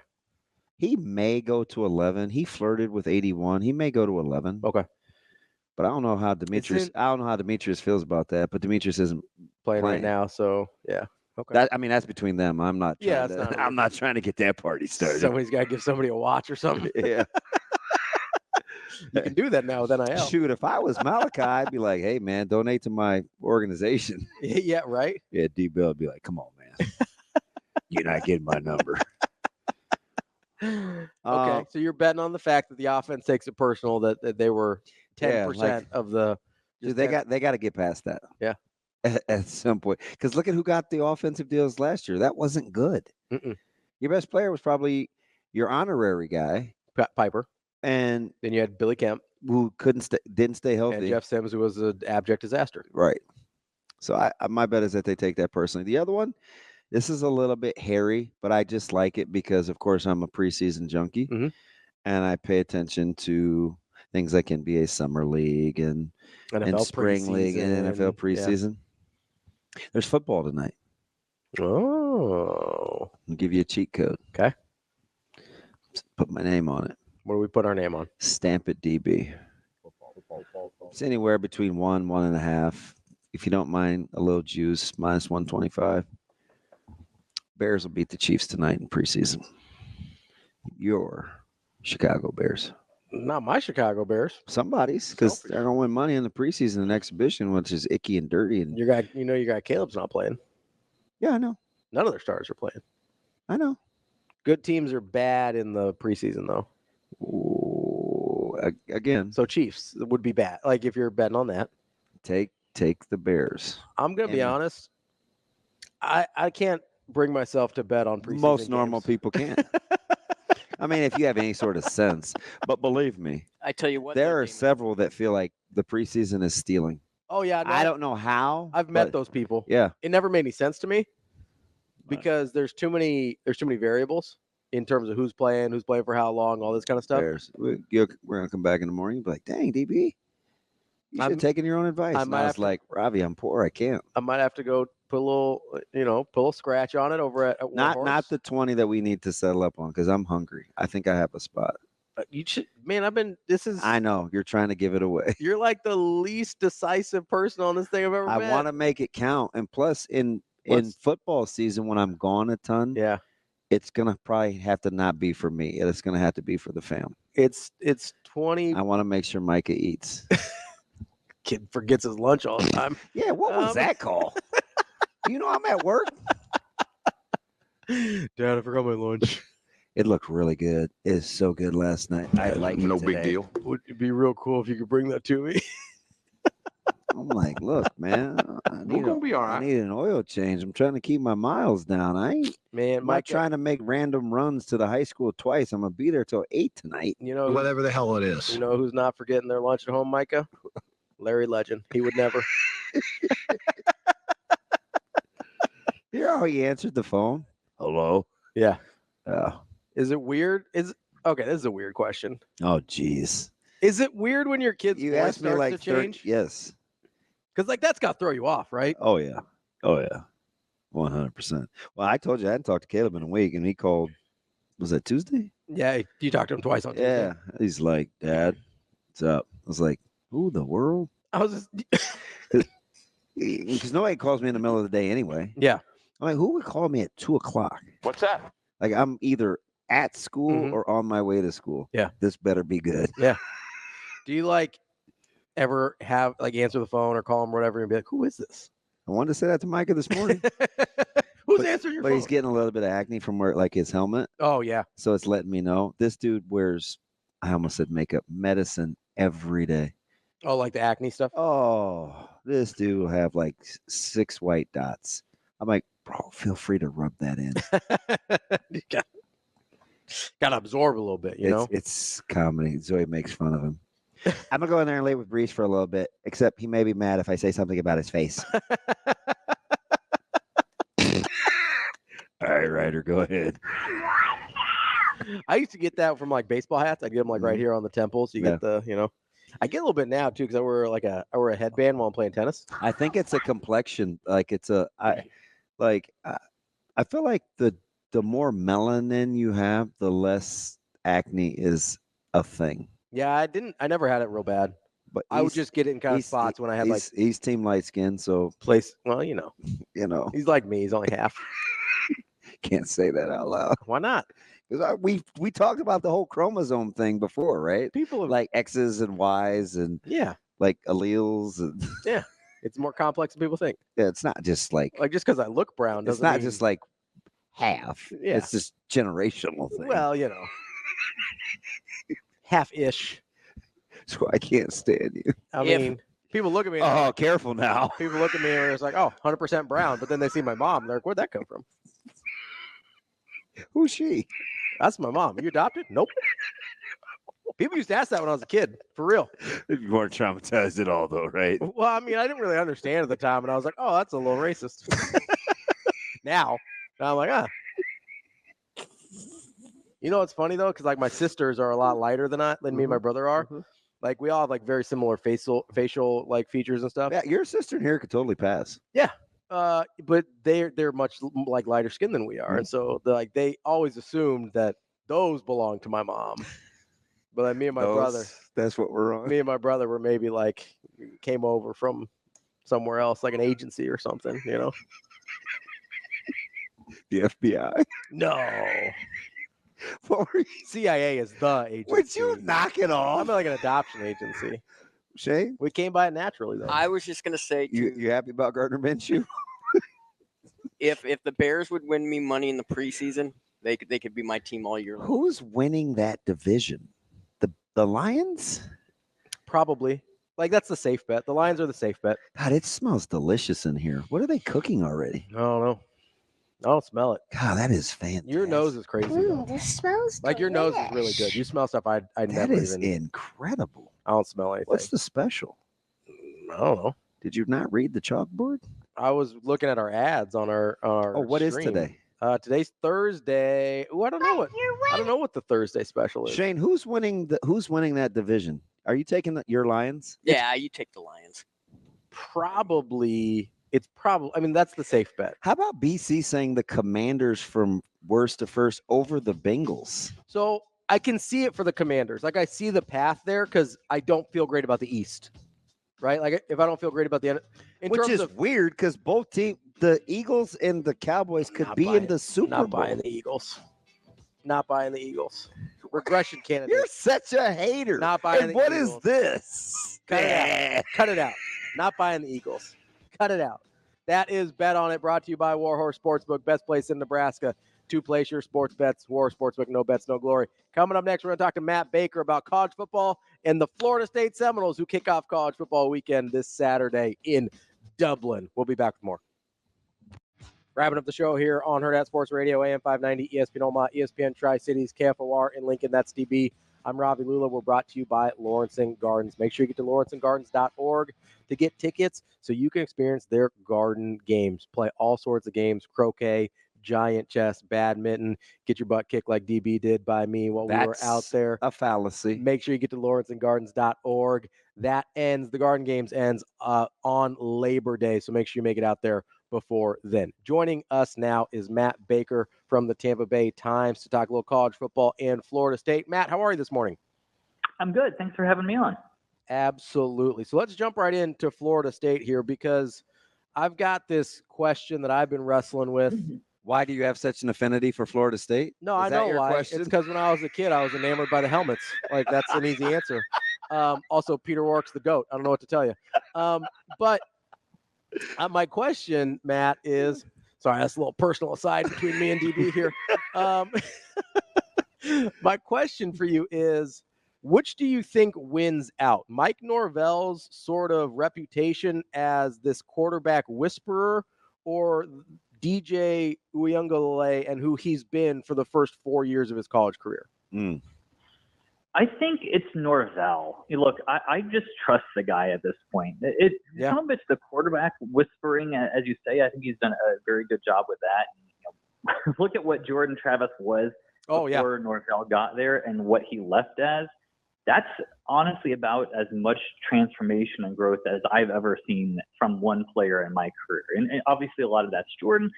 He may go to 11. He flirted with 81. He may go to 11. Okay. But I don't know how Demetrius. I don't know how Demetrius feels about that. But Demetrius isn't playing right now, so yeah. Okay. That's between them. I'm not. I'm not trying to get that party started. Somebody's got to give somebody a watch or something. Yeah. You can do that now with NIL. Shoot, if I was Malachi, I'd be like, "Hey, man, donate to my organization." Yeah, right. Yeah, D-Bill would be like, "Come on, man, you're not getting my number." Okay, so you're betting on the fact that the offense takes it personal that they were 10% of the. Dude, they got to get past that. Yeah. At some point, because look at who got the offensive deals last year. That wasn't good. Your best player was probably your honorary guy, Piper, and then you had Billy Kemp, who didn't stay healthy, and Jeff Sims, who was an abject disaster. Right. So my bet is that they take that personally. The other one, this is a little bit hairy, but I just like it because, of course, I'm a preseason junkie, and I pay attention to things like NBA Summer League and Spring League and NFL preseason. Yeah. There's football tonight. Oh. I'll give you a cheat code. Okay. Put my name on it. What do we put our name on? Stamp it DB. It's anywhere between 1.5. If you don't mind a little juice, minus 125. Bears will beat the Chiefs tonight in preseason. Your Chicago Bears. Not my Chicago Bears. Somebody's, because they're gonna win money in the preseason and exhibition, which is icky and dirty. And your guy Caleb's not playing. Yeah, I know. None of their stars are playing. I know. Good teams are bad in the preseason, though. Ooh, again. So Chiefs would be bad. Like if you're betting on that, take the Bears. I'm gonna be honest. I can't bring myself to bet on preseason. Most normal people can't. I mean, if you have any sort of sense. But believe me, I tell you what, there are several that feel like the preseason is stealing. Oh yeah, no, I don't know how. I've met those people. Yeah, it never made any sense to me because there's too many variables in terms of who's playing for how long, all this kind of stuff. We're gonna come back in the morning and be like, "Dang, DB, you should have taken your own advice." I was like, "Ravi, I'm poor. I can't." I might have to go put a little scratch on it over at not the 20 that we need to settle up on because I'm hungry. I think I have a spot. You should, man. I know you're trying to give it away. You're like the least decisive person on this thing I've ever met. I want to make it count, and plus in football season when I'm gone a ton, it's gonna probably have to not be for me. It's gonna have to be for the fam. It's 20. I want to make sure Micah eats. Kid forgets his lunch all the time. Yeah, what was that call? You know I'm at work. Dad, I forgot my lunch. It looked really good. It is so good last night. I like it. No big deal. Would it be real cool if you could bring that to me? I'm like, look, man, We're gonna be all right. I need an oil change. I'm trying to keep my miles down. I'm not trying to make random runs to the high school twice. I'm gonna be there till 8 tonight. You know, Whatever the hell it is. You know who's not forgetting their lunch at home, Micah? Larry Legend. He would never. You know how he answered the phone? Hello? Yeah. Oh. Is it weird? Okay, this is a weird question. Oh, geez. Is it weird when your kid's You voice asked me starts like to change? Yes. Because that's got to throw you off, right? Oh, yeah. 100%. Well, I told you I hadn't talked to Caleb in a week, and he called, was that Tuesday? Yeah, you talked to him twice on Tuesday. Yeah. He's like, Dad, what's up? I was like, who the world? I was just... Because nobody calls me in the middle of the day anyway. Yeah. I'm like, who would call me at 2:00? What's that? Like, I'm either at school or on my way to school. Yeah. This better be good. Yeah. Do you ever have answer the phone or call him or whatever and be like, who is this? I wanted to say that to Micah this morning. Who's answering your phone? But he's getting a little bit of acne from his helmet. Oh, yeah. So it's letting me know. This dude wears, I almost said makeup, medicine every day. Oh, like the acne stuff? Oh, this dude will have 6 white dots. I'm like, bro, feel free to rub that in. You got to absorb a little bit, you know? It's comedy. Zoe makes fun of him. I'm gonna go in there and lay with Brees for a little bit. Except he may be mad if I say something about his face. All right, Ryder, go ahead. I used to get that from like baseball hats. I'd get them like right here on the temples. You get the, I get a little bit now too because I wear a headband while I'm playing tennis. I think it's a complexion. Like I feel like the more melanin you have, the less acne is a thing. Yeah, I never had it real bad. But I would just get it in kind of spots when I had he's team light skin, so well, he's like me. He's only half. Can't say that out loud. Why not? Because we talked about the whole chromosome thing before, right? People have, like X's and Y's and like alleles and it's more complex than people think. Yeah, it's not just like just because I look brown doesn't. It's not mean, just like half. Yeah, it's just generational thing. Well, half-ish. So I can't stand you. I mean, people look at me. Oh, careful now. People look at me and it's like, 100% brown. But then they see my mom. They're like, where'd that come from? Who's she? That's my mom. Are you adopted? Nope. People used to ask that when I was a kid. For real. You weren't traumatized at all, though, right? Well, I mean, I didn't really understand at the time. And I was like, oh, that's a little racist. now I'm like, it's funny, though, because, like, my sisters are a lot lighter than me and my brother are. Mm-hmm. Like, we all have, like, very similar facial like, features and stuff. Yeah, your sister and here could totally pass. Yeah. But they're much, like, lighter skinned than we are. Mm-hmm. And so, they always assumed that those belonged to my mom. But, like, me and my brother. That's what we're on. Me and my brother were maybe, like, came over from somewhere else, like an agency or something, The FBI? No. CIA is the agency. Would you knock it off? I'm like an adoption agency. Shay? We came by it naturally, though. I was just going to say... You happy about Gardner Minshew? if the Bears would win me money in the preseason, they could be my team all year long. Who's winning that division? The Lions? Probably. Like, that's the safe bet. The Lions are the safe bet. God, it smells delicious in here. What are they cooking already? I don't know. I don't smell it. God, that is fantastic. Your nose is crazy. This smells like your nose is really good. You smell stuff I never That is even. Incredible. I don't smell anything. What's the special? I don't know. Did you not read the chalkboard? I was looking at our ads on our. Oh, what is stream. today? Today's Thursday. Oh, I don't know what. I don't know what the Thursday special is. Shane, who's winning that division? Are you taking your Lions? Yeah, you take the Lions. Probably. It's probably. I mean, that's the safe bet. How about BC saying the Commanders from worst to first over the Bengals? So I can see it for the Commanders. Like, I see the path there because I don't feel great about the East. Right? Like, if I don't feel great about the which is weird because both teams, the Eagles and the Cowboys, could be in the Super Bowl. Not buying the Eagles. Not buying the Eagles. Regression candidate. You're such a hater. Not buying and the what Eagles. Is this? Cut it out. Cut it out. Not buying the Eagles. Cut it out. That is Bet On It, brought to you by Warhorse Sportsbook, best place in Nebraska to place your sports bets. Warhorse Sportsbook, no bets, no glory. Coming up next, we're going to talk to Matt Baker about college football and the Florida State Seminoles, who kick off college football weekend this Saturday in Dublin. We'll be back with more. Wrapping up the show here on Hurrdat Sports Radio, AM 590, ESPN Omaha, ESPN Tri-Cities, KFOR in Lincoln. That's DB. I'm Ravi, Lulla. We're brought to you by Lawrencing Gardens. Make sure you get to lawrenceinggardens.org to get tickets so you can experience their garden games. Play all sorts of games, croquet, giant chess, badminton. Get your butt kicked like DB did by me while we were out there. A fallacy. Make sure you get to lawrenceinggardens.org. That ends, the garden games ends on Labor Day, so make sure you make it out there before then. Joining us now is Matt Baker from the Tampa Bay Times to talk a little college football and Florida State. Matt, how are you this morning? I'm good. Thanks for having me on. Absolutely. So let's jump right into Florida State here because I've got this question that I've been wrestling with. Why do you have such an affinity for Florida State? No, I know why. Question? It's because when I was a kid, I was enamored by the helmets. Like, that's an easy answer. Also, Peter Warrick's the GOAT. I don't know what to tell you. But my question, Matt, is – sorry, that's a little personal aside between me and DB here. My question for you is, which do you think wins out? Mike Norvell's sort of reputation as this quarterback whisperer, or DJ Uiagalelei and who he's been for the first 4 years of his college career? I think it's Norvell. Look, I just trust the guy at this point. Some of it's the quarterback whispering, as you say. I think he's done a very good job with that. Look at what Jordan Travis was before Norvell got there and what he left as. That's honestly about as much transformation and growth as I've ever seen from one player in my career. And obviously a lot of that's Jordan.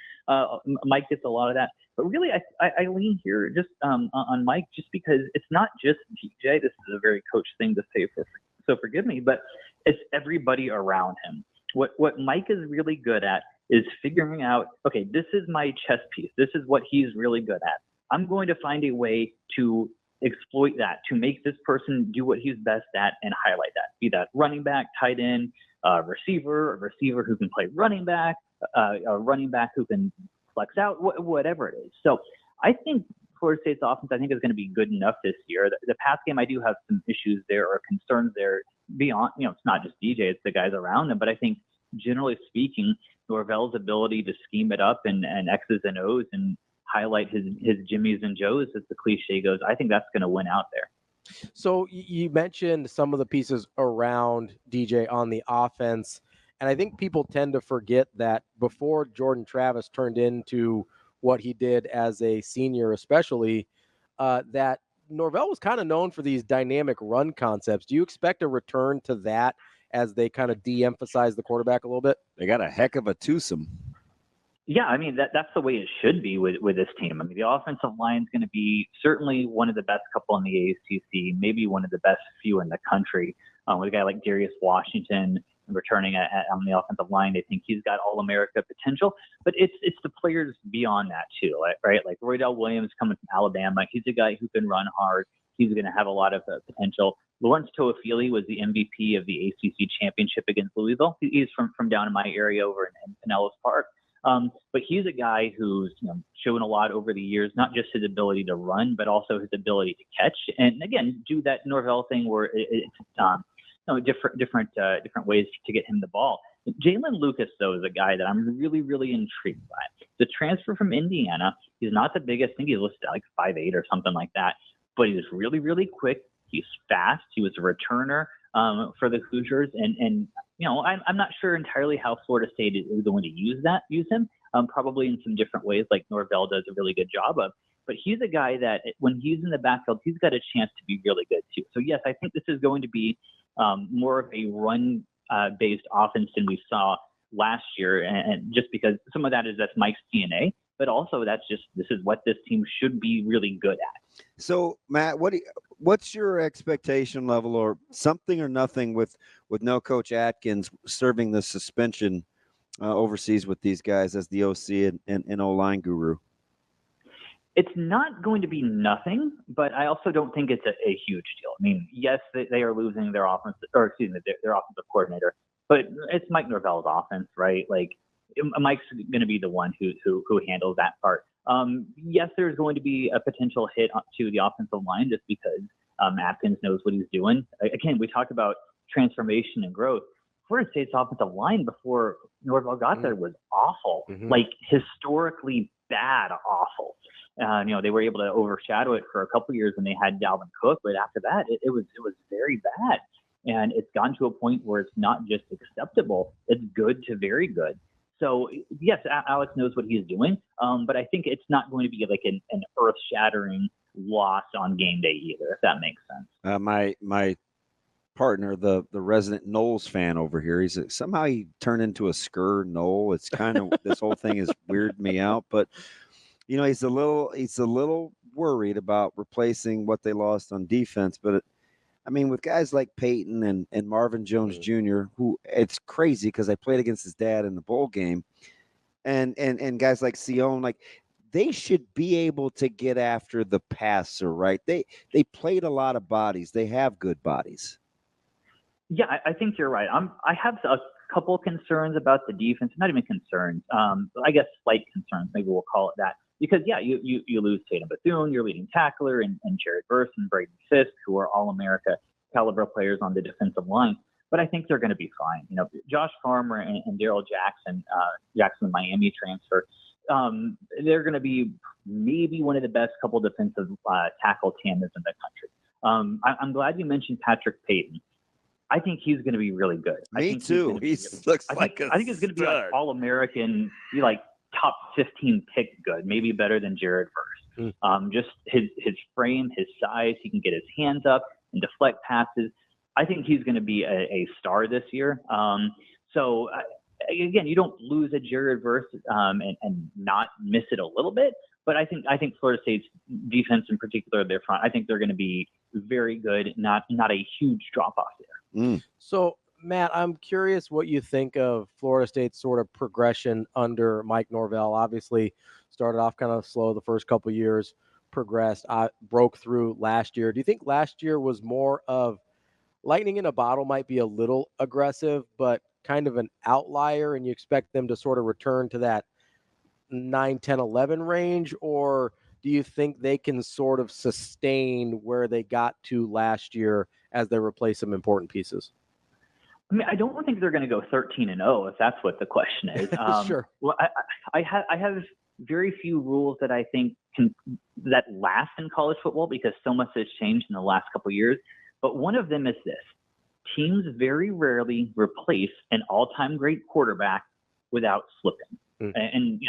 Mike gets a lot of that. But really, I lean here just on Mike just because it's not just DJ. This is a very coach thing to say, so forgive me, but it's everybody around him. What Mike is really good at is figuring out, okay, this is my chess piece. This is what he's really good at. I'm going to find a way to exploit that, to make this person do what he's best at and highlight that. Be that running back, tight end, a receiver who can play running back, a running back who can flex out, whatever it is. So I think Florida State's offense, I think, is going to be good enough this year. The pass game, I do have some issues there or concerns there beyond, it's not just DJ, it's the guys around him. But I think generally speaking, Norvell's ability to scheme it up and X's and O's and highlight his Jimmies and Joes, as the cliche goes, I think that's going to win out there. So you mentioned some of the pieces around DJ on the offense, and I think people tend to forget that before Jordan Travis turned into what he did as a senior especially, that Norvell was kind of known for these dynamic run concepts. Do you expect a return to that as they kind of de-emphasize the quarterback a little bit? They got a heck of a twosome. Yeah, I mean, that's the way it should be with this team. I mean, the offensive line is going to be certainly one of the best couple in the ACC, maybe one of the best few in the country. With a guy like Darius Washington returning on the offensive line, I think he's got All-America potential. But it's the players beyond that too, right? Like Roydell Williams coming from Alabama, he's a guy who can run hard. He's going to have a lot of potential. Lawrence Toafili was the MVP of the ACC championship against Louisville. He's from down in my area over in Pinellas Park. But he's a guy who's shown a lot over the years, not just his ability to run, but also his ability to catch. And again, do that Norvell thing where it's different ways to get him the ball. Jalen Lucas, though, is a guy that I'm really, really intrigued by. The transfer from Indiana, he's not the biggest. I think he's listed at like 5'8" or something like that. But he was really, really quick. He's fast. He was a returner for the Hoosiers. And I'm not sure entirely how Florida State is going to use him, probably in some different ways like Norvell does a really good job of. But he's a guy that when he's in the backfield, he's got a chance to be really good too. So, yes, I think this is going to be more of a run-based offense than we saw last year. And just because some of that's Mike's DNA, but also this is what this team should be really good at. So, Matt, what's your expectation level or something or nothing with no Coach Atkins serving the suspension overseas with these guys as the OC and O-line guru? It's not going to be nothing, but I also don't think it's a huge deal. I mean, yes, they are losing their offensive coordinator, but it's Mike Norvell's offense, right? Like Mike's going to be the one who handles that part. Yes, there's going to be a potential hit to the offensive line just because Atkins knows what he's doing. Again, we talked about transformation and growth. Florida State's offensive line before Norvell got there was awful, like historically bad awful. They were able to overshadow it for a couple of years when they had Dalvin Cook, but after that, it was very bad. And it's gotten to a point where it's not just acceptable, it's good to very good. So, yes, Alex knows what he's doing, but I think it's not going to be like an earth-shattering loss on game day either, if that makes sense. My partner, the resident Knowles fan over here, somehow he turned into a Skur Knoll. It's kind of this whole thing has weirded me out, but he's a little worried about replacing what they lost on defense. But with guys like Peyton and Marvin Jones Jr., who it's crazy because I played against his dad in the bowl game, and guys like Sion, like they should be able to get after the passer, right? They played a lot of bodies. They have good bodies. Yeah, I think you're right. I have a couple concerns about the defense. Not even concerns. I guess slight concerns. Maybe we'll call it that. Because, yeah, you lose Tatum Bethune, your leading tackler, and Jared Verse and Braden Fisk, who are All-America caliber players on the defensive line. But I think they're going to be fine. Josh Farmer and Daryl Jackson, Miami transfer, they're going to be maybe one of the best couple defensive tackle tandems in the country. I'm glad you mentioned Patrick Payton. I think he's going to be really good. Me too. He looks like I think he's going to be like All-American, like top 15 pick good, maybe better than Jared Verse. Just his frame, his size, he can get his hands up and deflect passes. I think he's going to be a star this year. So again, you don't lose a Jared Verse and not miss it a little bit. But I think Florida State's defense, in particular, their front, I think they're going to be very good. Not a huge drop off there. So, Matt, I'm curious what you think of Florida State's sort of progression under Mike Norvell. Obviously, started off kind of slow the first couple of years, progressed, broke through last year. Do you think last year was more of lightning in a bottle, might be a little aggressive, but kind of an outlier, and you expect them to sort of return to that 9, 10, 11 range? Or do you think they can sort of sustain where they got to last year as they replace some important pieces? I mean, I don't think they're going to go 13-0 if that's what the question is. Sure. Well, I have very few rules that I think that last in college football because so much has changed in the last couple of years. But one of them is this: teams very rarely replace an all-time great quarterback without slipping. And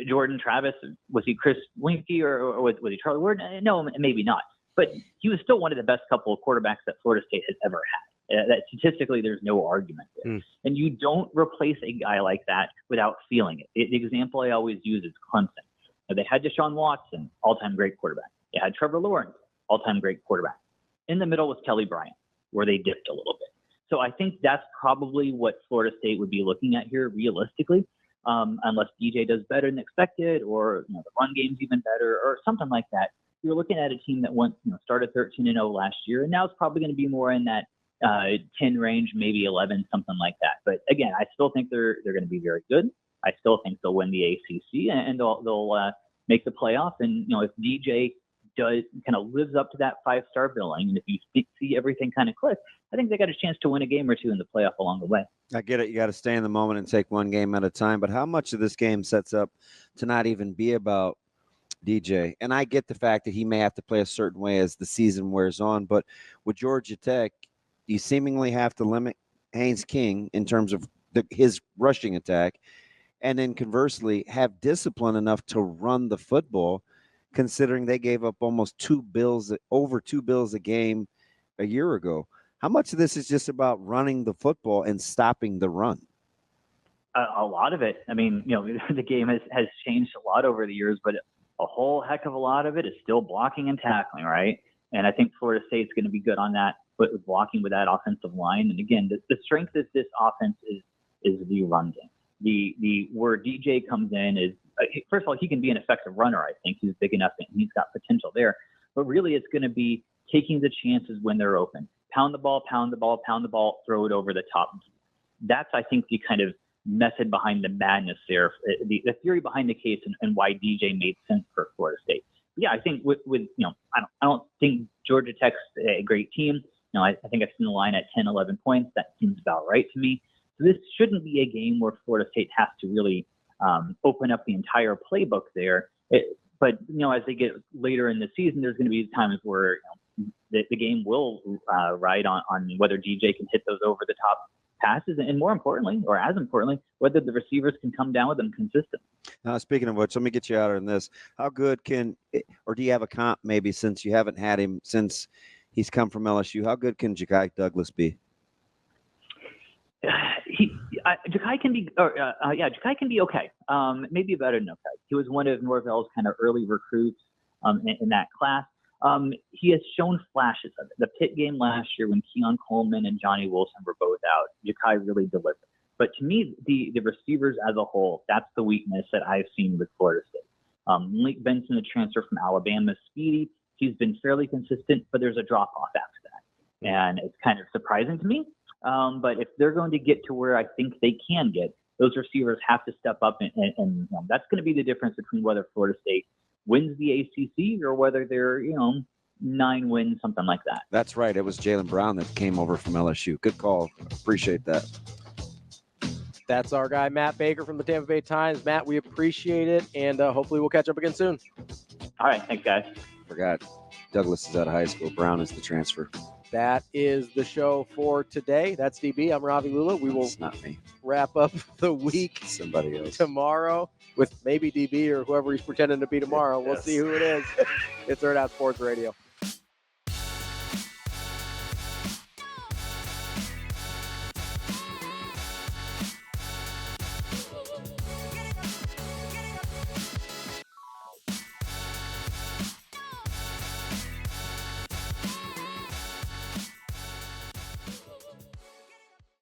Jordan Travis, was he Chris Winkie or was he Charlie Ward? No, maybe not. But he was still one of the best couple of quarterbacks that Florida State has ever had. That statistically, there's no argument there. And you don't replace a guy like that without feeling it. The example I always use is Clemson. They had Deshaun Watson, all-time great quarterback. They had Trevor Lawrence, all-time great quarterback. In the middle was Kelly Bryant, where they dipped a little bit. So I think that's probably what Florida State would be looking at here realistically. Unless DJ does better than expected, or the run game's even better, or something like that. You're looking at a team that started 13-0 last year, and now it's probably going to be more in that 10 range, maybe 11, something like that. But again, I still think they're going to be very good. I still think they'll win the ACC and they'll make the playoff. And if DJ kind of lives up to that 5-star billing, and if you see everything kind of click, I think they got a chance to win a game or two in the playoff along the way. I get it. You got to stay in the moment and take one game at a time. But how much of this game sets up to not even be about DJ? And I get the fact that he may have to play a certain way as the season wears on. But with Georgia Tech, you seemingly have to limit Haynes King in terms of his rushing attack. And then conversely, have discipline enough to run the football, considering they gave up almost over 2 bills a game a year ago. How much of this is just about running the football and stopping the run? A lot of it. I mean, the game has changed a lot over the years, but a whole heck of a lot of it is still blocking and tackling, right? And I think Florida State's going to be good on that, but with blocking with that offensive line. And again, the strength of this offense is the run game. The where DJ comes in is, first of all, he can be an effective runner. I think he's big enough and he's got potential there. But really, it's going to be taking the chances when they're open. Pound the ball, throw it over the top. That's, I think, the kind of method behind the madness there, the theory behind the case and why DJ made sense for Florida State. Yeah, I think with I don't think Georgia Tech's a great team. I think I've seen the line at 10, 11 points. That seems about right to me. So this shouldn't be a game where Florida State has to really open up the entire playbook there. But as they get later in the season, there's going to be times where the game will ride on whether DJ can hit those over the top passes, and more importantly, or as importantly, whether the receivers can come down with them consistently. Now, speaking of which, let me get you out on this. How good or do you have a comp maybe since you haven't had him since he's come from LSU? How good can Ja'Kai Douglas be? Ja'Kai can be, Ja'Kai can be okay. Maybe better than okay. He was one of Norvell's kind of early recruits in that class. He has shown flashes of it. The Pitt game last year when Keon Coleman and Johnny Wilson were both out, Ja'Kai really delivered. But to me, the receivers as a whole, that's the weakness that I've seen with Florida State. Malik Benson, the transfer from Alabama, is speedy. He's been fairly consistent, but there's a drop-off after that. And it's kind of surprising to me. But if they're going to get to where I think they can get, those receivers have to step up. And that's going to be the difference between whether Florida State wins the ACC or whether they're, 9 wins, something like that. That's right. It was Jaylen Brown that came over from LSU. Good call. Appreciate that. That's our guy, Matt Baker from the Tampa Bay Times. Matt, we appreciate it, and hopefully we'll catch up again soon. All right. Thanks, guys. Forgot. Douglas is out of high school. Brown is the transfer. That is the show for today. That's DB. I'm Ravi Lulla. We will It's not me. wrap up the week Somebody else. tomorrow with maybe DB or whoever he's pretending to be tomorrow. We'll see who it is. It's Hurrdat Sports Radio.